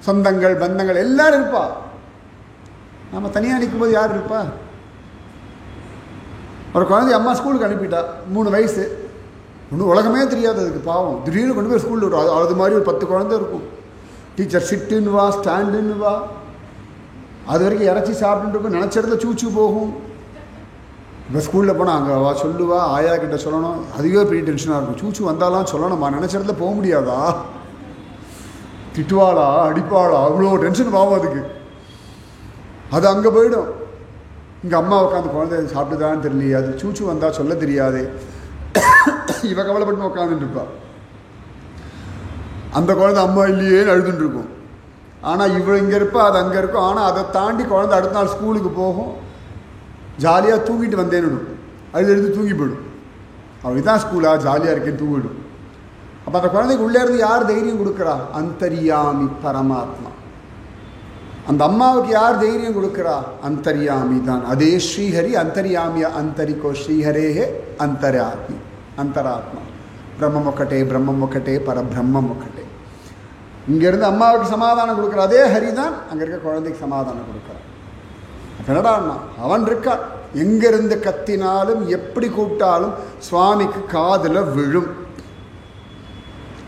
சொந்தங்கள் பந்தங்கள் எல்லாரும் இருப்பா. நம்ம தனியாக நிற்கும்போது யார் இருப்பா? ஒரு குழந்தை அம்மா ஸ்கூலுக்கு அனுப்பிட்டா, 3 வயசு, ஒன்றும் உலகமே தெரியாது அதுக்கு, பாவம். திடீர்னு கொண்டு போய் ஸ்கூலில் விடும். அது மாதிரி ஒரு 10 குழந்தை இருக்கும். டீச்சர் சிட்டுன்னு வா, ஸ்டாண்டுன்னு வா, அது வரைக்கும் இறச்சி சாப்பிட்டுட்டு இருக்கும். நினச்ச இடத்துல சூச்சு போகும். இப்போ ஸ்கூலில் போனால் அங்கே வா சொல்லுவா, ஆயா கிட்ட சொல்லணும். அதுவே பெரிய டென்ஷனாக இருக்கும். சூச்சு வந்தாலாம் சொல்லணுமா, நினச்ச இடத்துல போக முடியாதா, திட்டுவாளா அடிப்பாளா, அவ்வளோ டென்ஷன் பாவம் அதுக்கு. அது அங்கே போயிடும். இங்கே அம்மா உட்காந்து குழந்தை சாப்பிட்டுதான்னு தெரியலையே, அது சூச்சு வந்தால் சொல்ல தெரியாது, இவ கவலைப்பட்டு உட்காந்துட்டு இருப்பா. அந்த குழந்தை அம்மா இல்லையேன்னு அழுதுட்டு இருக்கும். ஆனால் இவள் இங்கே இருப்பா, அது அங்கே இருக்கும். ஆனால் அதை தாண்டி குழந்தை அடுத்த நாள் ஸ்கூலுக்கு போகும், ஜாலியாக தூங்கிட்டு வந்தேன்னு அது எடுத்து தூங்கி போயிடும். அவள் இதான் ஸ்கூலாக ஜாலியாக இருக்கேன்னு தூங்கிடும். அப்போ அந்த குழந்தைக்கு உள்ளே இருந்து யார் தைரியம் கொடுக்குறா? அந்தரியாமி பரமாத்மா. அந்த அம்மாவுக்கு யார் தைரியம் கொடுக்குறா? அந்தரியாமி தான். அதே ஸ்ரீஹரி அந்தரியாமிய அந்தரிக்கோ ஸ்ரீஹரேஹே அந்தராத்மி அந்தராத்மா. பிரம்மம் ஒக்கட்டே பிரம்மம் ஒக்கட்டே பரபிரம்மம் ஒக்கட்டே. இங்கேருந்து அம்மாவுக்கு சமாதானம் கொடுக்குற அதே ஹரி தான் அங்கே இருக்க குழந்தைக்கு சமாதானம் கொடுக்குறான். என்னடான்னா அவன் இருக்கா, எங்கேருந்து கத்தினாலும் எப்படி கூப்பிட்டாலும் சுவாமிக்கு காதில் விழும்.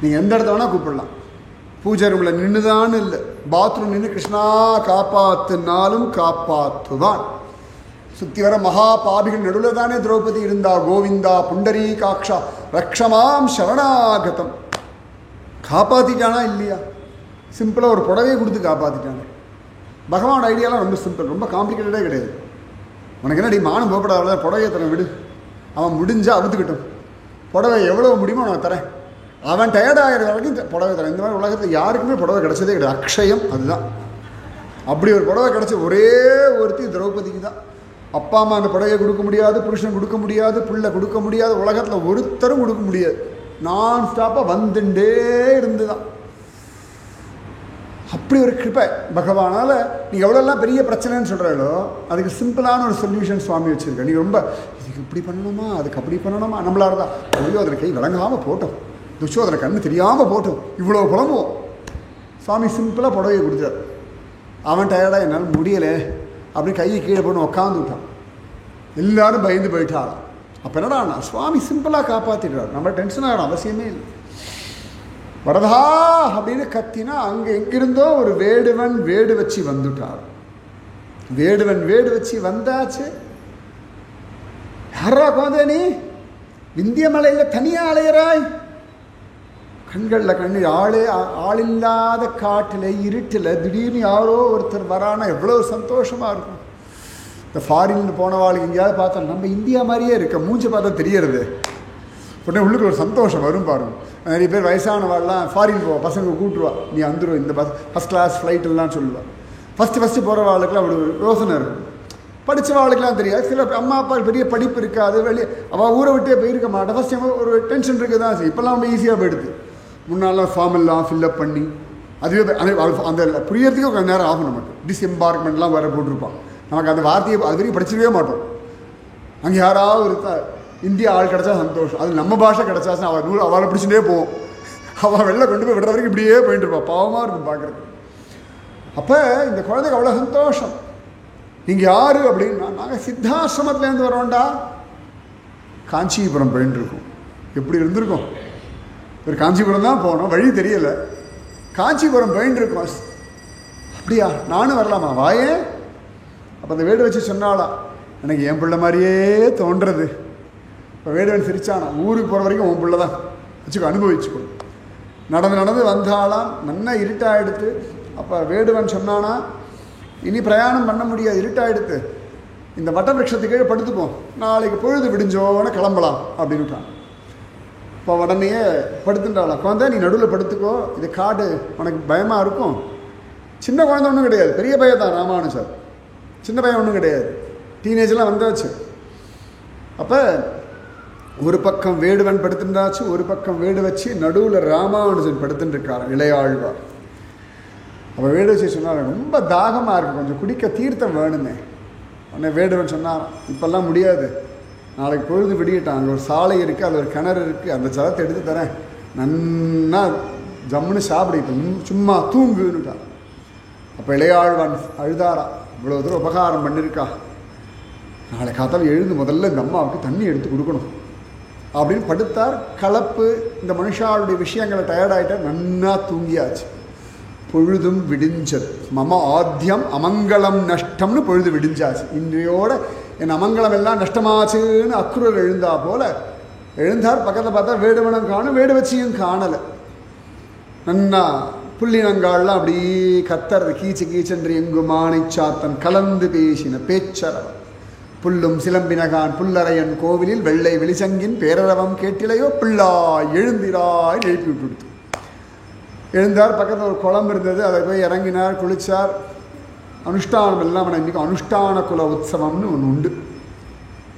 நீங்கள் எந்த இடத்த வேணால் கூப்பிடலாம். பூஜை ரூமில் நின்றுதான்னு இல்லை, பாத்ரூம் நின்று கிருஷ்ணா காப்பாத்துனாலும் காப்பாற்றுவான். சுற்றி வர மகா பாபிகள் நடுவில் தானே திரௌபதி இருந்தா. கோவிந்தா புண்டரீகாக்ஷா ரக்ஷமாம் சரணாகதம். காப்பாற்றிட்டானா இல்லையா? சிம்பிளாக ஒரு புடவையை கொடுத்து காப்பாற்றிட்டாங்க. பகவான் ஐடியாலாம் ரொம்ப சிம்பிள், ரொம்ப காம்ப்ளிகேட்டடே கிடையாது. உனக்கு என்னடி மானம் போகப்படாத, புடவையை தரேன் விடு, அவன் முடிஞ்சால் அவுத்துக்கிட்டும், புடவை எவ்வளோ முடியுமோ நான் தரேன், அவன் டயர்டாகிற வரைக்கும் புடவை தரேன். இந்த மாதிரி உலகத்தில் யாருக்குமே புடவை கிடச்சதே கிடையாது. அக்ஷயம் அதுதான். அப்படி ஒரு புடவை கிடச்ச ஒரே ஒருத்தி திரௌபதிக்கு தான். அப்பா அம்மா அந்த புடவையை கொடுக்க முடியாது, புருஷன் கொடுக்க முடியாது, பிள்ளை கொடுக்க முடியாது, உலகத்தில் ஒருத்தரும் கொடுக்க முடியாது. நான் ஸ்டாப்பாக வந்துட்டே இருந்து தான். அப்படி ஒரு கிருப்பை பகவானால். நீங்கள் எவ்வளோலாம் பெரிய பிரச்சனைன்னு சொல்கிறாங்களோ அதுக்கு சிம்பிளான ஒரு சொல்யூஷன் சுவாமி வச்சுருக்கேன். நீங்கள் ரொம்ப இதுக்கு இப்படி பண்ணணுமா அதுக்கு அப்படி பண்ணணுமா, நம்மளால தான் ஐயோ அதில் கை விளங்காமல் போட்டோம், துச்சோதனை கண்ணு தெரியாமல் போட்டோம், இவ்வளோ புலம்புவோம். சுவாமி சிம்பிளாக புடவையை கொடுத்தார். அவன் டயர்டாக என்னால் முடியலை அப்படின்னு கையை கீழே போட்டு உட்காந்து விட்டான். எல்லாரும் பயந்து போயிட்டாள். அப்போ என்னடா சுவாமி சிம்பிளாக காப்பாற்றிடுறார். நம்ம டென்ஷன் ஆகிடும் அவசியமே இல்லை. வரதா அப்படின்னு கத்தினா அங்கே எங்கிருந்தோ ஒரு வேடுவன் வேடு வச்சு வந்துட்டார். வேடுவன் வேடு வச்சு வந்தாச்சு. யாரா குழந்தை நீ விந்திய மலையில் தனியாக அலையிறாய்? கண்களில் கண்ணீர். ஆளில்லாத காட்டில் இருட்டில் திடீர்னு யாரோ ஒருத்தர் வரானா எவ்வளோ சந்தோஷமாக இருக்கும். இந்த ஃபாரின் போனவாளுக்கு எங்கேயாவது பார்த்தா நம்ம இந்தியா மாதிரியே இருக்க, மூஞ்சி பார்த்தா தெரியறது, உடனே உள்ளுக்கு ஒரு சந்தோஷம் வரும் பாருங்க. நிறைய பேர் வயசானவாள்லாம் ஃபாரின் போவா, பசங்க கூப்பிட்டுருவா, நீ வந்துடும் இந்த ஃபஸ்ட் கிளாஸ் ஃப்ளைட்டெல்லாம் சொல்லுவாள். ஃபஸ்ட்டு போகிறவாளுக்குலாம் ஒரு யோசனை இருக்கும். படித்தவாளுக்கெலாம் தெரியாது. சில அம்மா அப்பா பெரிய படிப்பு இருக்காது, வெளியே அவள் ஊரை விட்டே போயிருக்க மாட்டேன். ஃபஸ்ட் டைம் ஒரு டென்ஷன் இருக்குது தான். இப்போல்லாம் ரொம்ப ஈஸியாக போயிடுது. முன்னாலாம் ஃபார்ம் எல்லாம் ஃபில்லப் பண்ணி அதுவே அந்த புரியறதுக்கு கொஞ்சம் நேரம் ஆகும். நமக்கு டிஸ்எம்பார்க்மெண்ட்லாம் வர போட்டிருப்பான். நமக்கு அந்த வார்த்தையை அது வரைக்கும் படிச்சிருக்கவே மாட்டோம். அங்கே யாராவது இருக்கா இந்தியா ஆள் கிடச்சா சந்தோஷம், அது நம்ம பாஷை கிடச்சாச்சுன்னா அவளை பிடிச்சிட்டே போவோம். அவள் வெளில கொண்டு போய் விடுற வரைக்கும் இப்படியே போயிட்டு இருப்பாள். பாவமாக இருக்கும் பார்க்குறது. அப்போ இந்த குழந்தைக்கு அவ்வளோ சந்தோஷம். நீங்கள் யார் அப்படின்னா, நாங்கள் சித்தாசிரமத்துலேருந்து வரோண்டா. காஞ்சிபுரம் போயின்னு இருக்கோம். எப்படி இருந்திருக்கோம்? ஒரு காஞ்சிபுரம் தான் போனோம், வழி தெரியலை. காஞ்சிபுரம் போயின்னு இருக்கோம். அப்படியா, நானும் வரலாமா, வாயே. அப்போ அந்த வேடு வச்சு சொன்னாலாம், எனக்கு என் பிள்ளை மாதிரியே தோன்றது. இப்போ வேடுவன் சிரிச்சானா, ஊருக்கு போகிற வரைக்கும் உன் பிள்ளை தான் வச்சுக்கோ, அனுபவிச்சுக்கோ. நடந்து வந்தாலாம், நல்லா இருட்டாகிடுத்து. அப்போ வேடுவன் சொன்னானா, இனி பிரயாணம் பண்ண முடியாது, இருட்டாகிடுத்து, இந்த வட்டவிருஷத்துக்கு படுத்துப்போம், நாளைக்கு பொழுது விடிஞ்சோன்னு கிளம்பலாம் அப்படின்னுட்டான். இப்போ உடனே படுத்துட்டாலாம். குழந்தை நீ நடுவில் படுத்துக்கோ, இது காடு, உனக்கு பயமாக இருக்கும். சின்ன குழந்தை ஒன்றும் கிடையாது, பெரிய பையன் தான் ராமானுஜர். சின்ன பையன் ஒன்றும் கிடையாது, டீனேஜெலாம் வந்தாச்சு. அப்போ ஒரு பக்கம் வேடுவன் படுத்துட்டாச்சு, ஒரு பக்கம் வேடு வச்சு நடுவில் ராமானுஜன் படுத்துட்டு இருக்கார் இளையாழ்வார். அப்போ வேடு வச்சு சொன்னார், ரொம்ப தாகமாக இருக்குது, கொஞ்சம் குடிக்க தீர்த்தம் வேணுமே. உடனே வேடுவன் சொன்னார், இப்போல்லாம் முடியாது, நாளைக்கு பொழுது விடியட்டான், அங்கே ஒரு சாலை இருக்குது, அது ஒரு கிணறு இருக்குது, அந்த ஜலத்தை எடுத்து தரேன், நன்னா ஜம்முன்னு சாப்பிடு, இப்போ சும்மா தூங்குன்னுட்டான். அப்போ இளையாழ்வான் அழுதாரா, இவ்வளோ தூரம் உபகாரம் பண்ணியிருக்கா, நாளை காத்தால் எழுந்து முதல்ல இந்த அம்மாவுக்கு தண்ணி எடுத்து கொடுக்கணும் அப்படின்னு படுத்தார். கலப்பு இந்த மனுஷாளுடைய விஷயங்களை டயர்டாயிட்டார், நன்னா தூங்கியாச்சு. பொழுதும் விடிஞ்சது. மம ஆத்தியம் அமங்கலம் நஷ்டம்னு பொழுது விடிஞ்சாச்சு. இன்றையோட என் அமங்கலம் எல்லாம் நஷ்டமாச்சுன்னு அக்ரூர் எழுந்தா போல எழுந்தார். பக்கத்தில் பார்த்தா வேடுவனம் காணும், வேடு வச்சியும் காணலை. நன்னா புள்ளினங்கால்லாம் அப்படி கத்துறது, கீச்சு கீச்சென்று எங்கு மானை சாத்தன் கலந்து பேசின பேச்சரவன் புல்லும் சிலம்பினகான் புல்லரையன் கோவிலில் வெள்ளை வெளிச்சங்கின் பேரரவம் கேட்டிலையோ பிள்ளாய் எழுந்திராய் எழுப்பி விட்டு கொடுத்து எழுந்தார். பக்கத்தில் ஒரு குளம் இருந்தது, அதை போய் இறங்கினார், குளித்தார். அனுஷ்டானம் எல்லாம் இன்றைக்கி அனுஷ்டான குல உற்சவம்னு ஒன்று உண்டு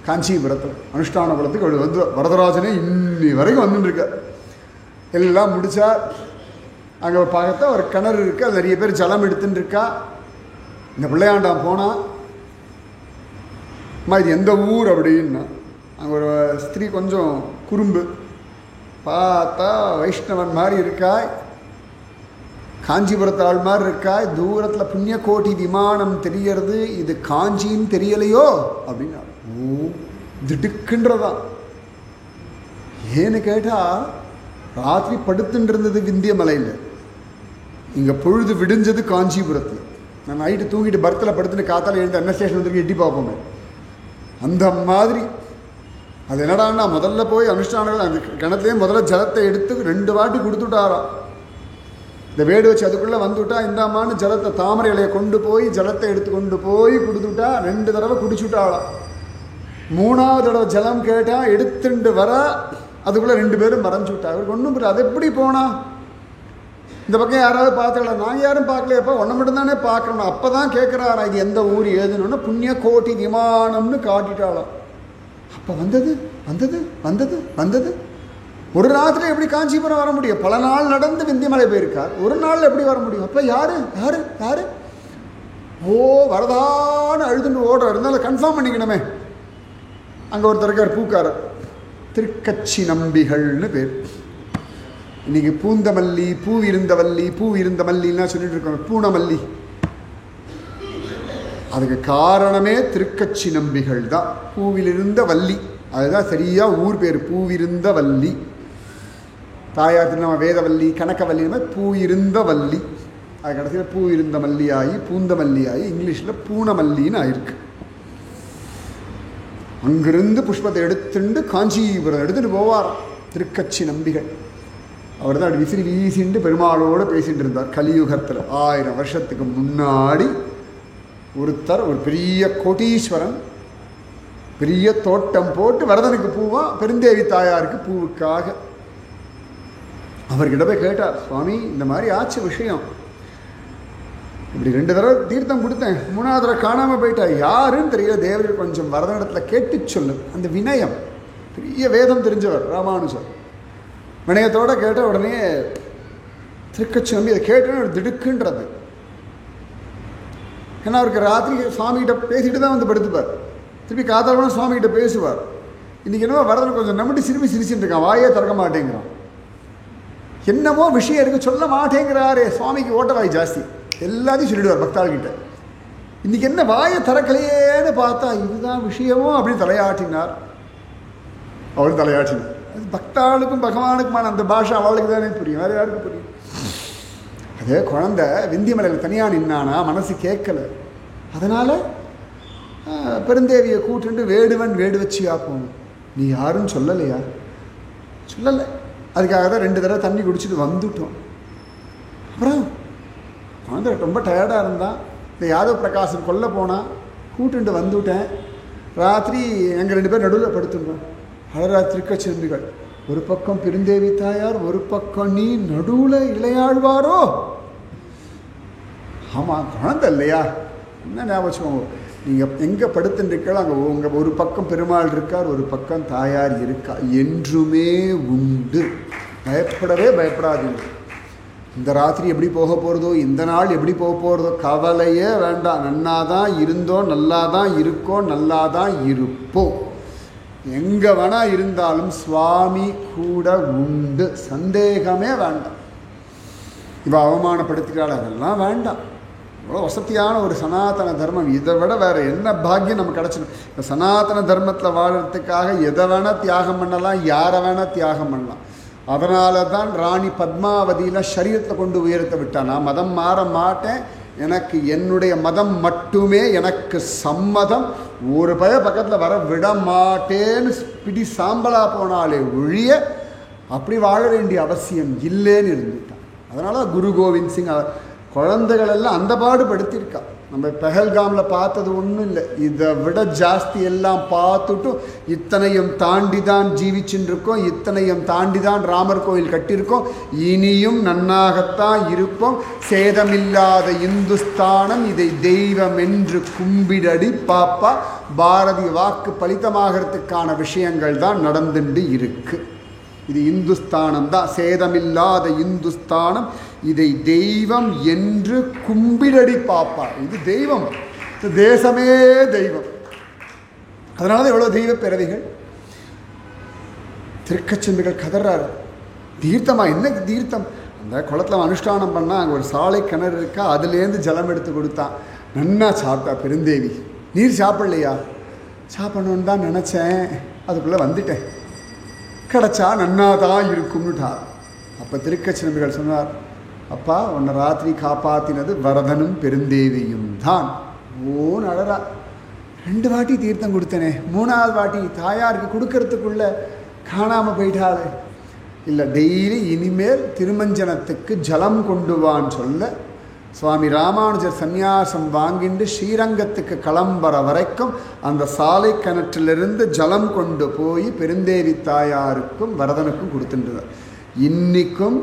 காஞ்சிபுரத்தில். அனுஷ்டான குலத்துக்கு வந்து வரதராஜனே இன்னி வரைக்கும் வந்துட்டுருக்கார். எல்லாம் முடித்தார். அங்கே பார்த்தா ஒரு கிணறு இருக்குது, அது நிறைய பேர் ஜலம் எடுத்துன்னு இருக்கா. இந்த பிள்ளையாண்டாம் போனால், அம்மா இது எந்த ஊர் அப்படின்னா, அங்கே ஒரு ஸ்திரீ கொஞ்சம் குறும்பு, பார்த்தா வைஷ்ணவன் மாதிரி இருக்காய், காஞ்சிபுரத்து ஆள் மாதிரி இருக்காய், தூரத்தில் புண்ணியகோட்டி விமானம் தெரியறது, இது காஞ்சின்னு தெரியலையோ அப்படின்னா. ஓ திடுக்குன்றதான். ஏன்னு கேட்டால் ராத்திரி படுத்துட்டு இருந்தது விந்தியமலையில், இங்கே பொழுது விடிஞ்சது காஞ்சிபுரத்தில். நான் நைட்டு தூங்கிட்டு பர்த்தில் படுத்துட்டு காத்தால் எழுந்து என்ன ஸ்டேஷன் வந்துருக்கு எட்டி பார்ப்போமே, அந்த மாதிரி. அது என்னடான்னா முதல்ல போய் அனுஷ்டானங்கள் அந்த கிணத்துலேயே முதல்ல ஜலத்தை எடுத்து 2 வாட்டி கொடுத்துட்டாராம். இந்த வேடு வச்சு அதுக்குள்ளே வந்துவிட்டா இந்தாமான்னு ஜலத்தை தாமரை இலையை கொண்டு போய் ஜலத்தை எடுத்து கொண்டு போய் கொடுத்துட்டா 2 தடவை குடிச்சுட்டாளாம். 3ஆவது தடவை ஜலம் கேட்டால் எடுத்துட்டு வர அதுக்குள்ளே 2 பேரும் மறைஞ்சு விட்டா. அவருக்கு ஒன்றும் புரியல, அது எப்படி போனா, இந்த பக்கம் யாராவது பார்த்துக்கலாம், நாங்கள் யாரும் பார்க்கலையப்பா, ஒன்றை மட்டும்தானே பார்க்கணும். அப்போ தான் கேட்குறாரா இது எந்த ஊர் ஏதுன்னு. புண்ணிய கோட்டி விமானம்னு காட்டிட்டாளாம். அப்போ வந்தது வந்தது வந்தது வந்தது. ஒரு ராத்திரி எப்படி காஞ்சிபுரம் வர முடியும்? பல நாள் நடந்து விந்தியமலை போயிருக்கார், ஒரு நாள் எப்படி வர முடியும்? அப்போ யாரு யாரு யாரு? ஓ வரதான்னு அழுதுன்னு ஓடுறார். இருந்தாலும் கன்ஃபார்ம் பண்ணிக்கணுமே. அங்கே ஒருத்தர் இருக்கார் பூக்காரர், திருக்கச்சி நம்பிகள்னு பேர். இன்னைக்கு பூந்தமல்லி, பூ இருந்த வள்ளி, பூ இருந்த மல்லிலாம் சொல்லிட்டு இருக்கோம், பூனமல்லி. அதுக்கு காரணமே திருக்கச்சி நம்பிகள் தான். பூவிலிருந்த வள்ளி, அதுதான் சரியா ஊர் பேர், பூவிருந்த வள்ளி. தாயார் நம்ம வேதவல்லி கனகவல்லி மாதிரி பூ இருந்த வள்ளி. அது கடைசியில் பூ இருந்த மல்லியாகி பூந்த மல்லியாகி இங்கிலீஷில் பூனமல்லின்னு ஆயிருக்கு. அங்கிருந்து புஷ்பத்தை எடுத்துட்டு காஞ்சிபுரம் எடுத்துட்டு போவார் திருக்கச்சி நம்பிகள். அவர் தான் அப்படி விசிறி வீசிட்டு பெருமாளோடு பேசிகிட்டு இருந்தார். கலியுகத்தில் 1000 வருஷத்துக்கு முன்னாடி ஒருத்தர், ஒரு பெரிய கோட்டீஸ்வரன், பெரிய தோட்டம் போட்டு வரதனுக்கு பூவா, பெருந்தேவி தாயாருக்கு பூவுக்காக. அவர்கிட்ட போய் கேட்டார், சுவாமி இந்த மாதிரி ஆச்சு விஷயம், இப்படி 2 தடவை தீர்த்தம் கொடுத்தேன், 3ஆவது தடவை காணாமல் போயிட்டா, யாருன்னு தெரியல, தேவர்கள் கொஞ்சம் வரதனிடத்தில் கேட்டு சொல்லு. அந்த வினயம், பெரிய வேதம் தெரிஞ்சவர் ராமானுஜர். வினயத்தோடு கேட்ட உடனே திருக்கச்சி நம்பி அதை கேட்டேன்னு திடுக்குன்றது. ஏன்னா அவருக்கு ராத்திரி சுவாமிகிட்ட பேசிட்டு தான் வந்து படுத்துப்பார், திருப்பி காத்தாலும் சுவாமிகிட்ட பேசுவார். இன்றைக்கி என்னவோ வரதன் கொஞ்சம் நம்பிட்டு சிரிச்சுட்டு இருக்கான், வாயே திறக்க மாட்டேங்கிறான். என்னமோ விஷயம் இருக்குது, சொல்ல மாட்டேங்கிறாரே. சுவாமிக்கு ஓட்டவாய் ஜாஸ்தி, எல்லாத்தையும் சொல்லிடுவார் பக்தாள்கிட்ட. இன்றைக்கி என்ன வாயை திறக்கலையேன்னு பார்த்தா இதுதான் விஷயமோ அப்படின்னு தலையாட்டினார். அவரும் தலையாட்டினார். அது பக்தாளுக்கும் பகவானுக்குமான அந்த பாஷை அவளுக்கு தானே புரியும், வேறு யாருக்கு புரியும்? அதே குழந்தை விந்தியமலையில் தனியாக நின்னானா, மனசு கேட்கலை. அதனால் பெருந்தேவியை கூட்டுண்டு வேடுவன் வேடு வச்சியா போகணும். நீ யாரும் சொல்லலையா? சொல்லலை. அதுக்காக தான் 2 தடவை தண்ணி குடிச்சிட்டு வந்துட்டோம். அப்புறம் குழந்தை ரொம்ப டயர்டாக இருந்தான். இந்த யாதவ் பிரகாசன் கொல்ல போனால் கூட்டுண்டு வந்துவிட்டேன். ராத்திரி எங்கள் 2 பேர் நடுவில் படுத்துட்டோம். அழறா திருக்கச்சி நம்பிகள். ஒரு பக்கம் பெருந்தேவி தாயார், ஒரு பக்கம் நீ, நடுவில் இளையாழ்வாரோ? ஆமாம் குழந்தை இல்லையா, என்ன ஞாபகம் வச்சுக்கோங்க. நீங்கள் எங்கே படுத்துருக்கீங்களோ அங்கே உங்கள் ஒரு பக்கம் பெருமாள் இருக்கார், ஒரு பக்கம் தாயார் இருக்கா, என்றுமே உண்டு. பயப்படவே பயப்படாதீங்க. இந்த ராத்திரி எப்படி போக போகிறதோ, இந்த நாள் எப்படி போக போகிறதோ கவலையே வேண்டாம். நன்னா தான் இருந்தோம், நல்லா தான் இருக்கோம், நல்லா தான் இருப்போம். எங்கே வேணால் இருந்தாலும் சுவாமி கூட உண்டு, சந்தேகமே வேண்டாம். இவள் அவமானப்படுத்திக்கிறாள், அதெல்லாம் வேண்டாம். இவ்வளோ வசதியான ஒரு சனாதன தர்மம், இதை விட வேறு என்ன பாக்கியம் நமக்கு கிடச்சிடும். இந்த சனாதன தர்மத்தில் வாழறதுக்காக எதை வேணால் தியாகம் பண்ணலாம், யாரை வேணால் தியாகம் பண்ணலாம். அதனால தான் ராணி பத்மாவதியில் சரீரத்தில் கொண்டு உயரத்தை விட்டான். நான் மதம் மாற மாட்டேன், எனக்கு என்னுடைய மதம் மட்டுமே எனக்கு சம்மதம், ஒரு பக்கத்தில் வர விட மாட்டேன்னு பிடி சாம்பலா போனாலே ஒழிய அப்படி வாழ வேண்டிய அவசியம் இல்லைன்னு இருந்துட்டான். அதனால் குரு கோவிந்த் சிங் குழந்தைகளெல்லாம் அந்த பாடுபடுத்தியிருக்கா. நம்ம பெஹல்காமில் பார்த்தது ஒன்றும் இல்லை, இதை விட ஜாஸ்தி எல்லாம் பார்த்துட்டும் இத்தனையும் தாண்டி தான் ஜீவிச்சுட்டு இருக்கோம், இத்தனையும் தாண்டி தான் ராமர் கோயில் கட்டியிருக்கோம், இனியும் நன்னாகத்தான் இருப்போம். சேதமில்லாத இந்துஸ்தானம் இதை தெய்வம் என்று கும்பிடடி பாப்பா. பாரதி வாக்கு பலிதமாகறதுக்கான விஷயங்கள் தான் நடந்துட்டு இருக்கு. இது இந்துஸ்தானம் தான், சேதமில்லாத இந்துஸ்தானம் இதை தெய்வம் என்று கும்பிடடி பாப்பா. இது தெய்வம், இது தேசமே தெய்வம். அதனால தான் எவ்வளோ தெய்வ பிறவிகள். திருக்கச்செம்பிகள் கதறாரு, தீர்த்தமா என்ன தீர்த்தம்? அந்த குளத்தில் அனுஷ்டானம் பண்ணால் அங்கே ஒரு சாலை கிணறு இருக்கா, அதுலேருந்து ஜலம் எடுத்து கொடுத்தான். நன்னா சாப்பிட்டா பெருந்தேவி. நீர் சாப்பிடலையா? சாப்பிடணுன்னு தான் நினச்சேன், அதுக்குள்ளே வந்துட்டேன், கிடச்சா நன்னா தான் இருக்கும்னுட்டார். அப்போ திருக்கச்சினம்பிகள் சொன்னார், அப்பா உன்னை ராத்திரி காப்பாற்றினது வரதனும் பெருந்தேவியும் தான். ஓன்னு அழறா. 2 வாட்டி தீர்த்தம் கொடுத்தனே, 3ஆவது வாட்டி தாயாருக்கு கொடுக்கறதுக்குள்ள காணாமல் போயிட்டாள். இல்லை, டெய்லி இனிமேல் திருமஞ்சனத்துக்கு ஜலம் கொண்டு வான்னு சொல்ல சுவாமி ராமானுஜர் சந்நியாசம் வாங்கிட்டு ஸ்ரீரங்கத்துக்கு கிளம்புற வரைக்கும் அந்த சாலை கிணற்றிலிருந்து ஜலம் கொண்டு போய் பெருந்தேவி தாயாருக்கும் வரதனுக்கும் கொடுத்துட்டுருந்தார். இன்றைக்கும்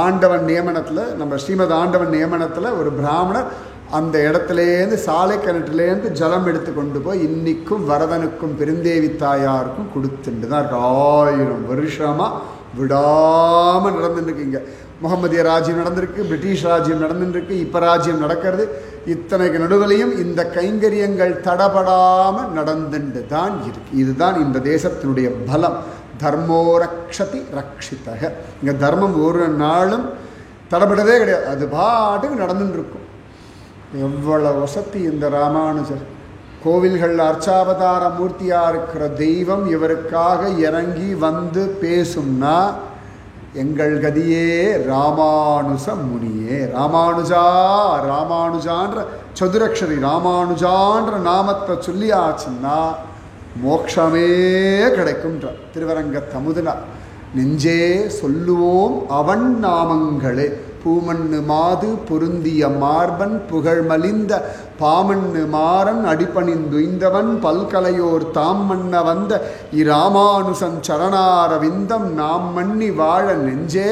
ஆண்டவன் நியமனத்தில், நம்ம ஸ்ரீமத் ஆண்டவன் நியமனத்தில் ஒரு பிராமணர் அந்த இடத்துலேருந்து சாலை கிணற்றுலேருந்து ஜலம் எடுத்து கொண்டு போய் இன்றைக்கும் வரதனுக்கும் பெருந்தேவி தாயாருக்கும் கொடுத்துட்டு தான் இருக்கு. 1000 வருஷமாக விடாமல் நடந்துட்டுருக்குங்க. முகமதிய ராஜ்யம் நடந்திருக்கு, பிரிட்டிஷ் ராஜ்யம் நடந்துட்டுருக்கு, இப்போ ராஜ்யம் நடக்கிறது. இத்தனைக்கு நடுவிலையும் இந்த கைங்கரியங்கள் தடபடாமல் நடந்துட்டு தான் இருக்கு. இதுதான் இந்த தேசத்தினுடைய பலம். தர்மோ ரக்ஷதி ரக்ஷிதக. இங்கே தர்மம் ஒரு நாளும் தடபடவே கிடையாது, அது பாட்டுக்கு நடந்துட்டு இருக்கும். எவ்வளோ வசதி இந்த ராமானுஜர். கோவில்கள் அர்ச்சாவதார மூர்த்தியாக இருக்கிற தெய்வம் இவருக்காக இறங்கி வந்து பேசும்னா எங்கள் கதியே ராமானுஜ முனியே. ராமானுஜா ராமானுஜான்ற சதுரக்ஷரி ராமானுஜான்ற நாமத்தை சொல்லி ஆச்சுன்னா மோட்சமே கிடைக்கும்ன்ற திருவரங்க தமுதனா. நெஞ்சே சொல்லுவோம் அவன் நாமங்களே. பூமண்ணு மாது பொருந்திய மார்பன் புகழ்மலிந்த பாமண்ணு மாறன் அடிபணிந்துய்ந்தவன் பல்கலையோர் தாம் மன்ன வந்த இராமானுசன் சரணாரவிந்தம் நாம் மன்னி வாழ நெஞ்சே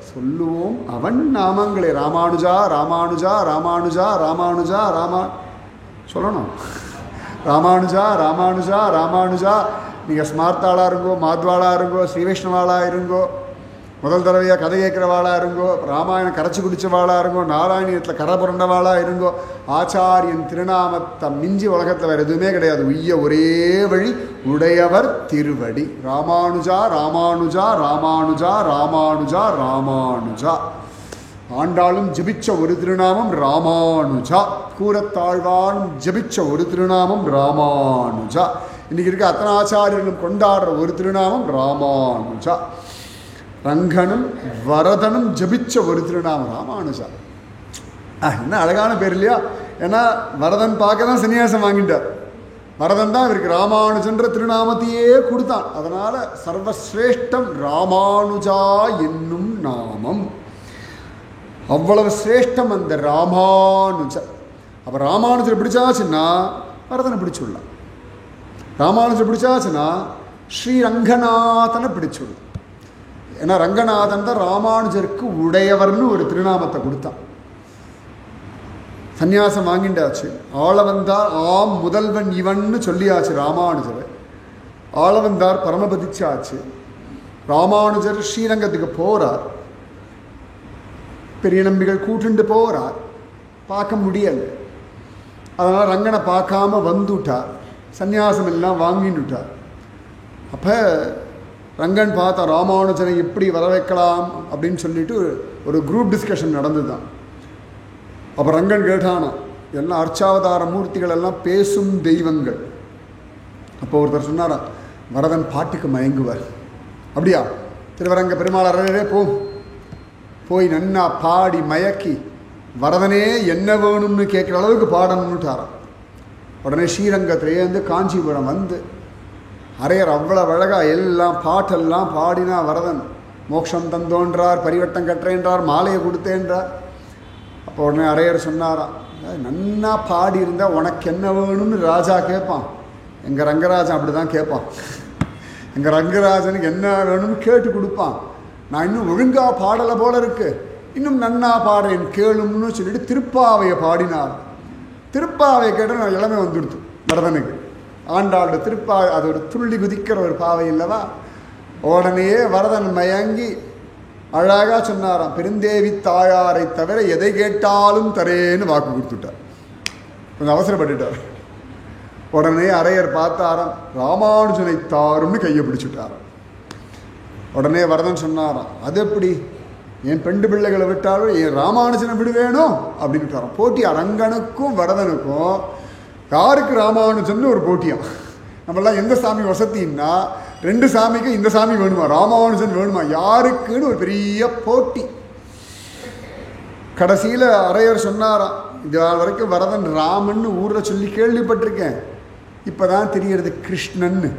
சொல்லுவோம் அவன் நாமங்களே. ராமானுஜா ராமானுஜா ராமானுஜா ராமானுஜா சொல்லணும். ராமானுஜா ராமானுஜா ராமானுஜா. நீங்கள் ஸ்மார்த்தாளாக இருங்கோ, மாத்வாளாக இருங்கோ, ஸ்ரீ வைஷ்ணவாளாக இருங்கோ, முதல் தடவையாக கதை கேட்குறவாளாக இருங்கோ, ராமாயணம் கரைச்சி குடித்தவாளாக இருங்கோ, நாராயணியத்தில் கரை புரண்டவாளாக இருங்கோ, ஆச்சாரியன் திருநாமத்தை மிஞ்சி உலகத்தில் வேறு எதுவுமே கிடையாது. உய்ய ஒரே வழி உடையவர் திருவடி. ராமானுஜா ராமானுஜா ராமானுஜா ராமானுஜா ராமானுஜா. ஆண்டாளும் ஜபிச்ச ஒரு திருநாமம் ராமானுஜா. கூரத்தாழ்வானும் ஜபிச்ச ஒரு திருநாமம் ராமானுஜா. இன்றைக்கி இருக்க அத்தனை ஆச்சாரியர்களும் கொண்டாடுற ஒரு திருநாமம் ராமானுஜா. ரங்கனும் வரதனும் ஜபிச்ச ஒரு திருநாமம் ராமானுஜா. என்ன அழகான பேர் இல்லையா? ஏன்னா வரதன் பார்க்க தான் சன்னியாசம் வாங்கிட்டார். வரதன் தான் இவருக்கு ராமானுஜன்ற திருநாமத்தையே கொடுத்தான். அதனால் சர்வசிரேஷ்டம் ராமானுஜா என்னும் நாமம். அவ்வளவு சிரேஷ்டம் அந்த ராமானுஜர். அப்போ ராமானுஜரை பிடிச்சாச்சுன்னா வரதனை பிடிச்சுடலாம். ராமானுஜரை பிடிச்சாச்சுன்னா ஸ்ரீரங்கநாதனை பிடிச்சுடலாம். ஏன்னா ரங்கநாதன் தான் ராமானுஜருக்கு உடையவர்னு ஒரு திருநாமத்தை கொடுத்தான். சந்நியாசம் வாங்கிண்டாச்சு. ஆளவந்தார் ஆம் முதல்வன் இவன்னு சொல்லியாச்சு ராமானுஜர். ஆளவந்தார் பரமபதிச்சாச்சு. ராமானுஜர் ஸ்ரீரங்கத்துக்கு போகிறார். பெரிய நம்பிகள் கூட்டுண்டு போகிறார். பார்க்க முடியலை. அதனால் ரங்கனை பார்க்காம வந்துட்டார். சந்நியாசம் எல்லாம் வாங்கிட்டுட்டார். அப்போ ரங்கன் பார்த்தா ராமானுஜனை எப்படி வர வைக்கலாம் அப்படின்னு சொல்லிட்டு ஒரு குரூப் டிஸ்கஷன் நடந்து தான். அப்போ ரங்கன் கேட்டானா, எல்லாம் அர்ச்சாவதார மூர்த்திகள் எல்லாம் பேசும் தெய்வங்கள். அப்போ ஒருத்தர் சொன்னாரா, வரதன் பாட்டுக்கு மயங்குவார். அப்படியா, திருவரங்க பெருமாள் அறவே போய் நன்னா பாடி மயக்கி வரதனே என்ன வேணும்னு கேட்குற அளவுக்கு பாடணுன்னுட்டாராம். உடனே ஸ்ரீரங்கத்திலேருந்து காஞ்சிபுரம் வந்து அரையர் அவ்வளோ அழகாக எல்லாம் பாட்டெல்லாம் பாடினா வரதன் மோட்சம் தந்தோன்றார், பரிவட்டம் கட்டுறேன்றார், மாலையை கொடுத்தேன்றார். அப்போ உடனே அரையர் சொன்னாராம், நன்னா பாடி இருந்தால் உனக்கு என்ன வேணும்னு ராஜா கேட்பான். எங்கள் ரங்கராஜன் அப்படி தான் கேட்பான். எங்கள் ரங்கராஜனுக்கு என்ன வேணும்னு கேட்டு கொடுப்பான். நான் இன்னும் ஒழுங்காக பாடலை போல இருக்கு, இன்னும் நன்னா பாடுறேன் கேளும்னு சொல்லிட்டு திருப்பாவையை பாடினார். திருப்பாவையை கேட்டு நான் எல்லாமே வந்துடுத்து வரதனுக்கு. ஆண்டாளோட திருப்பாவை அது ஒரு துள்ளி குதிக்கிற ஒரு பாவை இல்லவா. உடனே வரதன் மயங்கி அழகாக சொன்னாராம், பெருந்தேவி தாயாரை தவிர எதை கேட்டாலும் தரேன்னு வாக்கு கொடுத்துட்டார். கொஞ்சம் அவசரப்பட்டுட்டார். உடனே அரையர் பார்த்தாராம், ராமானுஜனை தாரும்னு கையை பிடிச்சுட்டாராம். உடனே வரதன் சொன்னாராம், அது எப்படி, என் பெண்டு பிள்ளைகளை விட்டாலும் என் ராமானுஜனை விடுவேனோ அப்படின்னு விட்டாராம். போட்டி ரங்கனுக்கும் வரதனுக்கும் யாருக்கு ராமானுஜன் ஒரு போட்டியாம். நம்மளாம் எந்த சாமி வசத்தின்னா, ரெண்டு சாமிக்கு இந்த சாமி வேணுமா, ராமானுஜன் வேணுமா, யாருக்குன்னு ஒரு பெரிய போட்டி. கடைசியில் அரையர் சொன்னாராம், இது வரைக்கும் வரதன் ராமன்னு ஊரில் சொல்லி கேள்விப்பட்டிருக்கேன், இப்போ தான் தெரியறது கிருஷ்ணன்னு.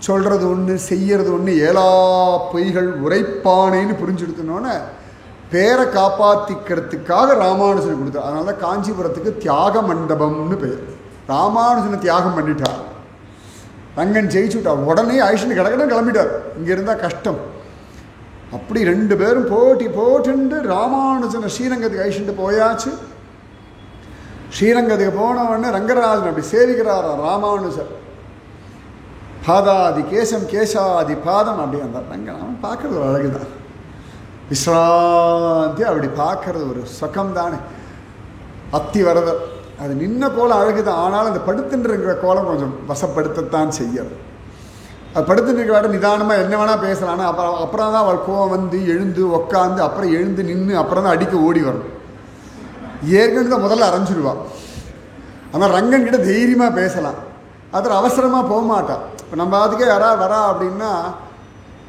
சொல்கிறது ஒன்று செய்யறது ஒன்று, ஏலா பொய்கள் உரைப்பானேன்னு புரிஞ்சுடுத்தனோன்னு பேரை காப்பாற்றிக்கிறதுக்காக ராமானுஜனை கொடுத்தார். அதனால தான் காஞ்சிபுரத்துக்கு தியாக மண்டபம்னு பேர். ராமானுஜனை தியாகம் பண்ணிட்டார். ரங்கன் ஜெயிச்சுட்டார். உடனே ஐஷன் கிடக்கணும் கிளம்பிட்டார். இங்கே இருந்தால் கஷ்டம். அப்படி ரெண்டு பேரும் போட்டுண்டு ராமானுஜனை ஸ்ரீரங்கத்துக்கு ஐஷன்ட்டு போயாச்சு. ஸ்ரீரங்கத்துக்கு போனவொடனே ரங்கராஜன் அப்படி சேவிக்கிறாரா ராமானுஜர். பாதாதி கேசம் கேசாதி பாதம் அப்படி அந்த ரங்கன் பார்க்கறது ஒரு அழகுதான். விஸ்ராந்தி அப்படி பார்க்கறது ஒரு சுகம் தானே. அத்தி வரதர் அது நின்ன கோலம் அழகுதான். ஆனாலும் அந்த படுத்துன்ற கோலம் கொஞ்சம் வசப்படுத்தத்தான் செய்யறது. அது படுத்துட்டு நிதானமாக என்ன வேணால் பேசலாம். ஆனால் அப்புறம் தான் அவள் கோவம் வந்து எழுந்து உக்காந்து அப்புறம் எழுந்து நின்று அப்புறம் தான் அடிக்க ஓடி வரும். ஏற்கனவே தான் முதல்ல அரைஞ்சிடுவாள். ஆனால் ரங்கன் கிட்ட தைரியமாக பேசலாம். அதில் அவசரமாக போக மாட்டான். இப்போ நம்ம அதுக்கே யாராவது வரா அப்படின்னா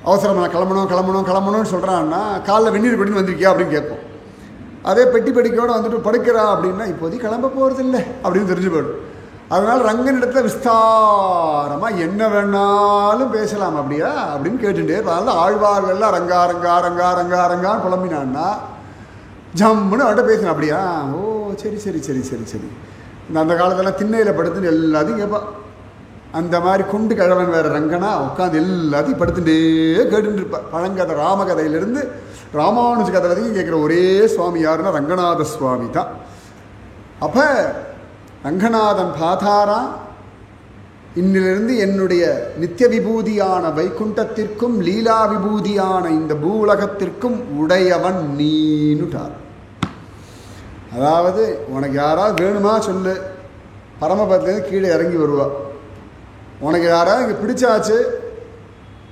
அவசரமாக கிளம்பணும்னு சொல்கிறான்னா காலைல வெந்நீர் படின்னு வந்திருக்கியா அப்படின்னு கேட்போம். அதே பெட்டி படிக்கையோடு வந்துட்டு படுக்கிறா அப்படின்னா இப்போதைக்கு கிளம்ப போகிறது இல்லை அப்படின்னு தெரிஞ்சு போயிடும். அதனால் ரங்கனிடத்தில் விஸ்தாரமாக என்ன வேணாலும் பேசலாம் அப்படியா அப்படின்னு கேட்டுட்டே. அதனால ஆழ்வார்கள்லாம் ரங்கா ரங்கா ரங்கா ரங்கா ரங்கான்னு புலம்பினான்னா ஜம்முன்னு அவன்கிட்ட பேசினேன். அப்படியா, ஓ சரி சரி சரி சரி சரி. அந்த காலத்தெல்லாம் திண்ணையில் படுத்துன்னு எல்லாத்தையும் கேட்பான். அந்த மாதிரி குண்டு கிழவன் வேறு ரங்கனா உட்காந்து எல்லாத்தையும் படுத்துட்டே கேட்டுட்டு இருப்பார். பழங்கதை ராமகதையிலிருந்து ராமானுஜ கதை வரைக்கும் கேட்குற ஒரே சுவாமி யாருன்னா ரங்கநாத சுவாமி தான். அப்போ ரங்கநாதன் பார்த்தாரா, இன்னிலிருந்து என்னுடைய நித்திய விபூதியான வைகுண்டத்திற்கும் லீலா விபூதியான இந்த பூலகத்திற்கும் உடையவன் நீனுட்டார். அதாவது உனக்கு யாராவது வேணுமா சொல்லு, பரமபதத்துலேருந்து கீழே இறங்கி வருவா. உனக்கு யாராவது இங்கே பிடிச்சாச்சு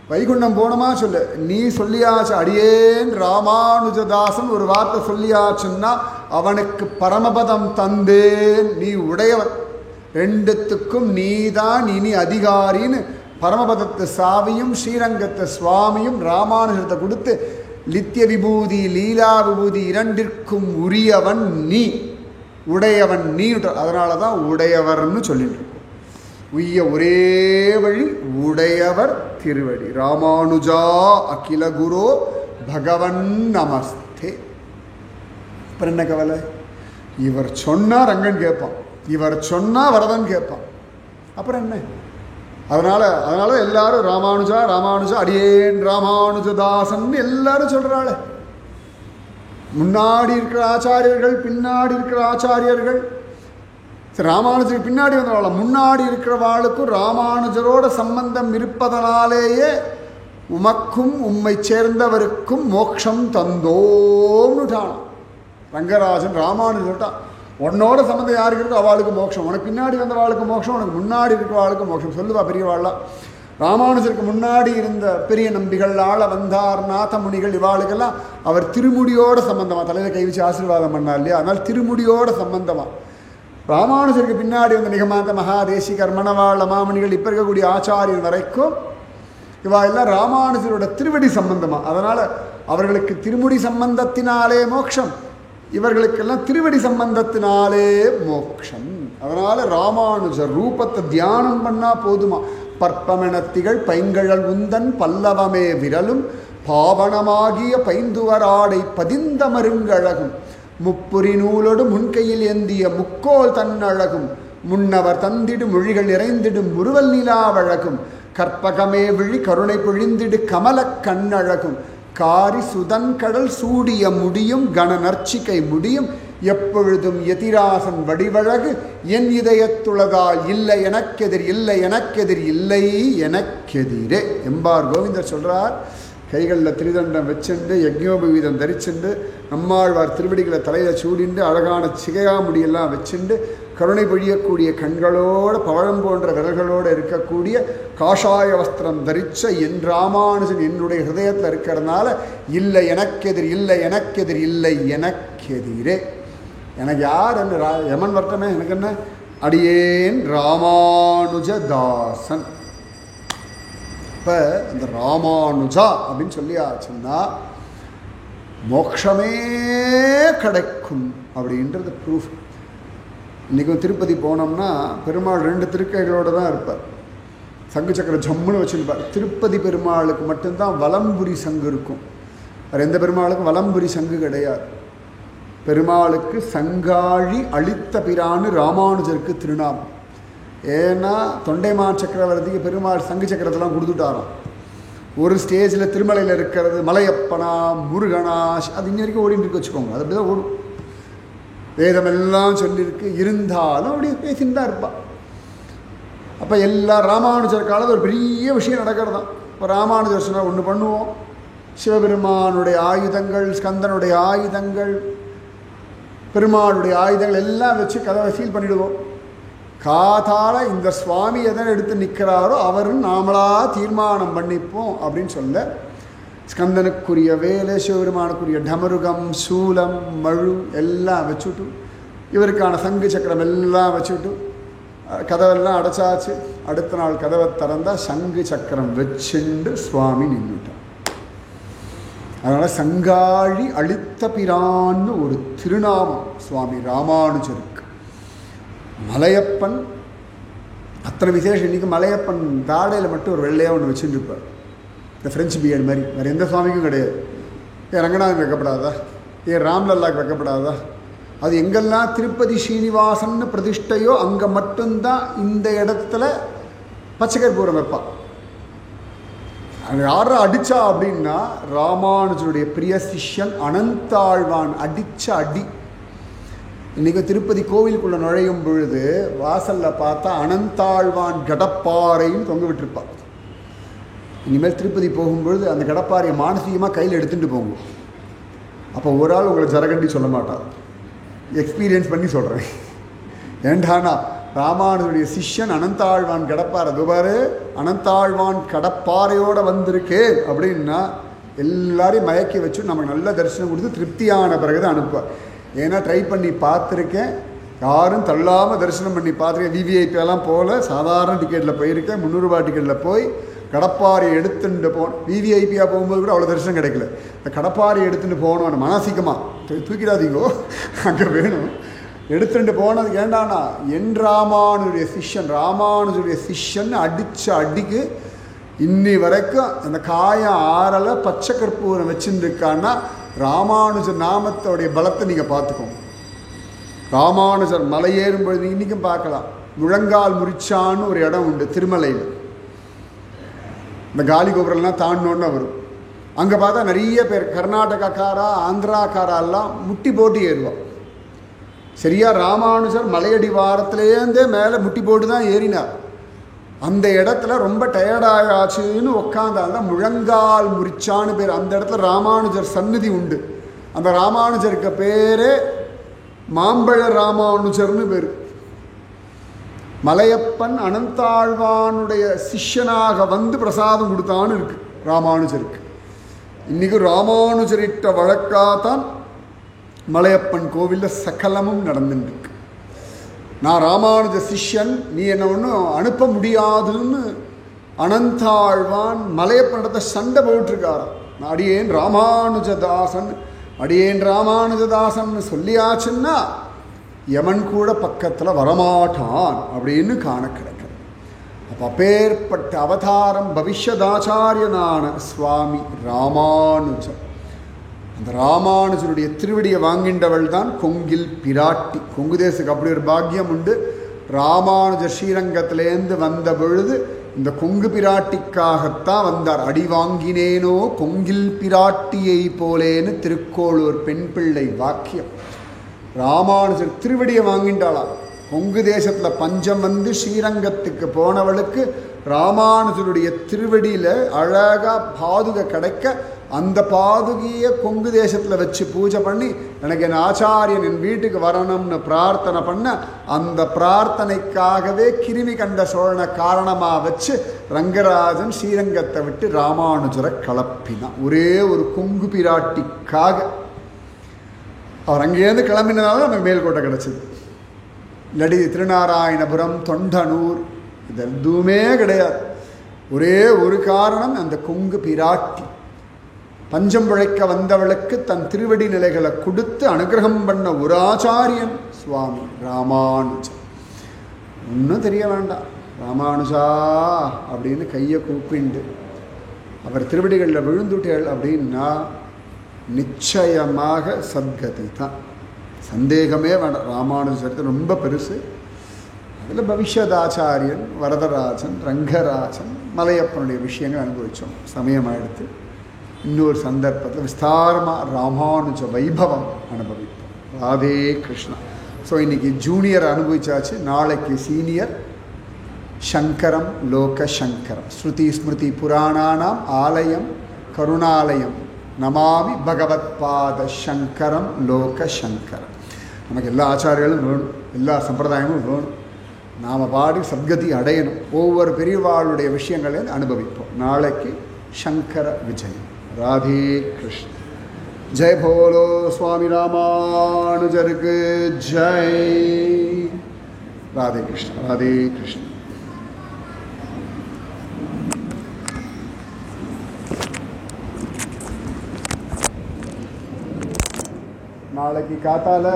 வைகுண்டம் போனமா சொல்லு, நீ சொல்லியாச்சு அடியேன் ராமானுஜதாசன் ஒரு வார்த்தை சொல்லியாச்சுன்னா அவனுக்கு பரமபதம் தந்தேன், நீ உடையவன், ரெண்டுத்துக்கும் நீதான் இனி அதிகாரின்னு பரமபதத்து சாவியும் ஸ்ரீரங்கத்து சுவாமியும் ராமானுஜத்தை கொடுத்து நித்திய விபூதி லீலா விபூதி இரண்டிற்கும் உரியவன் நீ, உடையவன் நீ. அதனால தான் உடையவர்னு சொல்லிட்டு இருக்கோம். உய்ய ஒரே வழி உடையவர் திருவடி. ராமானுஜா அகில குரு பகவன் நமஸ்தே. அப்புறம் என்ன கவலை? இவர் சொன்னா ரங்கன் கேட்பான், இவர் சொன்னா வரதன் கேட்பான். அப்புறம் என்ன? அதனால எல்லாரும் ராமானுஜா ராமானுஜா அடியேன் ராமானுஜதாசன் எல்லாரும் சொல்றாள். முன்னாடி இருக்கிற ஆச்சாரியர்கள், பின்னாடி இருக்கிற ஆச்சாரியர்கள். சரி, ராமானுஜருக்கு பின்னாடி வந்தவாள, முன்னாடி இருக்கிறவாளுக்கும் ராமானுஜரோட சம்பந்தம் இருப்பதனாலேயே உமக்கும் உம்மை சேர்ந்தவருக்கும் மோட்சம் தந்தோம்னுட்டான் ரங்கராஜன். ராமானுஜர்ட்டான், உன்னோட சம்பந்தம் யாருக்கு இருக்கோ அவளுக்கு மோட்சம், உனக்கு பின்னாடி வந்தவாளுக்கு மோட்சம், உனக்கு முன்னாடி இருக்கிறவாளுக்கு மோட்சம். சொல்லுவா பெரியவாள்லாம். ராமானுஜருக்கு முன்னாடி இருந்த பெரிய நம்பிகள், ஆள வந்தார், நாதமுனிகள், இவாளுக்கெல்லாம் அவர் திருமுடியோட சம்பந்தமாக தலையில் கை வச்சு ஆசீர்வாதம் பண்ணார் இல்லையா, அதனால் திருமுடியோட சம்பந்தமாக. ராமானுஜருக்கு பின்னாடி வந்த நிகமாந்த மகாதேசிகர், மணவாள மாமணிகள், இப்போ இருக்கக்கூடிய ஆச்சாரியன் வரைக்கும் இவா எல்லாம் ராமானுஜரோட திருவடி சம்பந்தமாக. அதனால் அவர்களுக்கு திருமுடி சம்பந்தத்தினாலே மோட்சம், இவர்களுக்கெல்லாம் திருவடி சம்பந்தத்தினாலே மோட்சம். அதனால் ராமானுஜர் ரூபத்தை தியானம் பண்ணால் போதுமா. பற்பமெனத்திகள் பைங்கழல் உந்தன் பல்லவமே விரலும் பாவனமாகிய பைந்துவராடை பதிந்த மருங்கழகும் முப்புரி நூலோடு முன்கையில் ஏந்திய முக்கோல் தன்னழகும் முன்னவர் தந்திடு மொழிகள் நிறைந்திடும் முறுவல் நிலாவழகும் கற்பகமே விழி கருணை பொழிந்திடு கமலக் கண்ணழகும் காரி சுதன் கடல் சூடிய முடியும் கன நர்ச்சிகை முடியும் எப்பொழுதும் எதிராசன் வடிவழகு என் இதயத்துளதால் இல்லை எனக்கெதிர் இல்லை எனக்கெதிர் இல்லை எனக்கெதிரே எம்பார் கோவிந்தர் சொல்கிறார். கைகளில் திரிதண்டம் வச்சுண்டு யஜ்ஞோபவீதம் தரிச்சுண்டு நம்மாழ்வார் திருவடிகளை தலையில் சூடிண்டு அழகான சிகையாமுடியெல்லாம் வச்சுண்டு கருணை பொழியக்கூடிய கண்களோடு பவழம் போன்ற விரல்களோடு இருக்கக்கூடிய காஷாய வஸ்திரம் தரிச்ச என் ராமானுஜன் என்னுடைய ஹிருதயத்தில் இருக்கிறதுனால இல்லை எனக்கெதிர் இல்லை எனக்கெதிர் இல்லை எனக்கெதிரே. எனக்கு யார் என்ன யமன் வர்த்தமே, எனக்கு என்ன, அடியேன் ராமானுஜதாசன். இப்போ இந்த ராமானுஜா அப்படின்னு சொல்லியாச்சுன்னா மோட்சமே கிடைக்கும் அப்படின்றது ப்ரூஃப். இன்றைக்கும் திருப்பதி போனோம்னா பெருமாள் 2 திருக்கைகளோடு தான் இருப்பார். சங்கு சக்கர ஜம்முன்னு வச்சுருப்பார். திருப்பதி பெருமாளுக்கு மட்டும்தான் வலம்புரி சங்கு இருக்கும். வேறு எந்த பெருமாளுக்கும் வலம்புரி சங்கு கிடையாது. பெருமாளுக்கு சங்காழி அளித்த பிரான்னு ராமானுஜருக்கு திருநாமம். ஏன்னா தொண்டைமான் சக்கரவர்த்திக்கு பெருமாள் சங்கு சக்கரத்தெல்லாம் கொடுத்துட்டாராம். ஒரு ஸ்டேஜில் திருமலையில் இருக்கிறது மலையப்பனா முருகனா அது இன்ன வரைக்கும் ஓடிட்டு இருக்கு வச்சுக்கோங்க. அது அப்படி தான் ஓடும். வேதமெல்லாம் சொல்லியிருக்கு, இருந்தாலும் அப்படி பேசின்னு தான் இருப்பாள். அப்போ எல்லா ராமானுஜர் காலத்தில் ஒரு பெரிய விஷயம் நடக்கிறது தான். இப்போ ராமானுஜர் சொன்னால் ஒன்று பண்ணுவோம், சிவபெருமானுடைய ஆயுதங்கள், ஸ்கந்தனுடைய ஆயுதங்கள், பெருமானுடைய ஆயுதங்கள் எல்லாம் வச்சு கதவை சீல் பண்ணிவிடுவோம். காதால இந்த சுவாமி எதை எடுத்து நிற்கிறாரோ அவரும் நாமளாக தீர்மானம் பண்ணிப்போம் அப்படின்னு சொல்ல ஸ்கந்தனுக்குரிய வேலை, சிவபெருமானுக்குரிய டமருகம், சூலம், மழு எல்லாம் வச்சுட்டு இவருக்கான சங்கு சக்கரம் எல்லாம் வச்சுட்டு கதவெல்லாம் அடைச்சாச்சு. அடுத்த நாள் கதவை திறந்தால் சங்கு சக்கரம் வச்சுண்டு சுவாமி நின்றுட்டார். அதனால் சங்காழி அளித்த பிரான்னு ஒரு திருநாமம் சுவாமி ராமானுஜருக்கு. மலையப்பன் அத்தனை விசேஷம். இன்றைக்கி மலையப்பன் தாடையில் மட்டும் ஒரு வெள்ளையாக ஒன்று வச்சுட்டு இருப்பார். இந்த ஃப்ரெஞ்சு பியர்டு மாதிரி வேறு எந்த சுவாமிக்கும் கிடையாது. ஏன் ரங்கநாதன் வைக்கப்படாதா, ஏன் ராம்லல்லாக்கு வைக்கப்படாதா? அது எங்கெல்லாம் திருப்பதி ஸ்ரீனிவாசன் பிரதிஷ்டையோ அங்கே மட்டும்தான் இந்த இடத்துல பச்சை கற்பூரம் வைப்பான். அங்கே யாரை அடித்தா அப்படின்னா ராமானுஜருடைய பிரிய சிஷ்யன் அனந்தாழ்வான் அடித்த அடி. இன்றைக்கி திருப்பதி கோவிலுக்குள்ளே நுழையும் பொழுது வாசலில் பார்த்தா அனந்தாழ்வான் கடப்பாறையும் தொங்க விட்டுருப்பாள். இனிமேல் திருப்பதி போகும்பொழுது அந்த கடப்பாறையை மானசீகமாக கையில் எடுத்துகிட்டு போங்க. அப்போ ஒரு ஆள் உங்களை ஜரகண்டி சொல்ல மாட்டார். எக்ஸ்பீரியன்ஸ் பண்ணி சொல்கிறேன். ஏண்டானா ராமானுஜருடைய சிஷ்யன் அனந்தாழ்வான் கடப்பாறை துபாரு அனந்தாழ்வான் கடப்பாறையோடு வந்திருக்கு அப்படின்னா எல்லாரையும் மயக்கி வச்சு நமக்கு நல்ல தரிசனம் கொடுத்து திருப்தியான பிறகு தான் அனுப்புவார். ஏன்னா ட்ரை பண்ணி பார்த்துருக்கேன், யாரும் தள்ளாமல் தரிசனம் பண்ணி பார்த்துருக்கேன். விவிஐபியெல்லாம் போகல, சாதாரண டிக்கெட்டில் போயிருக்கேன். 300 ரூபாய் டிக்கெட்டில் போய் கடப்பாறை எடுத்துட்டு போனோம். விவிஐபியாக போகும்போது கூட அவ்வளோ தரிசனம் கிடைக்கல. இந்த கடப்பாறை எடுத்துகிட்டு போகணும் மனசிக்கமாக தூக்கிடாதீங்கோ, அங்கே வேணும். எடுத்துட்டு போனது ஏண்டானா என் ராமானுடைய சிஷ்யன் அடித்த அடிக்கு இன்னி வரைக்கும் அந்த காயம் ஆறலை பச்சை கற்பூரம் வச்சுருக்கான்னா ராமானுஜர் நாமத்தோடைய பலத்தை நீங்கள் பார்த்துக்கோங்க. ராமானுஜர் மலையேறும் பொழுது இன்றைக்கும் பார்க்கலாம். முழங்கால் முறிச்சான்னு ஒரு இடம் உண்டு திருமலையில். இந்த காலி கோபுரம்லாம் தாண்டோன்னு வரும். அங்கே பார்த்தா நிறைய பேர் கர்நாடகாக்காரா ஆந்திராக்காரா எல்லாம் முட்டி போட்டு ஏறுவான். சரியாக ராமானுஜர் மலையடி வாரத்திலேருந்தே மேலே முட்டி போட்டு தான் ஏறினார். அந்த இடத்துல ரொம்ப டயர்டாயாச்சுன்னு உட்காந்தாங்க. முழங்கால் முறிச்சான்னு பேர். அந்த இடத்துல ராமானுஜர் சந்நிதி உண்டு. அந்த ராமானுஜருக்கு பேரே மாம்பழ ராமானுஜர்னு பேர். மலையப்பன் அனந்தாழ்வானுடைய சிஷ்யனாக வந்து பிரசாதம் கொடுத்தான்னு இருக்கு ராமானுஜருக்கு. இன்னைக்கு ராமானுஜரிட்ட வழக்காதான் மலையப்பன் கோவிலில் சகலமும் நடந்துருக்கு. நான் ராமானுஜ சிஷ்யன், நீ என்ன ஒன்றும் அனுப்ப முடியாதுன்னு அனந்தாழ்வான் மலையப்பனிடத்தை சண்டை போட்டிருக்காராம். அடியேன் ராமானுஜதாசன், அடியேன் ராமானுஜதாசன் சொல்லியாச்சுன்னா யமன் கூட பக்கத்தில் வரமாட்டான் அப்படின்னு காண கிடக்கிறது. அப்போ அப்பேற்பட்ட அவதாரம் பவிஷ்யதாச்சாரியனான சுவாமி ராமானுஜர். அந்த ராமானுஜருடைய திருவடியை வாங்கின்றவள் தான் கொங்கில் பிராட்டி. கொங்கு தேசத்துக்கு அப்படி ஒரு பாக்கியம் உண்டு. ராமானுஜர் ஸ்ரீரங்கத்திலேருந்து வந்த பொழுது இந்த கொங்கு பிராட்டிக்காகத்தான் வந்தார். அடி வாங்கினேனோ கொங்கில் பிராட்டியை போலேன்னு திருக்கோளூர் பெண் பிள்ளை வாக்கியம். ராமானுஜர் திருவடியை வாங்கின்றாளாம். கொங்கு தேசத்தில் பஞ்சம் வந்து ஸ்ரீரங்கத்துக்கு போனவளுக்கு ராமானுஜருடைய திருவடியில் அழகாக பாதுகை கிடைக்க அந்த பாதுகையை கொங்கு தேசத்தில் வச்சு பூஜை பண்ணி எனக்கு என் ஆச்சாரியன் என் வீட்டுக்கு வரணும்னு பிரார்த்தனை பண்ண அந்த பிரார்த்தனைக்காகவே கிருமி கண்ட சோழனை காரணமாக வச்சு ரங்கராஜன் ஸ்ரீரங்கத்தை விட்டு ராமானுஜரை கலப்பினான். ஒரே ஒரு கொங்கு பிராட்டிக்காக அவர் அங்கேருந்து கிளம்பினதால நமக்கு மேல்கோட்டை கிடச்சிது. இல்லாடி திருநாராயணபுரம், தொண்டனூர் இது எதுவுமே கிடையாது. ஒரே ஒரு காரணம், அந்த கொங்கு பிராட்டி பஞ்சம் பிழைக்க வந்தவளுக்கு தன் திருவடி நிலைகளை கொடுத்து அனுகிரகம் பண்ண ஒரு ஆச்சாரியன் சுவாமி ராமானுஜர். ஒன்றும் தெரிய வேண்டாம், ராமானுஜா அப்படின்னு கையை கூப்பிண்டு அவர் திருவடிகளில் விழுந்துட்டேள் அப்படின்னா நிச்சயமாக சத்கதி தான், சந்தேகமே வேண்டாம். ராமானுஜர் ரொம்ப பெருசு. அதில் பவிஷ்யதாச்சாரியன், வரதராஜன், ரங்கராஜன், மலையப்பனுடைய விஷயங்கள் அனுபவித்தோம். சமயமாகிடுத்து இன்னொரு சந்தர்ப்பத்தில் விஸ்தாரமாக ராமானுஜ வைபவம் அனுபவிப்போம். ராதே கிருஷ்ணா. ஸோ இன்றைக்கி ஜூனியர் அனுபவிச்சாச்சு, நாளைக்கு சீனியர். சங்கரம் லோக சங்கரம், ஸ்ருதி ஸ்மிருதி புராணானாம் ஆலயம் கருணாலயம் நமாமி பகவத் பாத சங்கரம் லோக சங்கரம். நமக்கு எல்லா ஆச்சாரியர்களும் வேணும், எல்லா சம்பிரதாயமும் வேணும். நாம் பாடி சத்கதி அடையணும். ஒவ்வொரு பெரியவாளுடைய விஷயங்களையும் அனுபவிப்போம். நாளைக்கு சங்கர விஜயம். ராதே கிருஷ்ண. ஜெய் போலோ சுவாமி ராமானுஜருக்கு ஜெய். ராதே கிருஷ்ண, ராதே கிருஷ்ண. நாளைக்கு காத்தால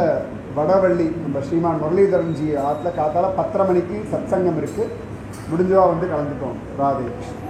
வடவள்ளி நம்ம ஸ்ரீமான் முரளிதரன்ஜி ஆற்றுல காத்தால 10:30 மணிக்கு சத்சங்கம் இருக்குது. முடிஞ்சவா வந்து கலந்துட்டோம். ராதே கிருஷ்ண.